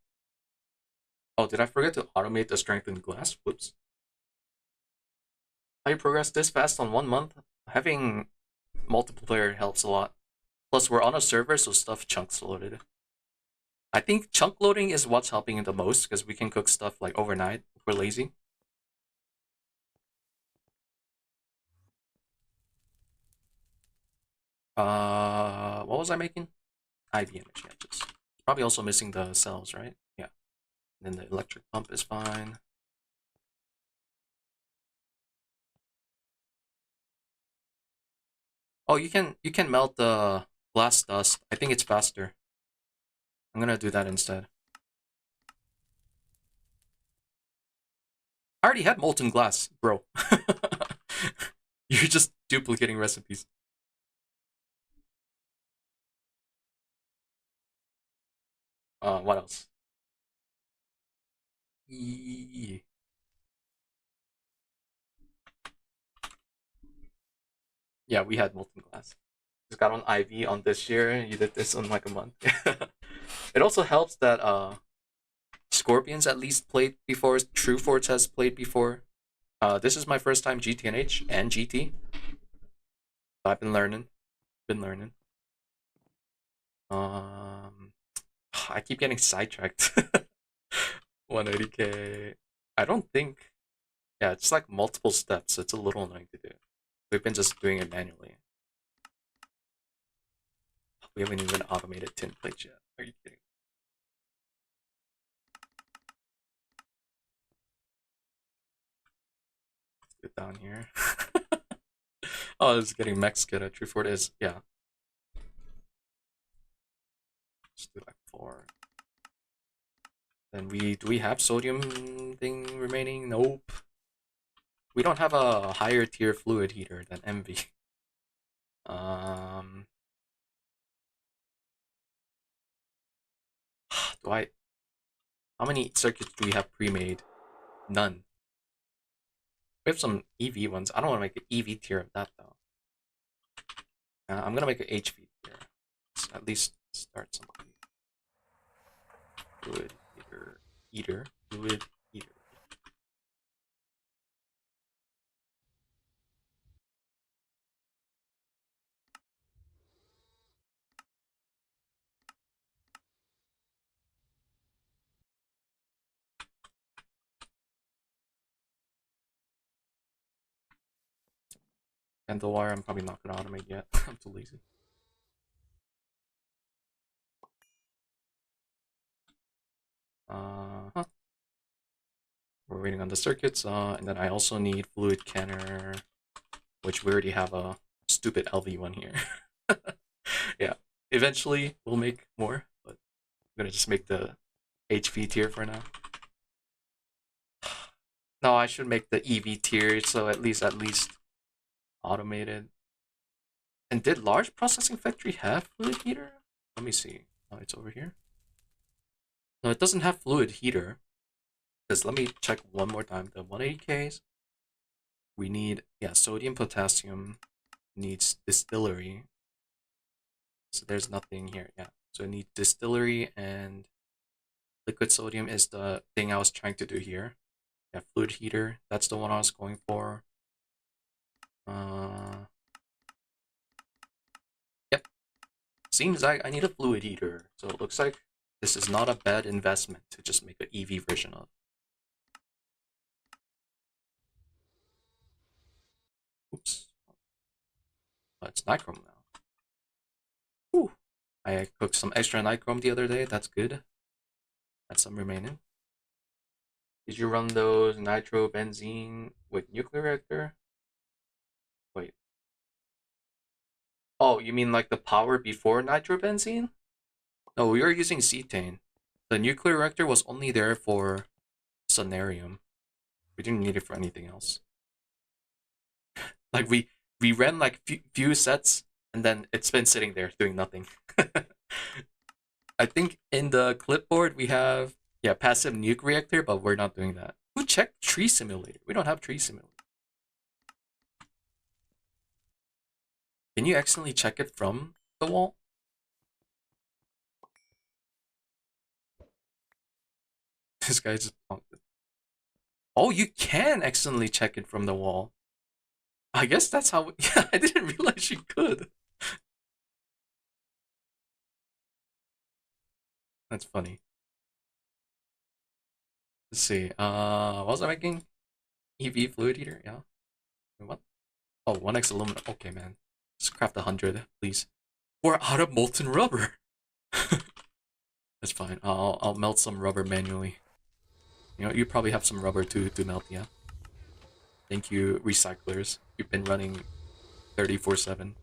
Oh, did I forget to automate the strengthened glass? Whoops. How you progress this fast on 1 month? Having multiplayer helps a lot. Plus, we're on a server, so stuff chunks loaded. I think chunk loading is what's helping the most, because we can cook stuff like overnight if we're lazy. What was I making? IV energy hatches. Probably also missing the cells, right? Yeah. And then the electric pump is fine. Oh, you can melt the glass dust. I think it's faster. I'm gonna do that instead. I already had molten glass, bro. You're just duplicating recipes. What else? Yeah, we had molten glass. Just got on IV on this year. You did this on like a month. It also helps that Scorpions at least played before. True Forts has played before. This is my first time GTNH and GT. I've been learning. Been learning. I keep getting sidetracked. 180k. I don't think. Yeah, it's like multiple steps. So it's a little annoying to do. We've been just doing it manually. We haven't even automated tin plates yet. Are you kidding? Let's get down here. Oh, this is getting mechs good at True Fort is, yeah. Let's do like 4. Then do we have sodium thing remaining? Nope. We don't have a higher tier fluid heater than Envy. Do I... How many circuits do we have pre-made? None. We have some EV ones. I don't want to make an EV tier of that though. I'm gonna make an HV tier. Let's at least start something. Fluid heater, fluid heater. And the wire, I'm probably not gonna automate yet. I'm too lazy. Huh. We're waiting on the circuits, and then I also need fluid canner, which we already have a stupid LV one here. Yeah, eventually we'll make more, but I'm gonna just make the HV tier for now. No, I should make the EV tier, so at least automated. And did large processing factory have fluid heater? Let me see. Oh, it's over here. No, it doesn't have fluid heater. Because let me check one more time. The 180Ks, we need, yeah, sodium, potassium, needs distillery. So there's nothing here, yeah. So it needs distillery, and liquid sodium is the thing I was trying to do here. Yeah, fluid heater, that's the one I was going for. Yep. Seems like I need a fluid heater. So it looks like this is not a bad investment to just make an EV version of. Oops. Oh, it's nichrome now. Whew. I cooked some extra nichrome the other day. That's good. That's some remaining. Did you run those nitrobenzene with nuclear reactor? Wait. Oh, you mean like the power before nitrobenzene? No, we were using cetane. The nuclear reactor was only there for sonarium. We didn't need it for anything else. Like we ran like few sets, and then it's been sitting there doing nothing. I think in the clipboard we have, yeah, passive nuke reactor, but we're not doing that. Who checked tree simulator? We don't have tree simulator. Can you accidentally check it from the wall? This guy just punked it. Oh, you can accidentally check it from the wall. I guess that's how. Yeah, I didn't realize you could. That's funny. Let's see. What was I making? EV fluid heater. Yeah. Wait, what? Oh, 1x aluminum. Okay, man. Just craft 100, please. We're out of molten rubber. That's fine. I'll melt some rubber manually. You know, you probably have some rubber to melt, yeah. Thank you, recyclers. You've been running 34/7,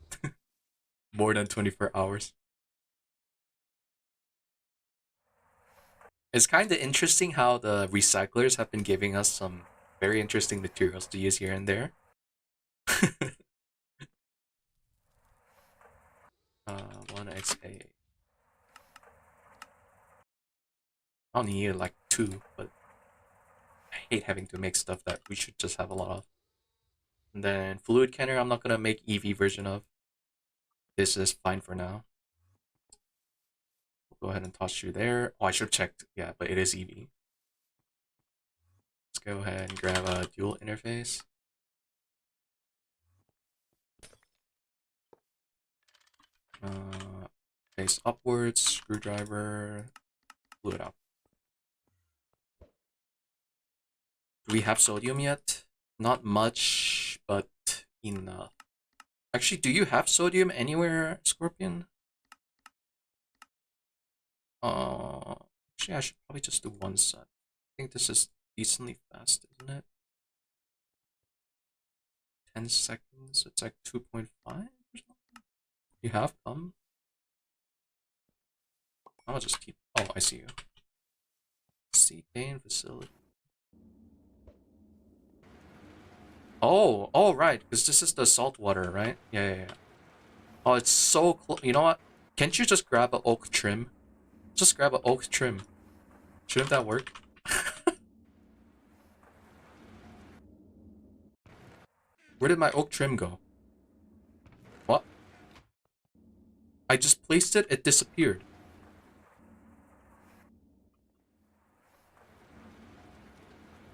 more than 24 hours. It's kind of interesting how the recyclers have been giving us some very interesting materials to use here and there. 1XA. I only need like 2, but I hate having to make stuff that we should just have a lot of. And then fluid canner, I'm not gonna make EV version of. This is fine for now. We'll go ahead and toss you there. Oh, I should have checked. Yeah, but it is EV. Let's go ahead and grab a dual interface. Face upwards, screwdriver, fluid out. Do we have sodium yet? Not much, but enough. Actually, do you have sodium anywhere, Scorpion? Actually, I should probably just do one set. I think this is decently fast, isn't it? 10 seconds, it's like 2.5 or something. You have come? I'll just keep. Oh, I see you. Cetane facility. Oh, right, because this is the salt water, right? Yeah. Oh, it's so close. You know what? Can't you just grab an oak trim? Just grab an oak trim. Shouldn't that work? Where did my oak trim go? What? I just placed it, it disappeared.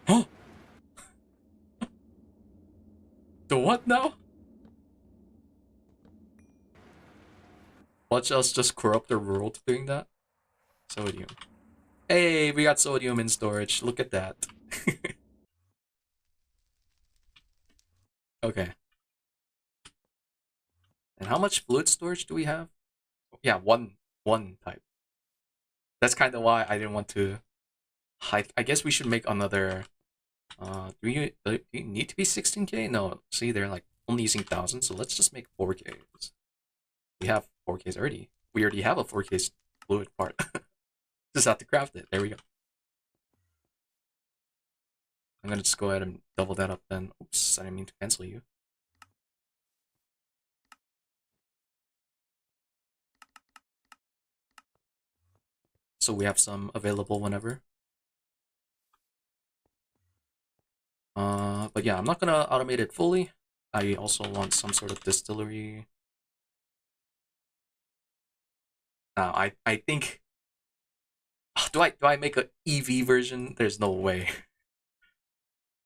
Huh? The what now? Watch us just corrupt the world doing that. Sodium. Hey, we got sodium in storage. Look at that. Okay. And how much fluid storage do we have? Yeah, one type. That's kind of why I didn't want to hide. I guess we should make another. Do you need to be 16K? No. See, they're like only using 1,000, so let's just make 4Ks. We have 4Ks already. We already have a 4K fluid part. Just have to craft it. There we go. I'm gonna just go ahead and double that up then. Oops, I didn't mean to cancel you. So we have some available whenever. But yeah, I'm not gonna automate it fully. I also want some sort of distillery. Now, I think do I make a EV version? There's no way.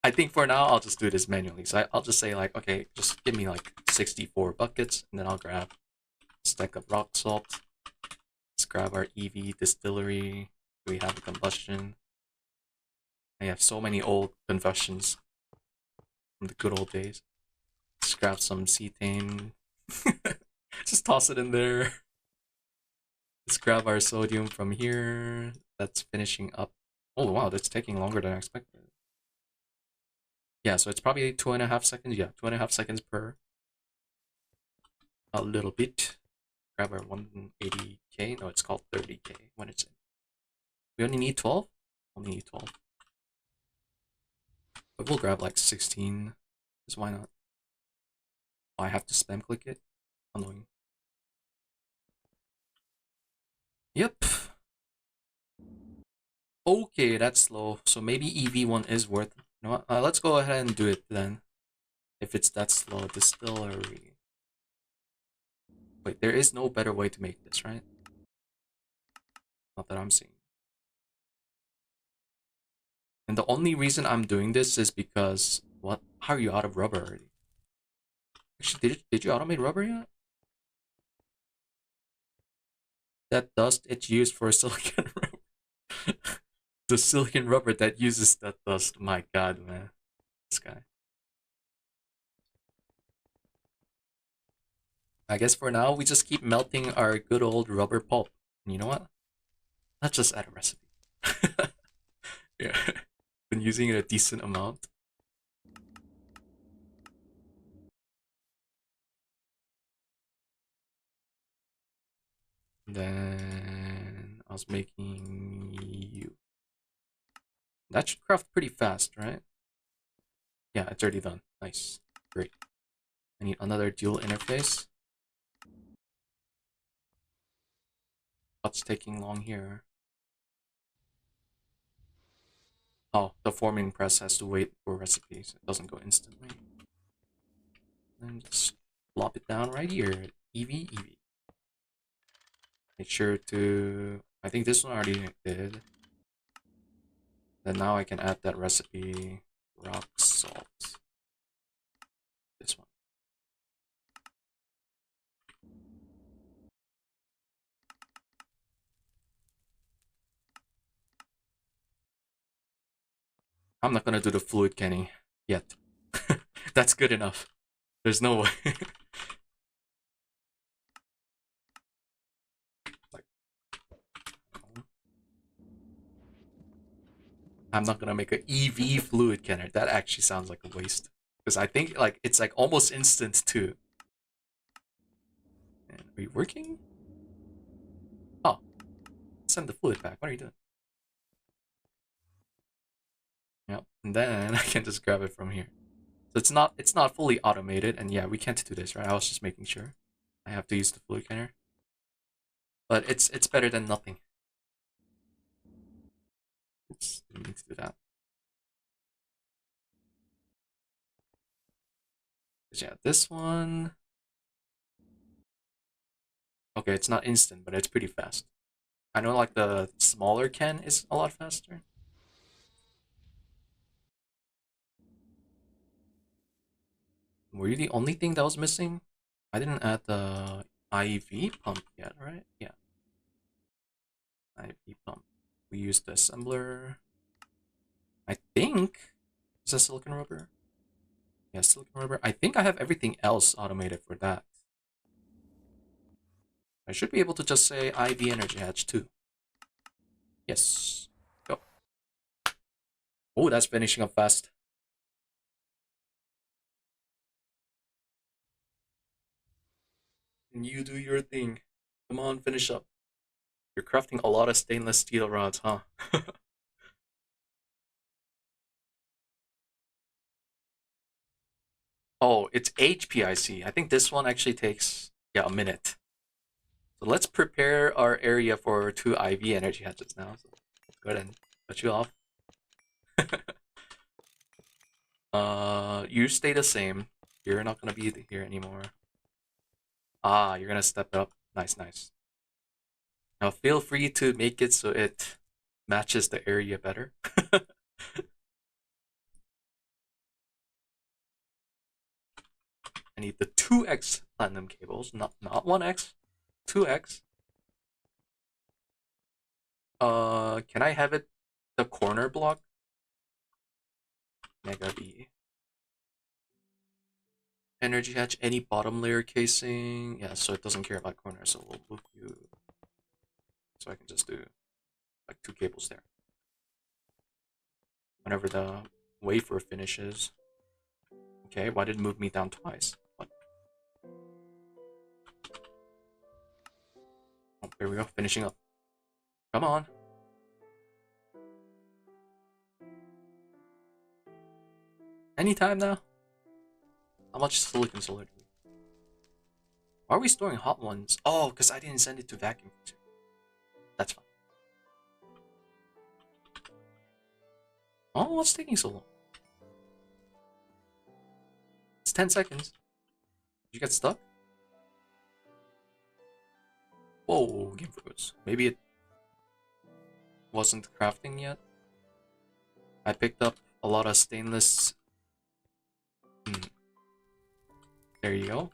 I think for now I'll just do this manually. So I'll just say like, okay, just give me like 64 buckets, and then I'll grab a stack of rock salt. Let's grab our EV distillery. Do we have a combustion? I have so many old combustions from the good old days. Let's grab some cetane. Just toss it in there. Let's grab our sodium from here. That's finishing up. Oh wow, that's taking longer than I expected. Yeah, so it's probably 2.5 seconds. Yeah, 2.5 seconds per a little bit. Grab our 180K. No, it's called 30K when it's in. We only need 12? Only need 12. But we'll grab like 16. Because why not? Oh, I have to spam click it. Annoying. Yep. Okay, that's slow. So maybe EV1 is worth. You know what? Let's go ahead and do it then. If it's that slow, distillery. Wait, there is no better way to make this, right? Not that I'm seeing. And the only reason I'm doing this is because what? How are you out of rubber already? Actually, did you automate rubber yet? That dust it's used for silicon rubber. The silicon rubber that uses that dust. My God, man, this guy. I guess for now we just keep melting our good old rubber pulp. And you know what? Let's just add a recipe. Yeah, been using it a decent amount. Then I was making you. That should craft pretty fast, right? Yeah, it's already done. Nice. Great. I need another dual interface. What's taking long here? Oh, the forming press has to wait for recipes. It doesn't go instantly. Then just plop it down right here. EV, EV. Make sure to... I think this one already did. Then now I can add that recipe. Rock salt. This one. I'm not gonna do the fluid canning yet. That's good enough. There's no way. Like, I'm not gonna make an EV fluid canner. That actually sounds like a waste. Because I think like it's like almost instant too. And are you working? Oh, send the fluid back. What are you doing? Yep. And then I can just grab it from here. So it's not fully automated, and yeah, we can't do this, right? I was just making sure. I have to use the fluid canner. But it's better than nothing. Oops, didn't mean to do that. Yeah, this one. Okay, it's not instant, but it's pretty fast. I know like the smaller can is a lot faster. Were you the only thing that was missing? I didn't add the IV pump yet, right? Yeah, IV pump. We used the assembler. I think. Is that silicon rubber? Yeah, silicon rubber. I think I have everything else automated for that. I should be able to just say IV energy hatch too. Yes. Go. Oh, that's finishing up fast. And you do your thing. Come on, finish up. You're crafting a lot of stainless steel rods, huh? Oh, it's HPIC. I think this one actually takes, yeah, a minute. So let's prepare our area for 2 IV energy hatches now. So let's go ahead and cut you off. You stay the same. You're not gonna be here anymore. Ah, you're gonna step up. Nice, nice. Now feel free to make it so it matches the area better. I need the 2x platinum cables, not 1x, 2x. Can I have it the corner block? Mega B. Energy hatch, any bottom layer casing. Yeah, so it doesn't care about corners, so we'll move you. So I can just do like 2 cables there. Whenever the wafer finishes. Okay, why did it move me down twice? What? Oh, here we go, finishing up. Come on. Anytime now. How much silicon solar do we? Why are we storing hot ones? Oh, because I didn't send it to vacuum filter. That's fine. Oh, what's taking so long? It's 10 seconds. Did you get stuck? Whoa, game froze. Maybe it wasn't crafting yet. I picked up a lot of stainless. There you go.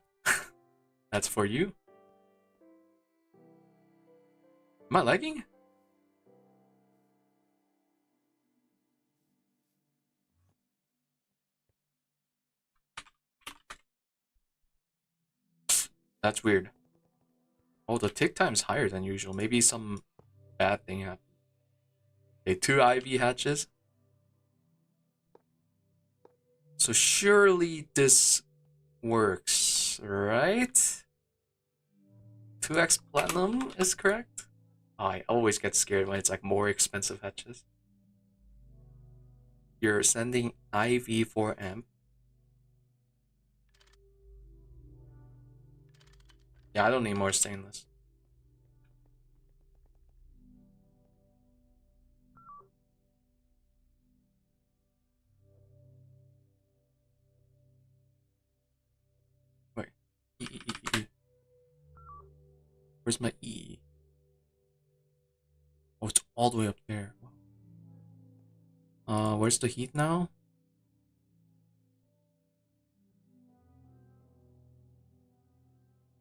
That's for you. Am I lagging? That's weird. Oh, the tick time's higher than usual. Maybe some bad thing happened. Okay, 2 IV hatches. So surely this works, right? 2x platinum is correct? Oh, I always get scared when it's like more expensive hatches. You're sending IV 4 amp. Yeah, I don't need more stainless. Wait. E, e, e, e. Where's my E? Oh, it's all the way up there. Where's the heat now?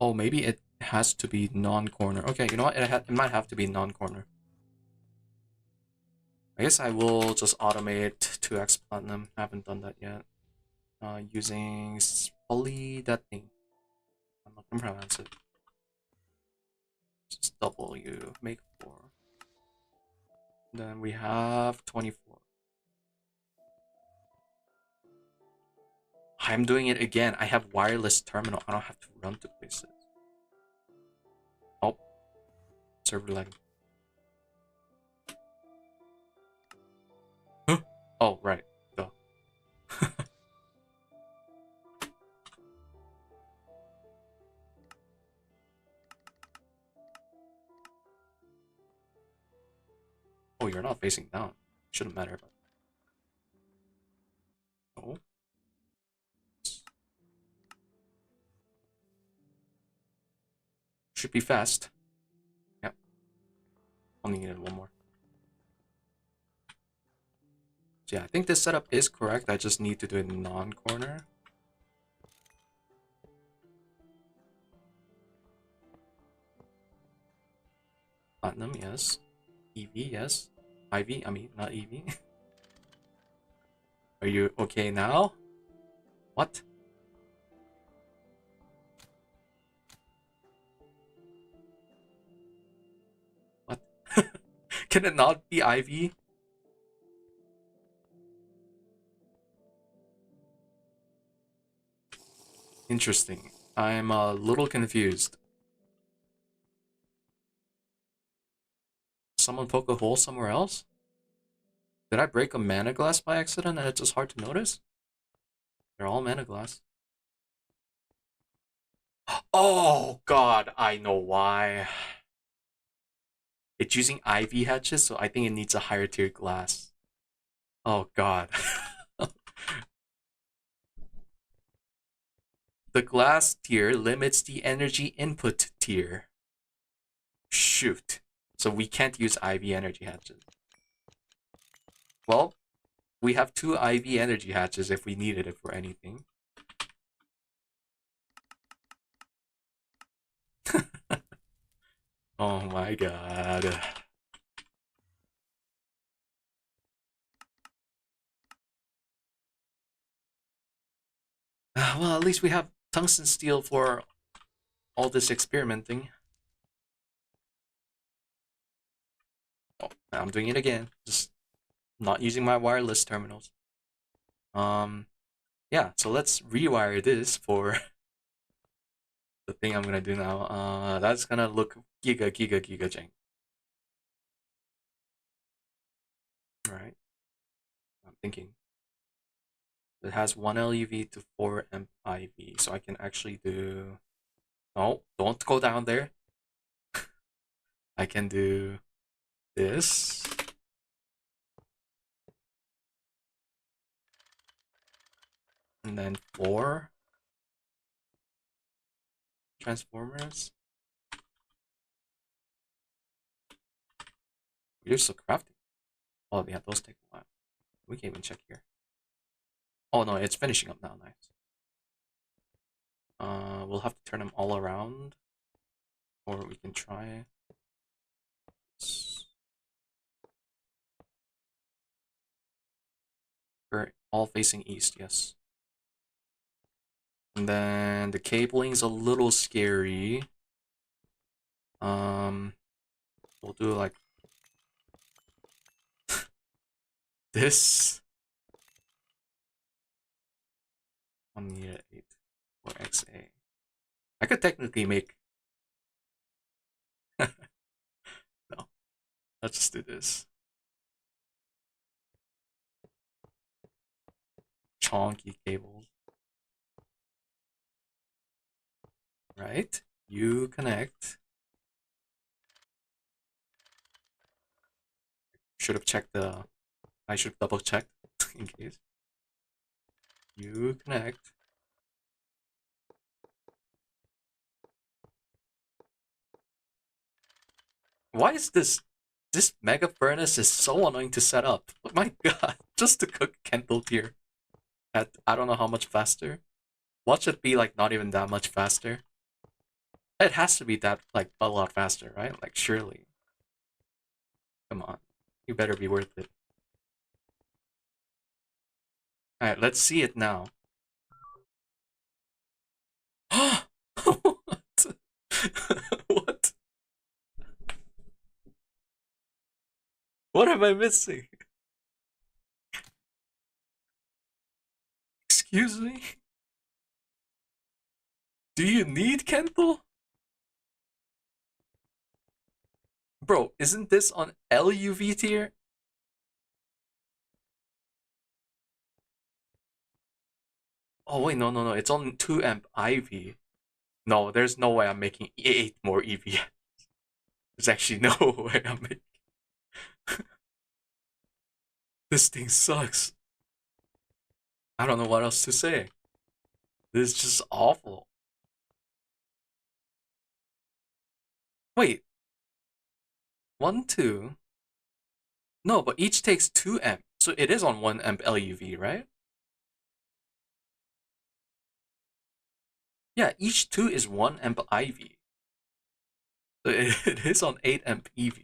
Oh, maybe it has to be non-corner. Okay, you know what? It might have to be non-corner. I guess I will just automate 2x platinum. I haven't done that yet. Using poly that thing. I'm not gonna pronounce it. Just W, make 4. Then we have 24. I'm doing it again. I have wireless terminal. I don't have to run to places. Oh, server lag. Huh? Oh, right. Duh. Oh, you're not facing down. Shouldn't matter, but oh. Should be fast. Yep. Only needed one more. So yeah, I think this setup is correct. I just need to do it non-corner. Platinum, yes. EV, yes. IV, I mean, not EV. Are you okay now? What? What? Can it not be IV? Interesting. I'm a little confused. Someone poke a hole somewhere else? Did I break a mana glass by accident and it's just hard to notice? They're all mana glass. Oh god, I know why. It's using IV hatches, so I think it needs a higher tier glass. Oh god. The glass tier limits the energy input tier. Shoot. So we can't use IV energy hatches. Well, we have 2 IV energy hatches if we needed it for anything. Oh my god. Well, at least we have tungsten steel for all this experimenting. Oh, I'm doing it again. Just not using my wireless terminals. Yeah, so let's rewire this for the thing I'm gonna do now. That's gonna look giga jank. Alright, I'm thinking. It has 1 LUV to 4 amp IV, so I can actually do... No, don't go down there. I can do this. And then 4 transformers. You're still crafting. Oh yeah, those take a while. We can even check here. Oh no, it's finishing up now, nice. We'll have to turn them all around. Or we can try this. We're all facing east, yes. And then the cabling's a little scary. We'll do like this. 1 unit 8 or XA. I could technically make... No, let's just do this. Chonky cables. Right? You connect. Should have checked the... I should have double checked in case. You connect. Why is this... This mega furnace is so annoying to set up. Oh my god, just to cook Kendall tier at I don't know how much faster. Watch it be like not even that much faster. It has to be that like a lot faster, right? Like surely. Come on. You better be worth it. Alright, let's see it now. What? What? What am I missing? Excuse me? Do you need Kendall? Bro, isn't this on LUV tier? Oh wait, no, it's on 2 amp IV. No, there's no way I'm making 8 more EV. There's actually no way I'm making... This thing sucks. I don't know what else to say. This is just awful. Wait, 1, 2. No, but each takes 2 amp. So it is on 1 amp LUV, right? Yeah, each 2 is 1 amp IV. So it is on 8 amp EV.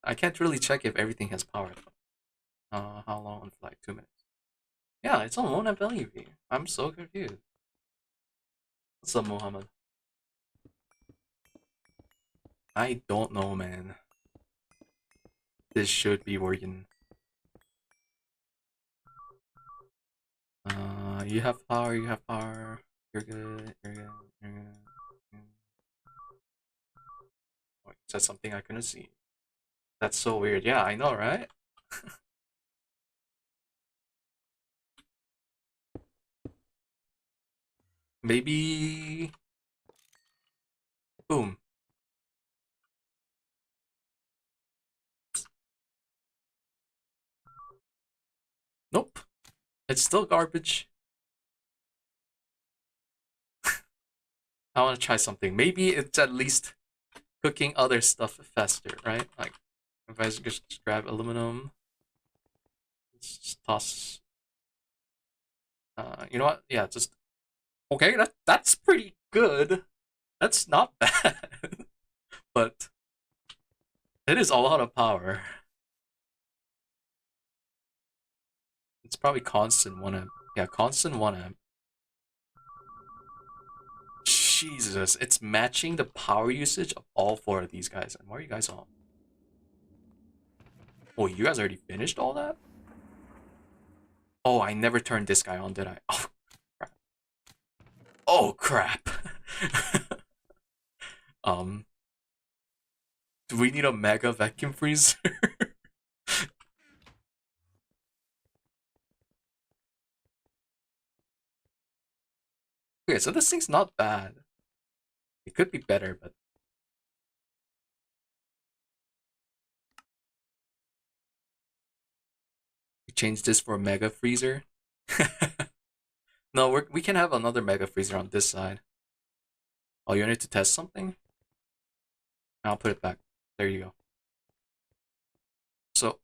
I can't really check if everything has power. How long on flight? 2 minutes. Yeah, it's on 1 amp LUV. I'm so confused. What's up, Mohammed? I don't know, man. This should be working. You have power, you have power. You're good, you're good, you're good. Wait, is that something I couldn't see? That's so weird. Yeah, I know, right? Maybe... Boom. Nope. It's still garbage. I want to try something. Maybe it's at least cooking other stuff faster, right? Like, if I just grab aluminum, just toss... you know what? Yeah, just... Okay, that's pretty good. That's not bad. But it is a lot of power. It's probably constant 1 amp. Yeah, constant 1 amp. Jesus, it's matching the power usage of all 4 of these guys. And why are you guys on? Oh, you guys already finished all that? Oh, I never turned this guy on, did I? Oh, crap. Oh, crap. um, do we need a mega vacuum freezer? Okay, so this thing's not bad. It could be better, but we changed this for a mega freezer. No, we can have another mega freezer on this side. Oh, you need to test something? I'll put it back. There you go. So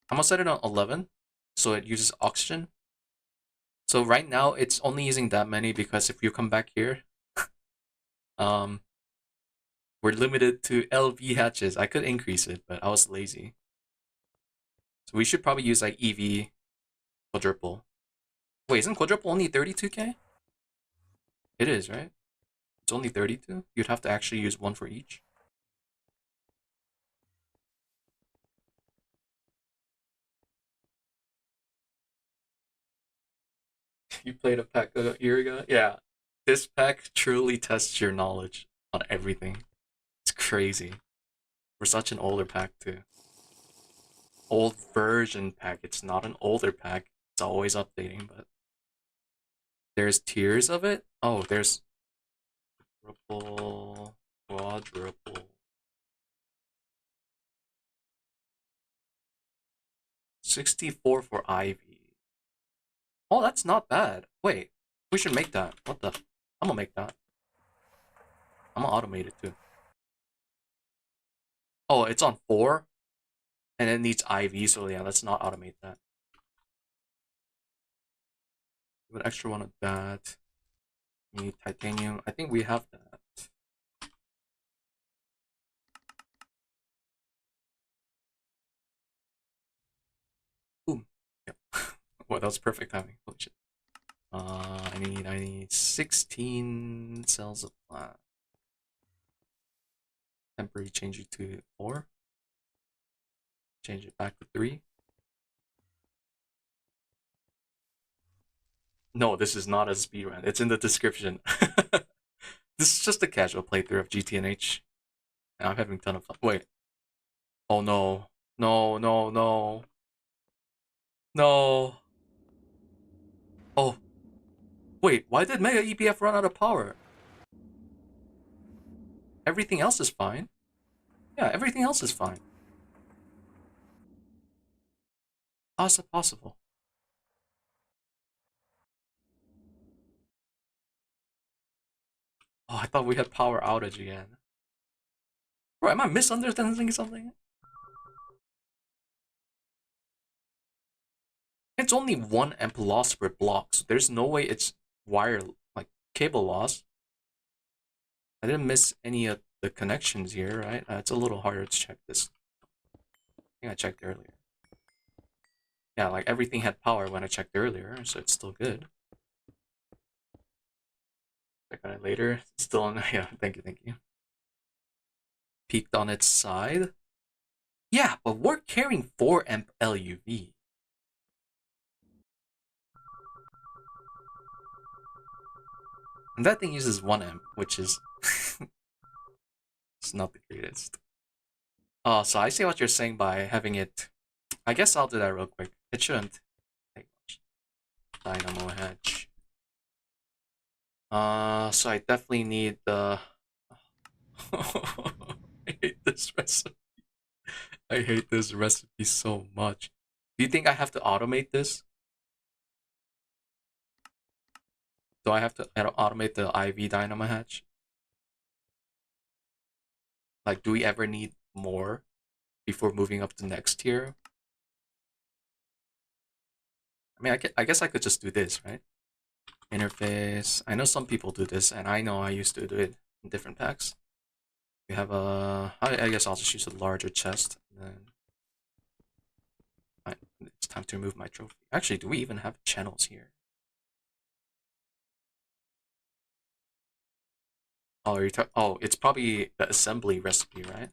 I'm gonna set it on 11, so it uses oxygen. So right now it's only using that many because if you come back here, um, we're limited to LV hatches. I could increase it, but I was lazy. So we should probably use like EV quadruple. Wait, isn't quadruple only 32k? It is, right? It's only 32. You'd have to actually use one for each. You played a pack a year ago? Yeah. This pack truly tests your knowledge on everything. It's crazy. We're such an older pack too. Old version pack. It's not an older pack. It's always updating, but there's tiers of it. Oh, there's triple, quadruple, 64 for Ivy. Oh, that's not bad. Wait, we should make that. What the? I'm gonna make that. I'm gonna automate it too. Oh, it's on 4, and it needs IV, so yeah, let's not automate that. An extra one of that. Need titanium. I think we have that. Boom. Yep. Well, that was perfect timing. Holy shit. I need 16 cells of flat. Temporary change it to 4. Change it back to 3. No, this is not a speedrun. It's in the description. This is just a casual playthrough of GTNH. And I'm having a ton of fun. Wait. Oh no. No, no, no. No. Oh. Wait, why did Mega EPF run out of power? Everything else is fine. Yeah, everything else is fine. How is that possible? Oh, I thought we had power outage again. Bro, am I misunderstanding something? It's only 1 amp loss per block, so there's no way it's wire, like, cable loss. I didn't miss any of the connections here, right? It's a little harder to check this. I think I checked earlier. Yeah, like everything had power when I checked earlier, so it's still good. Check on it later. Still on. Yeah, thank you. Peaked on its side. Yeah, but we're carrying 4 amp LUV. And that thing uses 1 amp, which is it's not the greatest. Oh, so I see what you're saying by having it. I guess I'll do that real quick. It shouldn't take much. Dynamo hatch. So I definitely need the. I hate this recipe. I hate this recipe so much. Do you think I have to automate this? Do I have to automate the IV dynamo hatch? Like, do we ever need more before moving up to next tier? I mean, I guess I could just do this, right? Interface. I know some people do this, and I know I used to do it in different packs. We have a. I guess I'll just use a larger chest. And then it's time to remove my trophy. Actually, do we even have channels here? Oh, oh, it's probably the assembly recipe, right?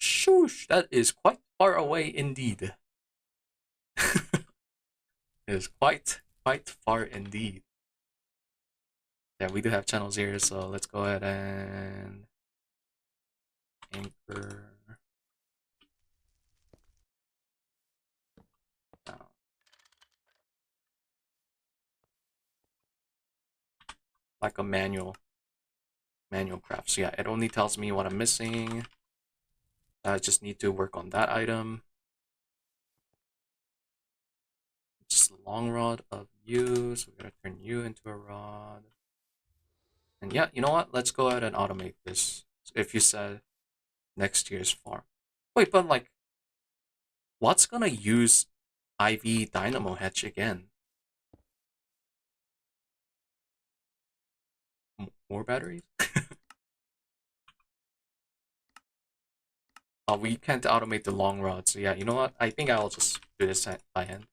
Shoosh, that is quite far away indeed. It is quite far indeed. Yeah, we do have channels here, so let's go ahead and anchor down. Like a manual craft. So yeah, it only tells me what I'm missing. I just need to work on that item. Just long rod of you, so we're gonna turn you into a rod. And yeah, you know what? Let's go ahead and automate this. So if you said next year's farm. Wait, but like, what's gonna use IV Dynamo Hatch again? More batteries? Oh, we can't automate the long rod, so yeah, you know what? I think I'll just do this by hand.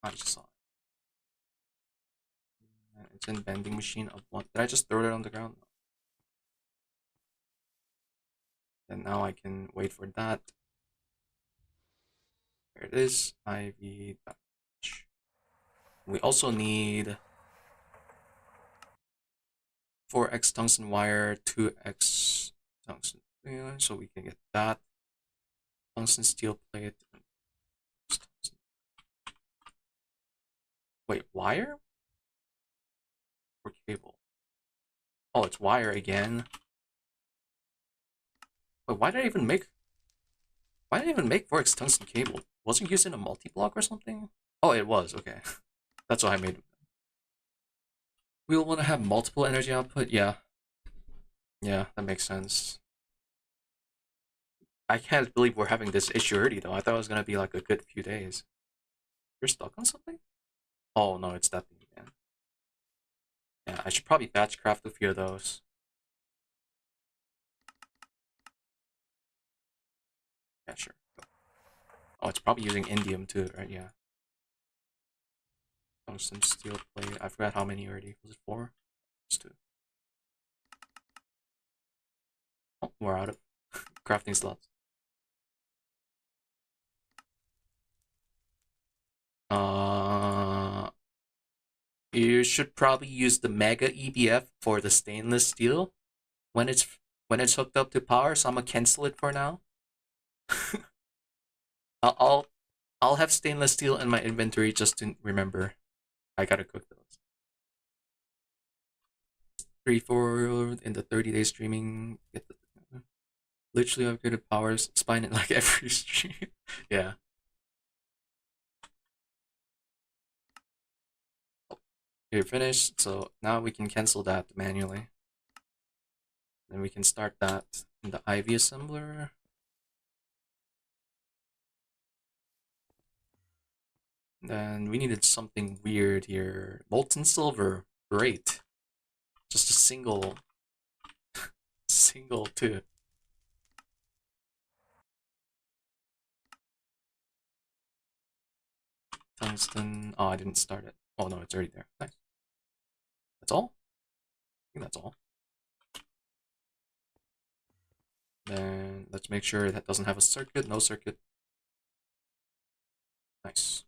I just saw it. It's in vending machine of one. Did I just throw it on the ground? And now I can wait for that. There it is. IV. We also need 4x tungsten wire, 2x tungsten, so we can get that. Tungsten steel plate. Wait, wire? Or cable? Oh, it's wire again. Wait, why did I even make 4x tungsten cable? Was it using a multi-block or something? Oh, it was, okay. That's why I made it. We will want to have multiple energy output, yeah. Yeah, that makes sense. I can't believe we're having this issue already, though. I thought it was gonna be like a good few days. You're stuck on something? Oh, no, it's that thing again. Yeah, I should probably batch craft a few of those. Yeah, sure. Oh, it's probably using indium too, right? Yeah. Tungsten steel plate. I forgot how many already. Was it 4? It's 2. Oh, we're out of crafting slots. You should probably use the Mega EBF for the stainless steel when it's hooked up to power. So I'm gonna cancel it for now. I'll I'll have stainless steel in my inventory just to remember. I gotta cook those. 3-4 in the 30-day streaming. Get the literally upgraded powers, spine in like every stream. Yeah. Okay, finished. So now we can cancel that manually. Then we can start that in the IV assembler. Then we needed something weird here. Molten silver. Great. Just a single too. Tungsten. Oh, I didn't start it. Oh no, it's already there. Nice. That's all? I think that's all. Then let's make sure that doesn't have a circuit. No circuit. Nice.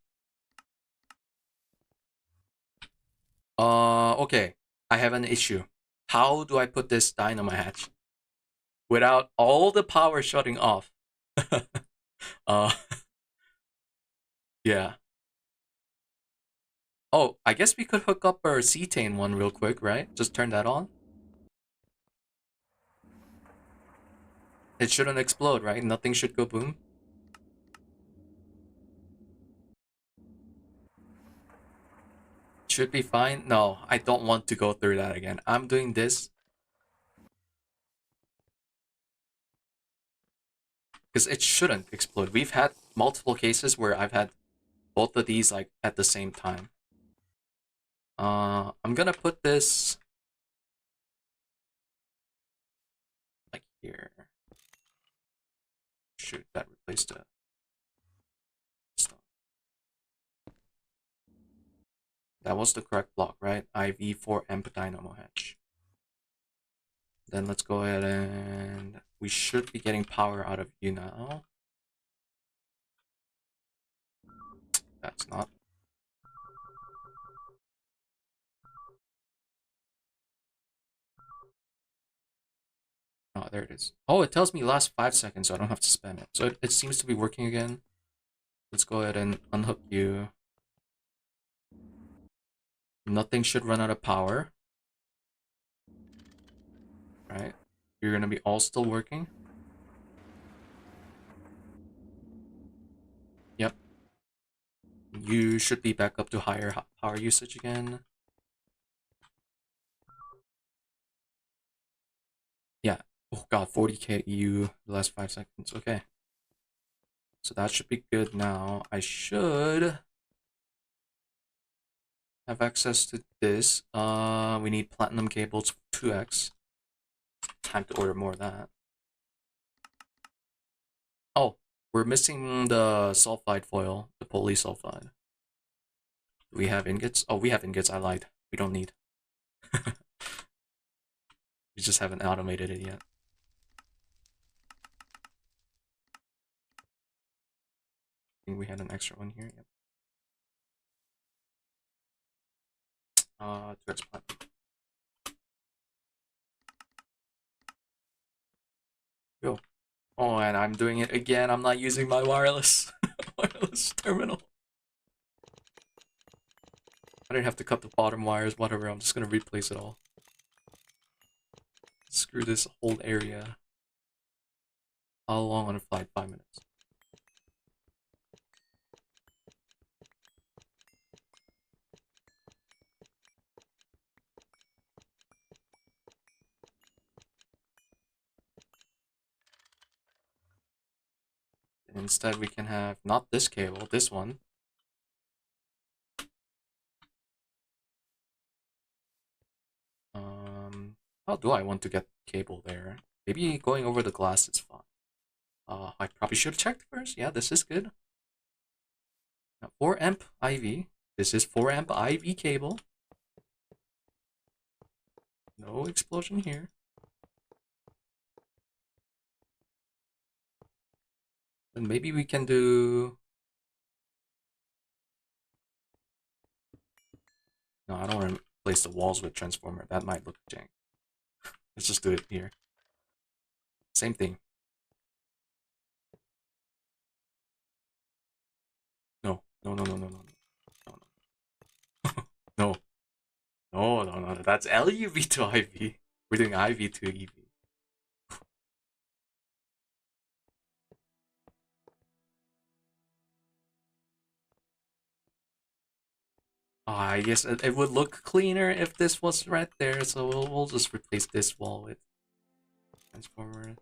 Okay. I have an issue. How do I put this dynamo hatch without all the power shutting off? uh, yeah. Oh, I guess we could hook up our cetane one real quick, right? Just turn that on. It shouldn't explode, right? Nothing should go boom. Should be fine. No, I don't want to go through that again. I'm doing this because it shouldn't explode. We've had multiple cases where I've had both of these like at the same time. I'm gonna put this like here. Shoot, that replaced the stone. That was the correct block, right? IV for amp dynamo hatch. Then let's go ahead and we should be getting power out of you now. That's not. Oh, there it is. Oh, it tells me last 5 seconds, so I don't have to spam it. So it seems to be working again. Let's go ahead and unhook you. Nothing should run out of power. Right? You're gonna be all still working. Yep. You should be back up to higher power usage again. Yeah. Oh god, 40k EU the last 5 seconds. Okay. So that should be good now. I should have access to this. We need platinum cables 2x. Time to order more of that. Oh, we're missing the sulfide foil, the polysulfide. Do we have ingots? Oh, we have ingots. I lied. We don't need. We just haven't automated it yet. I think we had an extra one here. Yep. 2x platinum. Go. Oh, and I'm doing it again. I'm not using my wireless wireless terminal. I didn't have to cut the bottom wires, whatever. I'm just gonna replace it all. Screw this whole area. How long on a flight? 5 minutes. And instead, we can have not this cable, this one. How do I want to get cable there? Maybe going over the glass is fine. I probably should have checked first. Yeah, this is good. Now, 4 amp IV. This is 4 amp IV cable. No explosion here. And maybe we can do... No, I don't want to replace the walls with transformer. That might look jank. Let's just do it here. Same thing. No, no, no, no, no, no, no, no, no, no, no, no. That's LUV to IV. We're doing IV to EV. I guess it would look cleaner if this was right there, so we'll just replace this wall with transformer.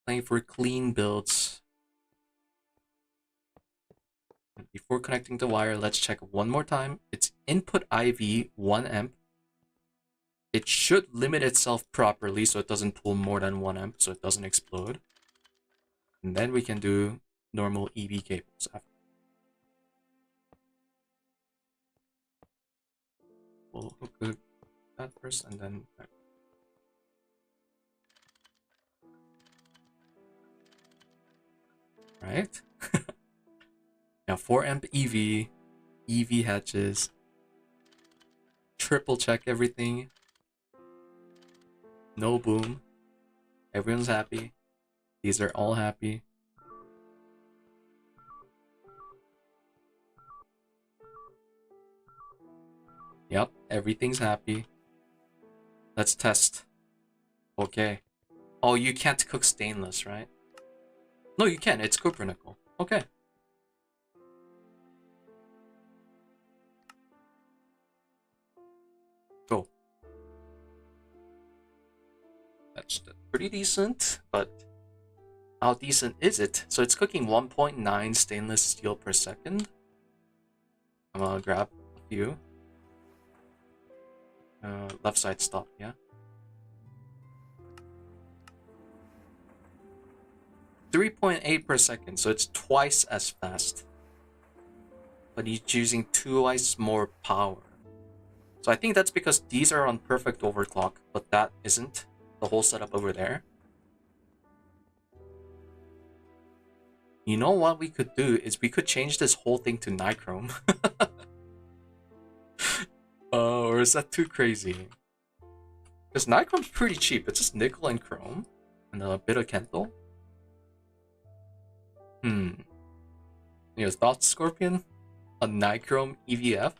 Playing for clean builds. Before connecting the wire, let's check one more time. It's input IV 1 amp. It should limit itself properly so it doesn't pull more than 1 amp, so it doesn't explode. And then we can do normal EV cables after. We'll hook that first and then... Right? Now 4 amp EV hatches. Triple check everything. No boom. Everyone's happy. These are all happy. Yep, everything's happy. Let's test. Okay. Oh, you can't cook stainless, right? No, you can. It's copper nickel. Okay. Go. That's pretty decent, but how decent is it? So it's cooking 1.9 stainless steel per second. I'm gonna grab a few. Left side stop, yeah. 3.8 per second, so it's twice as fast. But he's using twice more power. So I think that's because these are on perfect overclock, but that isn't. The whole setup over there. You know what we could do is we could change this whole thing to nichrome. Or is that too crazy? Because nichrome's pretty cheap. It's just nickel and chrome. And a bit of Kental. Thoughts, Scorpion? A nichrome EVF?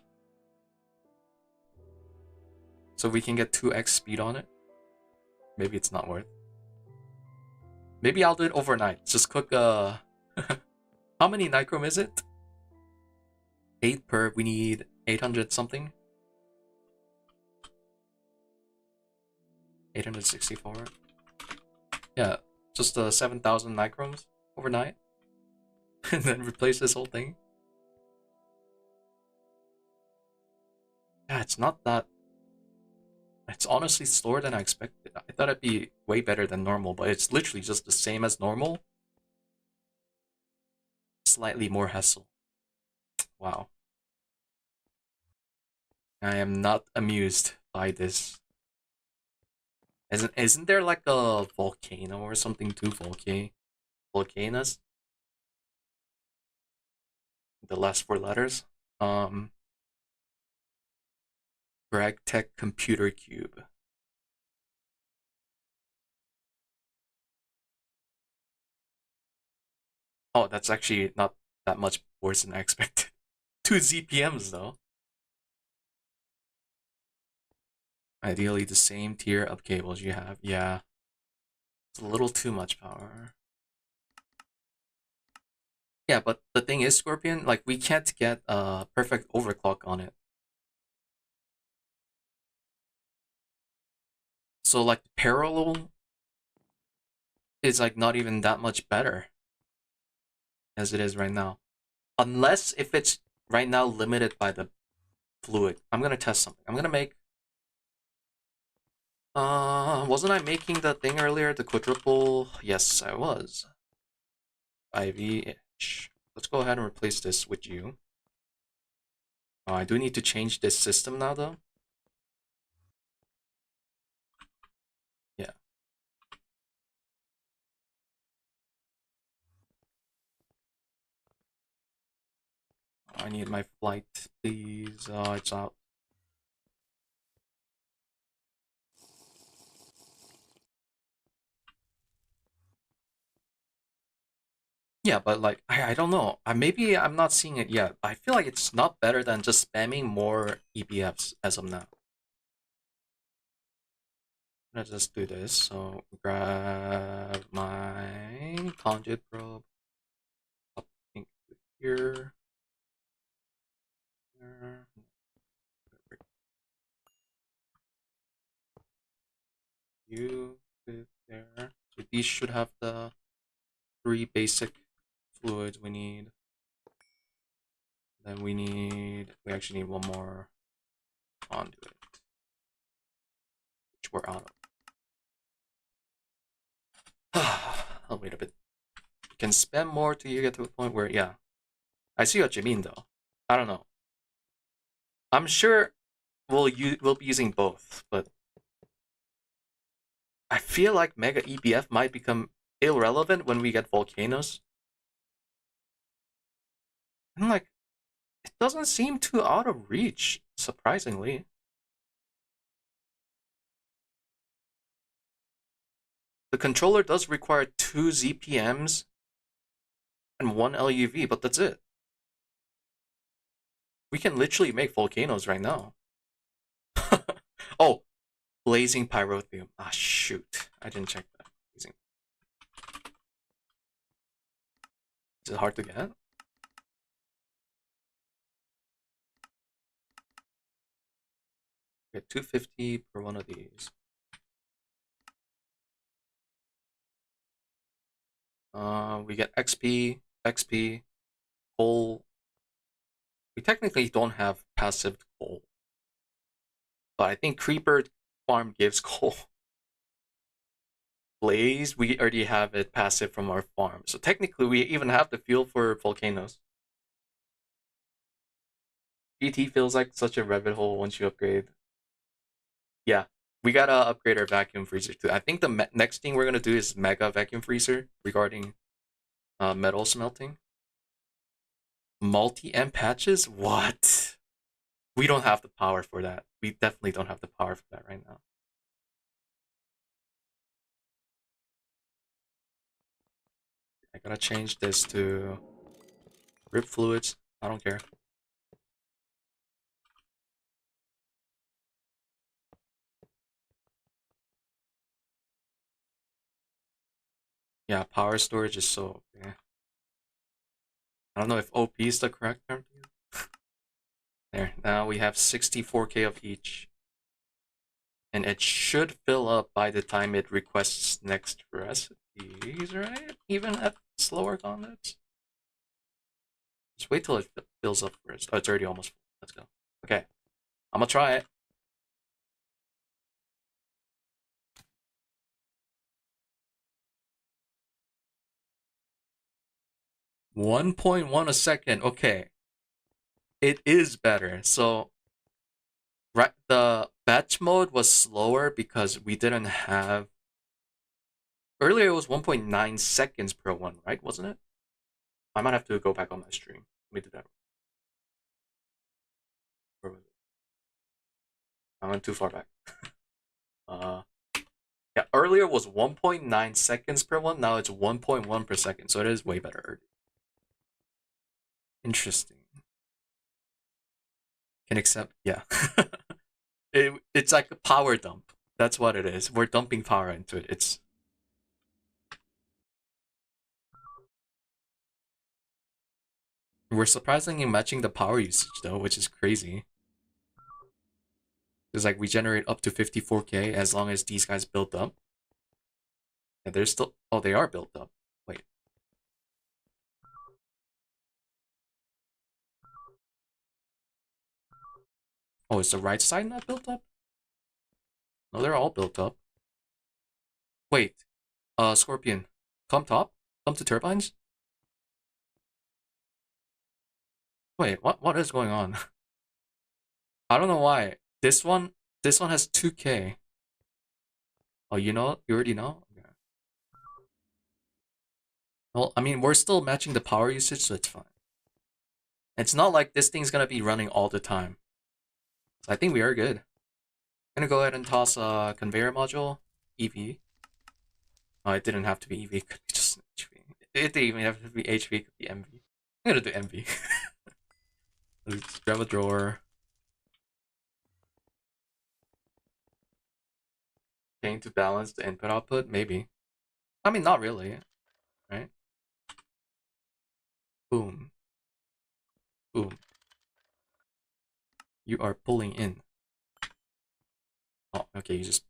So we can get 2x speed on it? Maybe it's not worth. Maybe I'll do it overnight. Just cook how many nichrome is it? 8 per. We need 800 something. 864. Yeah, just 7,000 nichromes overnight. And then replace this whole thing. Yeah, it's not that... It's honestly slower than I expected. I thought it'd be way better than normal, but it's literally just the same as normal. Slightly more hassle. Wow. I am not amused by this. Isn't there like a volcano or something too? Volcanus? The last 4 letters? Bragg Tech Computer Cube. Oh, that's actually not that much worse than I expected. 2 ZPMs though. Ideally the same tier of cables you have. Yeah. It's a little too much power. Yeah, but the thing is, Scorpion, like we can't get a perfect overclock on it. So like parallel is like not even that much better as it is right now. Unless if it's right now limited by the fluid. I'm gonna test something. I'm gonna make wasn't I making the thing earlier, the quadruple? Yes, I was. IV-ish. Let's go ahead and replace this with you. Oh, I do need to change this system now though. Yeah. I need my flight, please. Oh, it's out. Yeah, but like, I don't know. Maybe I'm not seeing it yet. I feel like it's not better than just spamming more EBFs as of now. Let's just do this. So grab my conduit probe. Up here. You fit there. So these should have the 3 basic fluids we need. Then we actually need one more conduit, which we're out of. I'll wait a bit. You can spend more till you get to a point where, yeah. I see what you mean though. I don't know. I'm sure we'll be using both, but I feel like Mega EBF might become irrelevant when we get volcanoes. And like, it doesn't seem too out of reach, surprisingly. The controller does require 2 ZPMs and 1 LUV, but that's it. We can literally make volcanoes right now. Oh, blazing pyrotheum. Ah, shoot. I didn't check that. Blazing. Is it hard to get? Get 250 per one of these. We get XP, coal. We technically don't have passive coal, but I think Creeper farm gives coal. Blaze, we already have it passive from our farm, so technically we even have the fuel for volcanoes. GT feels like such a rabbit hole once you upgrade. Yeah, we gotta upgrade our vacuum freezer too. I think the next thing we're gonna do is mega vacuum freezer regarding metal smelting. Multi-amp patches? What? We don't have the power for that. We definitely don't have the power for that right now. I gotta change this to rip fluids. I don't care. Yeah, power storage is so okay. I don't know if OP is the correct term to use. There, now we have 64k of each. And it should fill up by the time it requests next recipes, right? Even at slower conduits. Just wait till it fills up first. Oh, it's already almost full. Let's go. Okay, I'm gonna try it. .1 a second. Okay, it is better. So, right, the batch mode was slower because we didn't have. Earlier it was 1.9 seconds per one, right? Wasn't it? I might have to go back on my stream. Let me do that. Where was it? I went too far back. Yeah, earlier was 1.9 seconds per one. Now it's 1.1 per second. So it is way better. Interesting. Can accept. Yeah. It's like a power dump. That's what it is. We're dumping power into it. It's. We're surprisingly matching the power usage though, which is crazy. It's like we generate up to 54k as long as these guys build up. And they're still. Oh, they are built up. Wait. Oh, is the right side not built up? No, they're all built up. Wait. Scorpion. Come top? Come to turbines? Wait, what is going on? I don't know why. This one has 2k. Oh, you know? You already know? Okay. Well, I mean, we're still matching the power usage, so it's fine. It's not like this thing's gonna be running all the time. So I think we are good. I'm gonna go ahead and toss a conveyor module, EV. Oh, it didn't have to be EV, it could be just HV. It didn't even have to be HV, it could be MV. I'm gonna do MV. Let's grab a drawer. Change to balance the input output? Maybe. I mean, not really, right? Boom. Boom. You are pulling in. Oh, okay, you just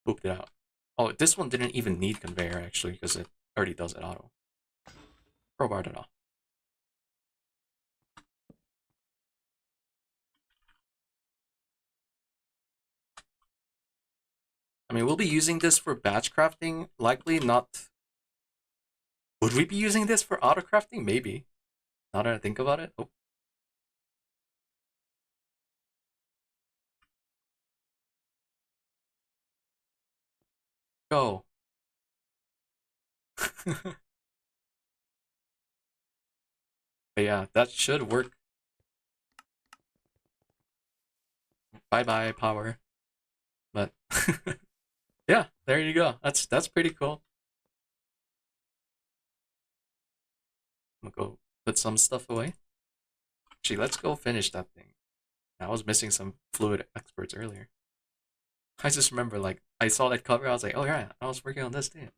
pooped it out. Oh, this one didn't even need conveyor actually, because it already does it auto. Crowbarred it off. I mean, we'll be using this for batch crafting, likely not. Would we be using this for auto crafting? Maybe. Now that I think about it. Oh. Go. But yeah, that should work. Bye bye power. But yeah, there you go. That's pretty cool. I'm gonna go put some stuff away. Actually, let's go finish that thing. I was missing some fluid experts earlier. I just remember, like, I saw that cover, I was like, oh yeah, I was working on this thing.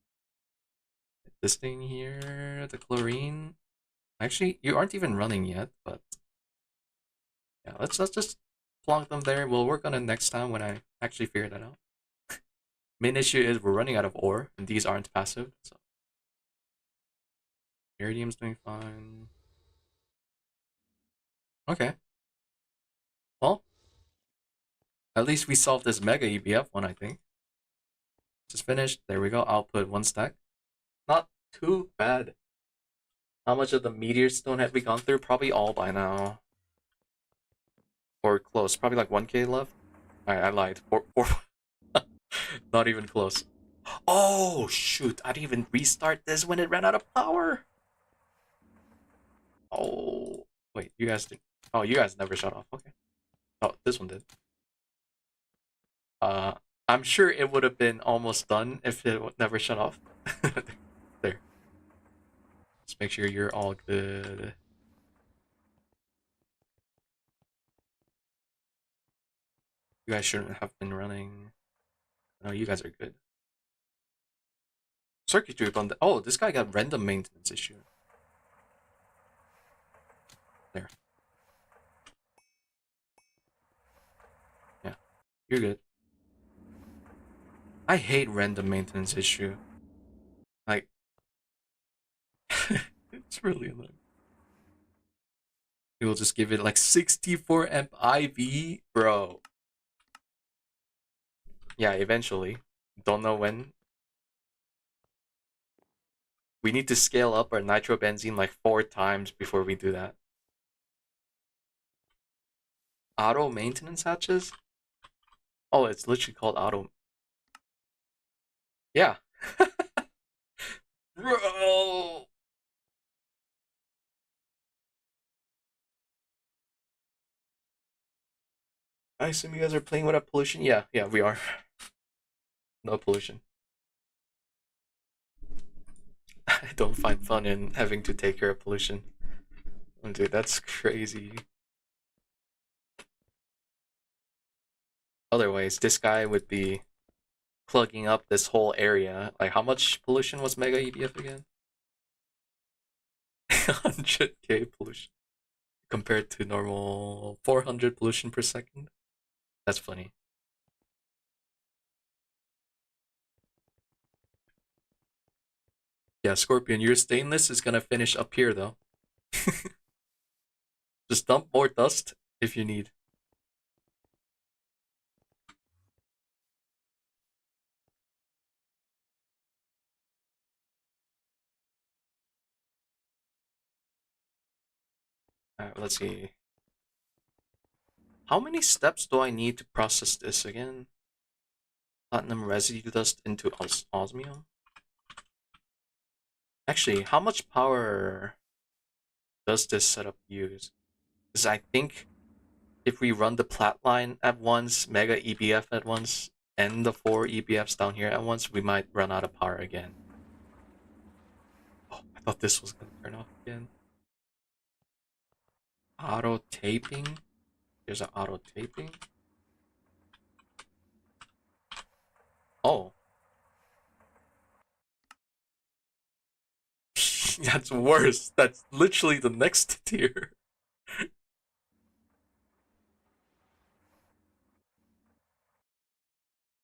This thing here, the chlorine. Actually, you aren't even running yet, but yeah, let's just plonk them there. We'll work on it next time when I actually figure that out. Main issue is we're running out of ore, and these aren't passive, so iridium's doing fine. Okay, well, at least we solved this mega EBF one, I think. Just finished. There we go. Output 1 stack. Not too bad. How much of the meteor stone have we gone through? Probably all by now. Or close. Probably like 1k left. I lied. Not even close. Oh, shoot. I didn't even restart this when it ran out of power. Oh. Wait, you guys did. Oh, you guys never shut off. Okay. Oh, this one did. Uh, I'm sure it would have been almost done if it never shut off. There. Just make sure you're all good. You guys shouldn't have been running. No, you guys are good. Circuitry on the. Oh, this guy got random maintenance issue. There. Yeah, you're good. I hate random maintenance issue. Like, it's really annoying. We'll just give it like 64 amp IV, bro. Yeah, eventually. Don't know when. We need to scale up our nitrobenzene like 4 times before we do that. Auto maintenance hatches? Oh, it's literally called auto. Yeah. Bro. I assume you guys are playing without pollution? Yeah, we are. No pollution. I don't find fun in having to take care of pollution. Oh, dude, that's crazy. Otherwise, this guy would be plugging up this whole area. Like, how much pollution was Mega EDF again? 100k pollution compared to normal 400 pollution per second. That's funny. Yeah, Scorpion, your stainless is gonna finish up here though. Just dump more dust if you need. Alright, let's see. How many steps do I need to process this again? Platinum residue dust into osmium? Actually, how much power does this setup use? Because I think if we run the plat line at once, Mega EBF at once, and the 4 EBFs down here at once, we might run out of power again. Oh, I thought this was gonna turn off again. Auto taping? There's an auto taping. Oh. That's worse. That's literally the next tier.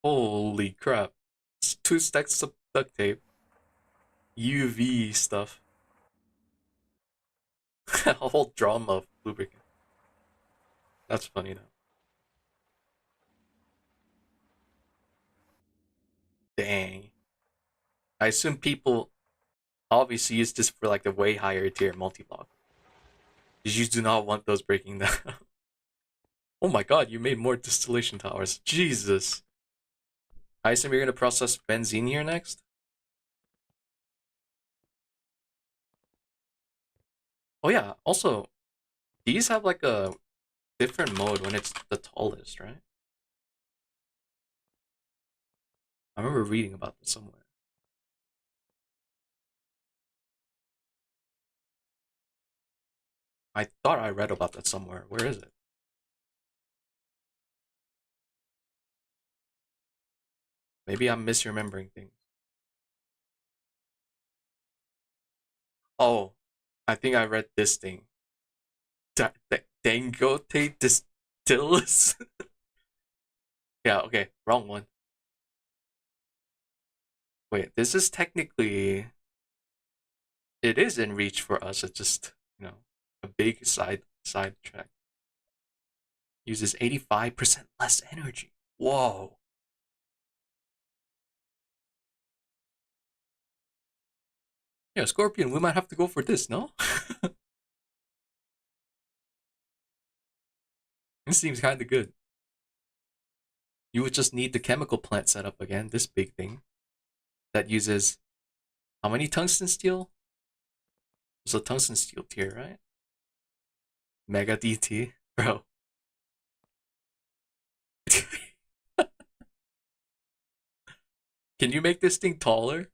Holy crap. It's 2 stacks of duct tape. UV stuff. A whole drum of lubricant. That's funny though. Dang. I assume people obviously use this for like the way higher tier multi-block. You do not want those breaking down. Oh my god, you made more distillation towers. Jesus. I assume you're gonna process benzene here next? Oh yeah, also, these have like a different mode when it's the tallest, right? I remember reading about this somewhere. I thought I read about that somewhere. Where is it? Maybe I'm misremembering things. Oh, I think I read this thing. Dangote distillus? Yeah, okay, wrong one. Wait, this is technically it is in reach for us. It's just, a big side track. Uses 85% less energy. Whoa. Yeah, Scorpion, we might have to go for this, no? This seems kind of good. You would just need the chemical plant set up again, this big thing. That uses how many tungsten steel? It's a tungsten steel tier, right? Mega DT. Bro. Can you make this thing taller?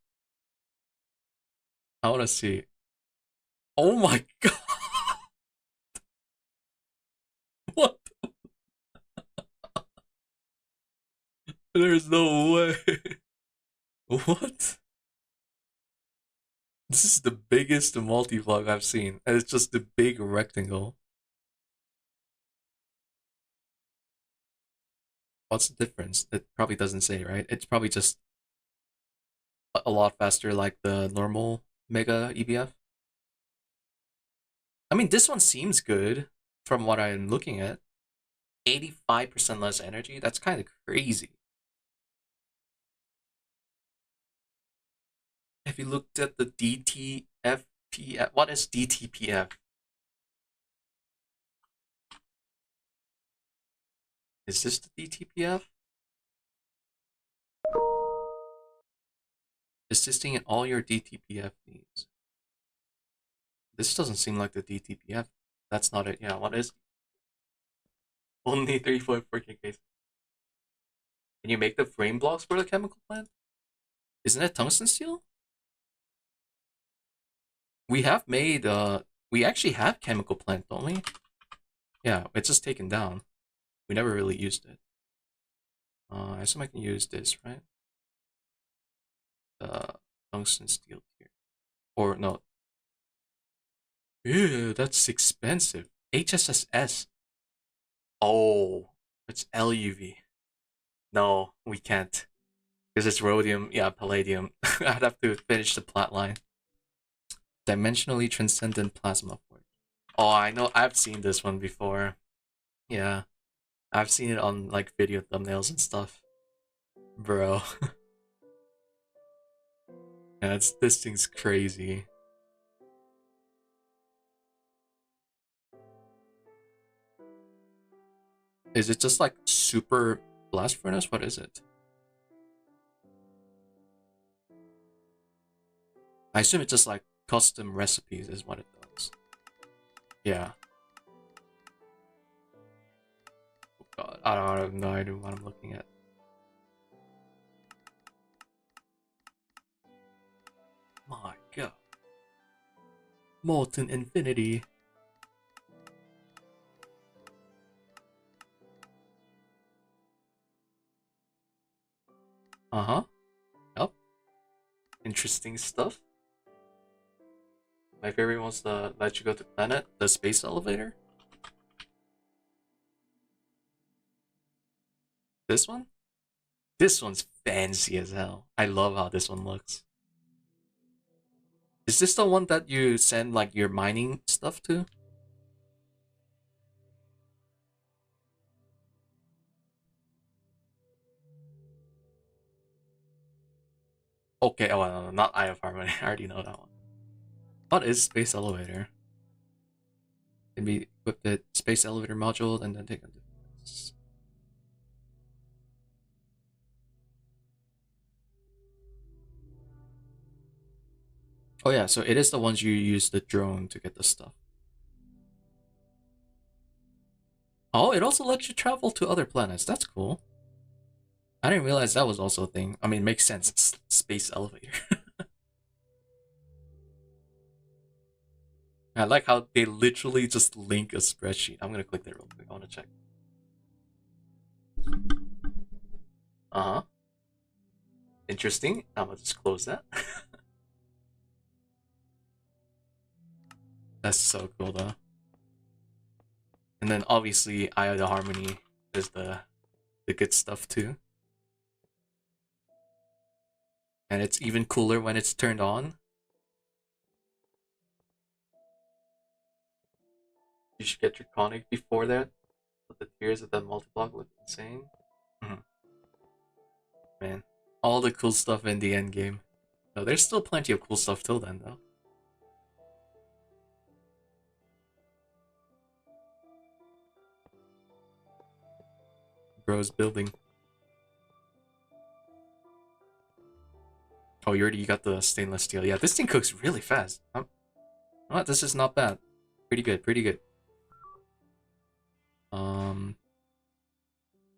I wanna see. Oh my god. What? There's no way. What? This is the biggest multi-vlog I've seen. And it's just the big rectangle. What's the difference? It probably doesn't say, right? It's probably just a lot faster like the normal Mega EBF. I mean, this one seems good from what I'm looking at. 85% less energy? That's kind of crazy. If you looked at the DTFPF, what is DTPF? Is this the DTPF? Assisting in all your DTPF needs. This doesn't seem like the DTPF. That's not it. Yeah, what is? Only 3.4 cases. Can you make the frame blocks for the chemical plant? Isn't it tungsten steel? We have made, we actually have chemical plant, don't we? Yeah, it's just taken down. We never really used it. I assume I can use this, right? Tungsten steel here. Or, no. Ew, that's expensive. HSSS. Oh, it's LUV. No, we can't. Because it's rhodium, yeah, palladium. I'd have to finish the plot line. Dimensionally transcendent plasma forge. Oh, I know. I've seen this one before. Yeah, I've seen it on like video thumbnails and stuff. Bro. Yeah, this thing's crazy. Is it just like super blast furnace? What is it? I assume it's just like custom recipes is what it does. Yeah. Oh god, I have no idea what I'm looking at. My god. Molten Infinity. Uh-huh. Yep. Interesting stuff. My favorite one's the Let You Go to Planet, the space elevator. This one? This one's fancy as hell. I love how this one looks. Is this the one that you send like your mining stuff to? Okay, oh no, not Eye of Harmony. I already know that one. What is Space Elevator? Can be equipped with Space Elevator module and then take on defense. Oh yeah, so it is the ones you use the drone to get the stuff. Oh, it also lets you travel to other planets. That's cool. I didn't realize that was also a thing. I mean, it makes sense. It's Space Elevator. I like how they literally just link a spreadsheet. I'm gonna click that real quick. I want to check. Uh-huh. Interesting. I'm gonna just close that. That's so cool though. And then obviously Eye of the Harmony is the good stuff too. And it's even cooler when it's turned on. You should get your conic before that. But the tears of that multi-block look insane. Mhm. Man, all the cool stuff in the end game. No, there's still plenty of cool stuff till then though. Bro's building. Oh, you got the stainless steel. Yeah, this thing cooks really fast. Oh, this is not bad. Pretty good, pretty good. Um.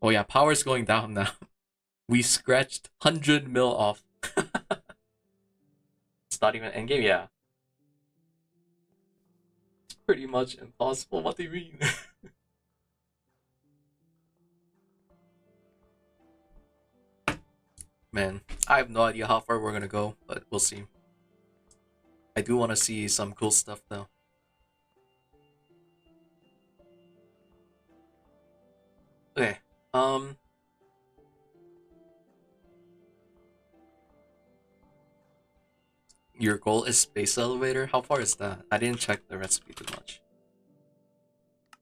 Oh yeah, power's going down now. We scratched 100 mil off. It's not even endgame, yeah. It's pretty much impossible. What do you mean? Man, I have no idea how far we're gonna go, but we'll see. I do want to see some cool stuff though. Okay. Um. Your goal is space elevator. How far is that? I didn't check the recipe too much.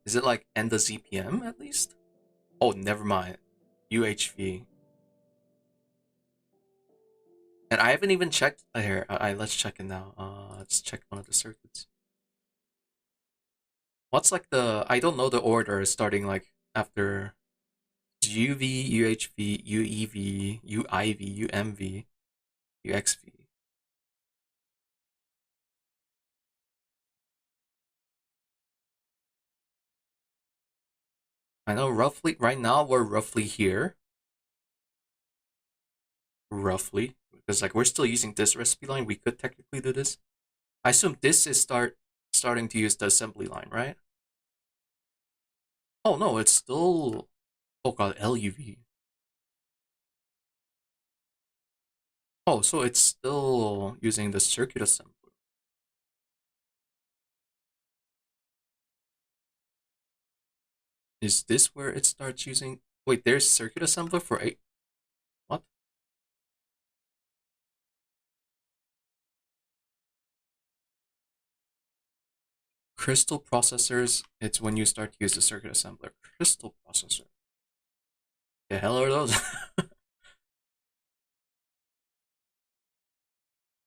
Is it like end the ZPM at least? Oh, never mind. UHV. And I haven't even checked here. Let's check it now. Let's check one of the circuits. What's like the? I don't know the order starting like after UV, UHV, UEV, UIV, UMV, UXV. I know roughly right now we're roughly here. Roughly. Because like we're still using this recipe line. We could technically do this. I assume this is starting to use the assembly line, right? Oh no, it's still oh god, LUV. Oh, so it's still using the circuit assembly. Is this where it starts using? Wait, there's circuit assembler for eight. What? Crystal processors. It's when you start to use the circuit assembler. Crystal processor. The hell are those?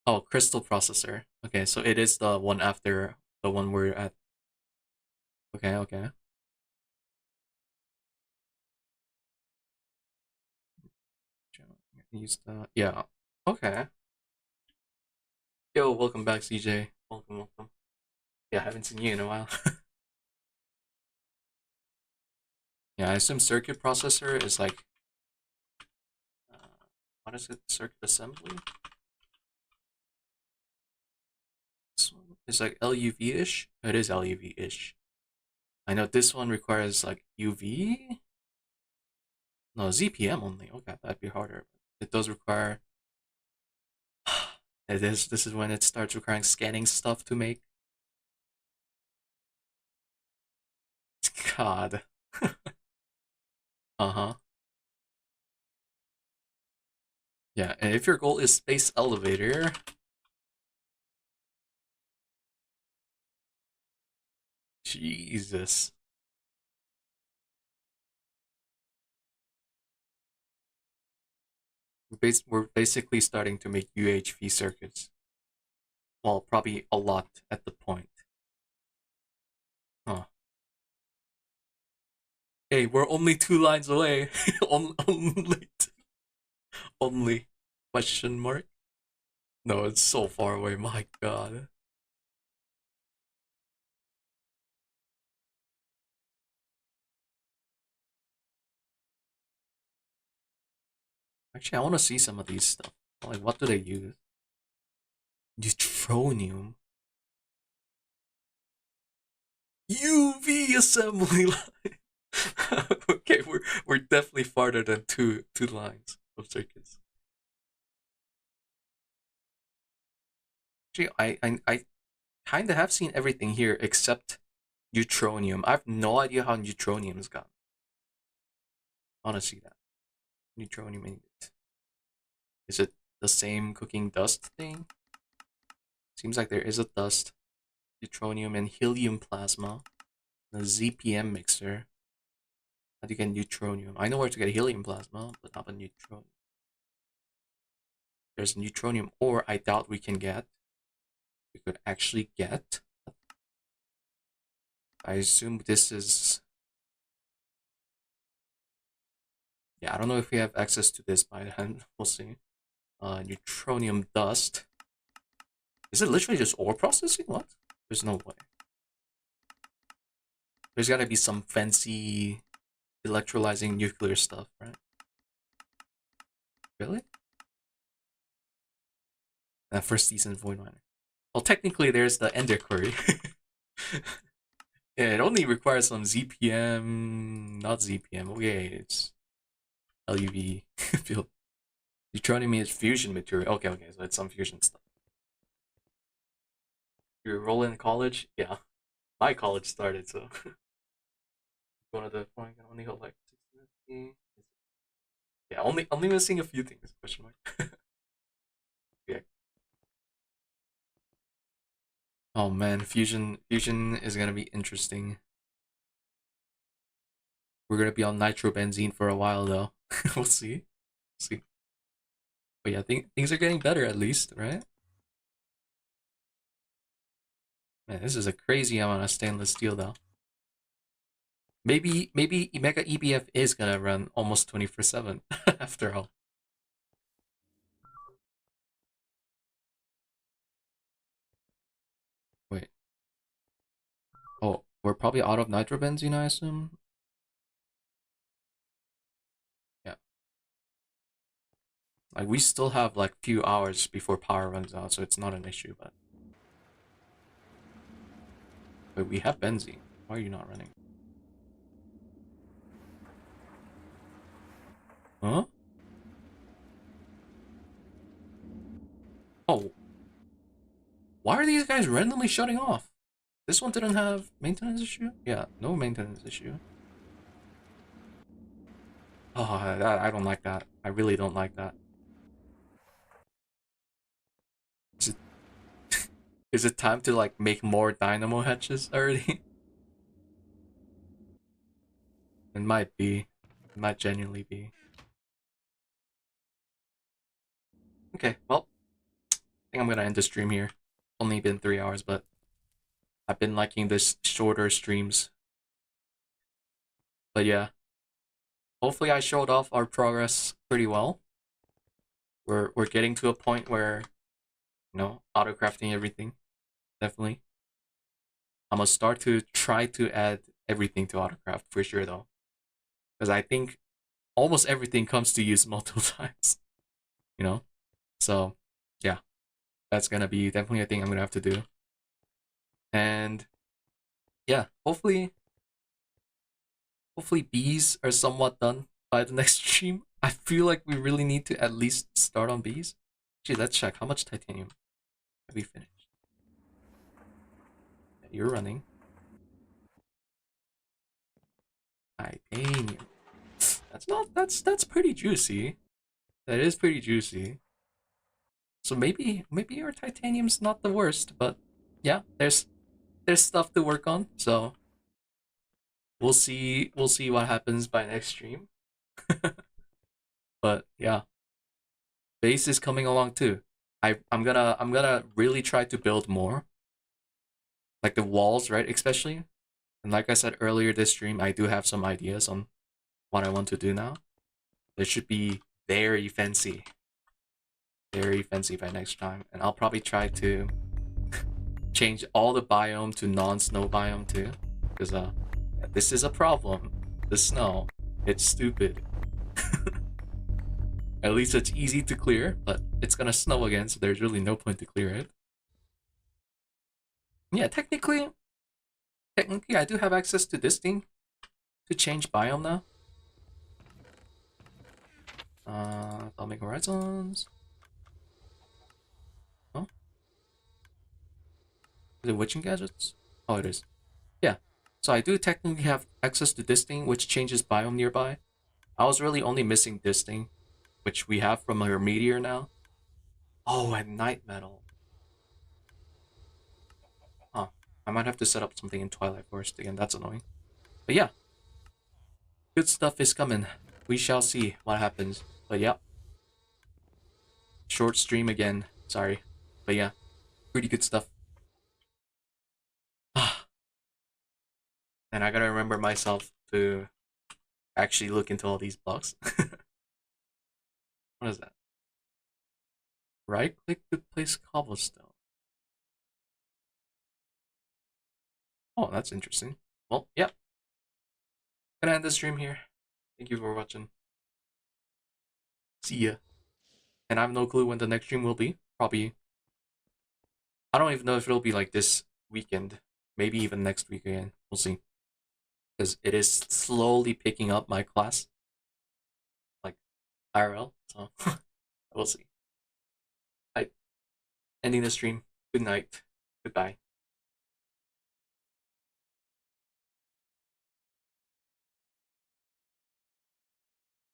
Oh, crystal processor. Okay, so it is the one after the one we're at. Okay, okay. Use the yeah. Okay. Yo, welcome back, CJ. Welcome, welcome. Yeah, I haven't seen you in a while. Yeah, I assume circuit processor is like uh, what is it? Circuit assembly? This one is like LUV-ish? It is LUV-ish. I know this one requires like UV? No, ZPM only. Okay, that'd be harder. It does require this is when it starts requiring scanning stuff to make. God. Uh-huh. Yeah, and if your goal is space elevator, Jesus. We're basically starting to make UHV circuits. Well, probably a lot at the point. Huh. Hey, we're only 2 lines away. only, only. Question mark? No, it's so far away. My God. Actually, I want to see some of these stuff. Like, what do they use? Neutronium. UV assembly line. Okay, we're definitely farther than two lines of circuits. Actually, I kind of have seen everything here except neutronium. I have no idea how neutronium is gone. I want to see that. Neutronium ingot. Is it the same cooking dust thing? Seems like there is a dust. Neutronium and helium plasma. A ZPM mixer. How do you get neutronium? I know where to get helium plasma, but not a neutronium. There's neutronium ore I doubt we can get. We could actually get. I assume this is... Yeah, I don't know if we have access to this by then. We'll see. Neutronium dust. Is it literally just ore processing? What? There's no way. There's gotta be some fancy electrolyzing nuclear stuff, right? Really? That first decent void miner. Well, technically, there's the ender query. Yeah, it only requires some ZPM, not ZPM. Okay, it's LUV field. Neutronium is fusion material. Okay, okay, so it's some fusion stuff. You roll in college? Yeah, my college started, so one of the point can only hold like 60. Yeah, only missing a few things. Question mark. Yeah. Oh man, fusion is gonna be interesting. We're gonna be on nitrobenzene for a while though. We'll see. See. But yeah, I think things are getting better at least, right? Man, this is a crazy amount of stainless steel though. Maybe Mega EBF is gonna run almost 24/7 after all. Wait. Oh, we're probably out of nitrobenzene, I assume. Yeah. Like we still have like few hours before power runs out, so it's not an issue, but we have benzene. Why are you not running? Huh? Oh, why are these guys randomly shutting off? This one didn't have maintenance issue? Yeah, no maintenance issue. Oh, I don't like that. I really don't like that. Is it, is it time to like make more dynamo hatches already? It might be. It might genuinely be. Okay, well, I think I'm gonna end the stream here. Only been 3 hours, but I've been liking this shorter streams. But yeah, hopefully I showed off our progress pretty well. We're getting to a point where, auto crafting everything. Definitely. I'm gonna start to try to add everything to autocraft for sure though. Because I think almost everything comes to use multiple times. You know? So yeah, that's gonna be definitely a thing I'm gonna have to do. And yeah, hopefully bees are somewhat done by the next stream. I feel like we really need to at least start on bees. Gee, let's check how much titanium have we finished. Yeah, you're running. Titanium. That's pretty juicy. It is pretty juicy. So maybe your titanium's not the worst, but yeah, there's stuff to work on. So we'll see what happens by next stream. But yeah, base is coming along too. I'm gonna really try to build more, like the walls, right? Especially, and like I said earlier this stream, I do have some ideas on what I want to do now. It should be very fancy by next time, and I'll probably try to change all the biome to non-snow biome too, because yeah, this is a problem. The snow, it's stupid. At least it's easy to clear, but it's gonna snow again, so there's really no point to clear it. Yeah, technically, I do have access to this thing to change biome now. Atomic Horizons. Oh, is it witching gadgets? Oh, it is. Yeah. So I do technically have access to this thing, which changes biome nearby. I was really only missing this thing, which we have from our Meteor now. Oh, and Night Metal. Huh. I might have to set up something in Twilight Forest again. That's annoying. But yeah, good stuff is coming. We shall see what happens. But yeah, short stream again. Sorry. But yeah, pretty good stuff. And I gotta remember myself to actually look into all these blocks. What is that? Right click to place cobblestone. Oh, that's interesting. Well, yeah. Gonna end the stream here. Thank you for watching. See ya. And I have no clue when the next stream will be. Probably. I don't even know if it'll be like this weekend. Maybe even next week again. We'll see. Because it is slowly picking up my class. Like IRL. So we'll see. Ending the stream. Good night. Goodbye.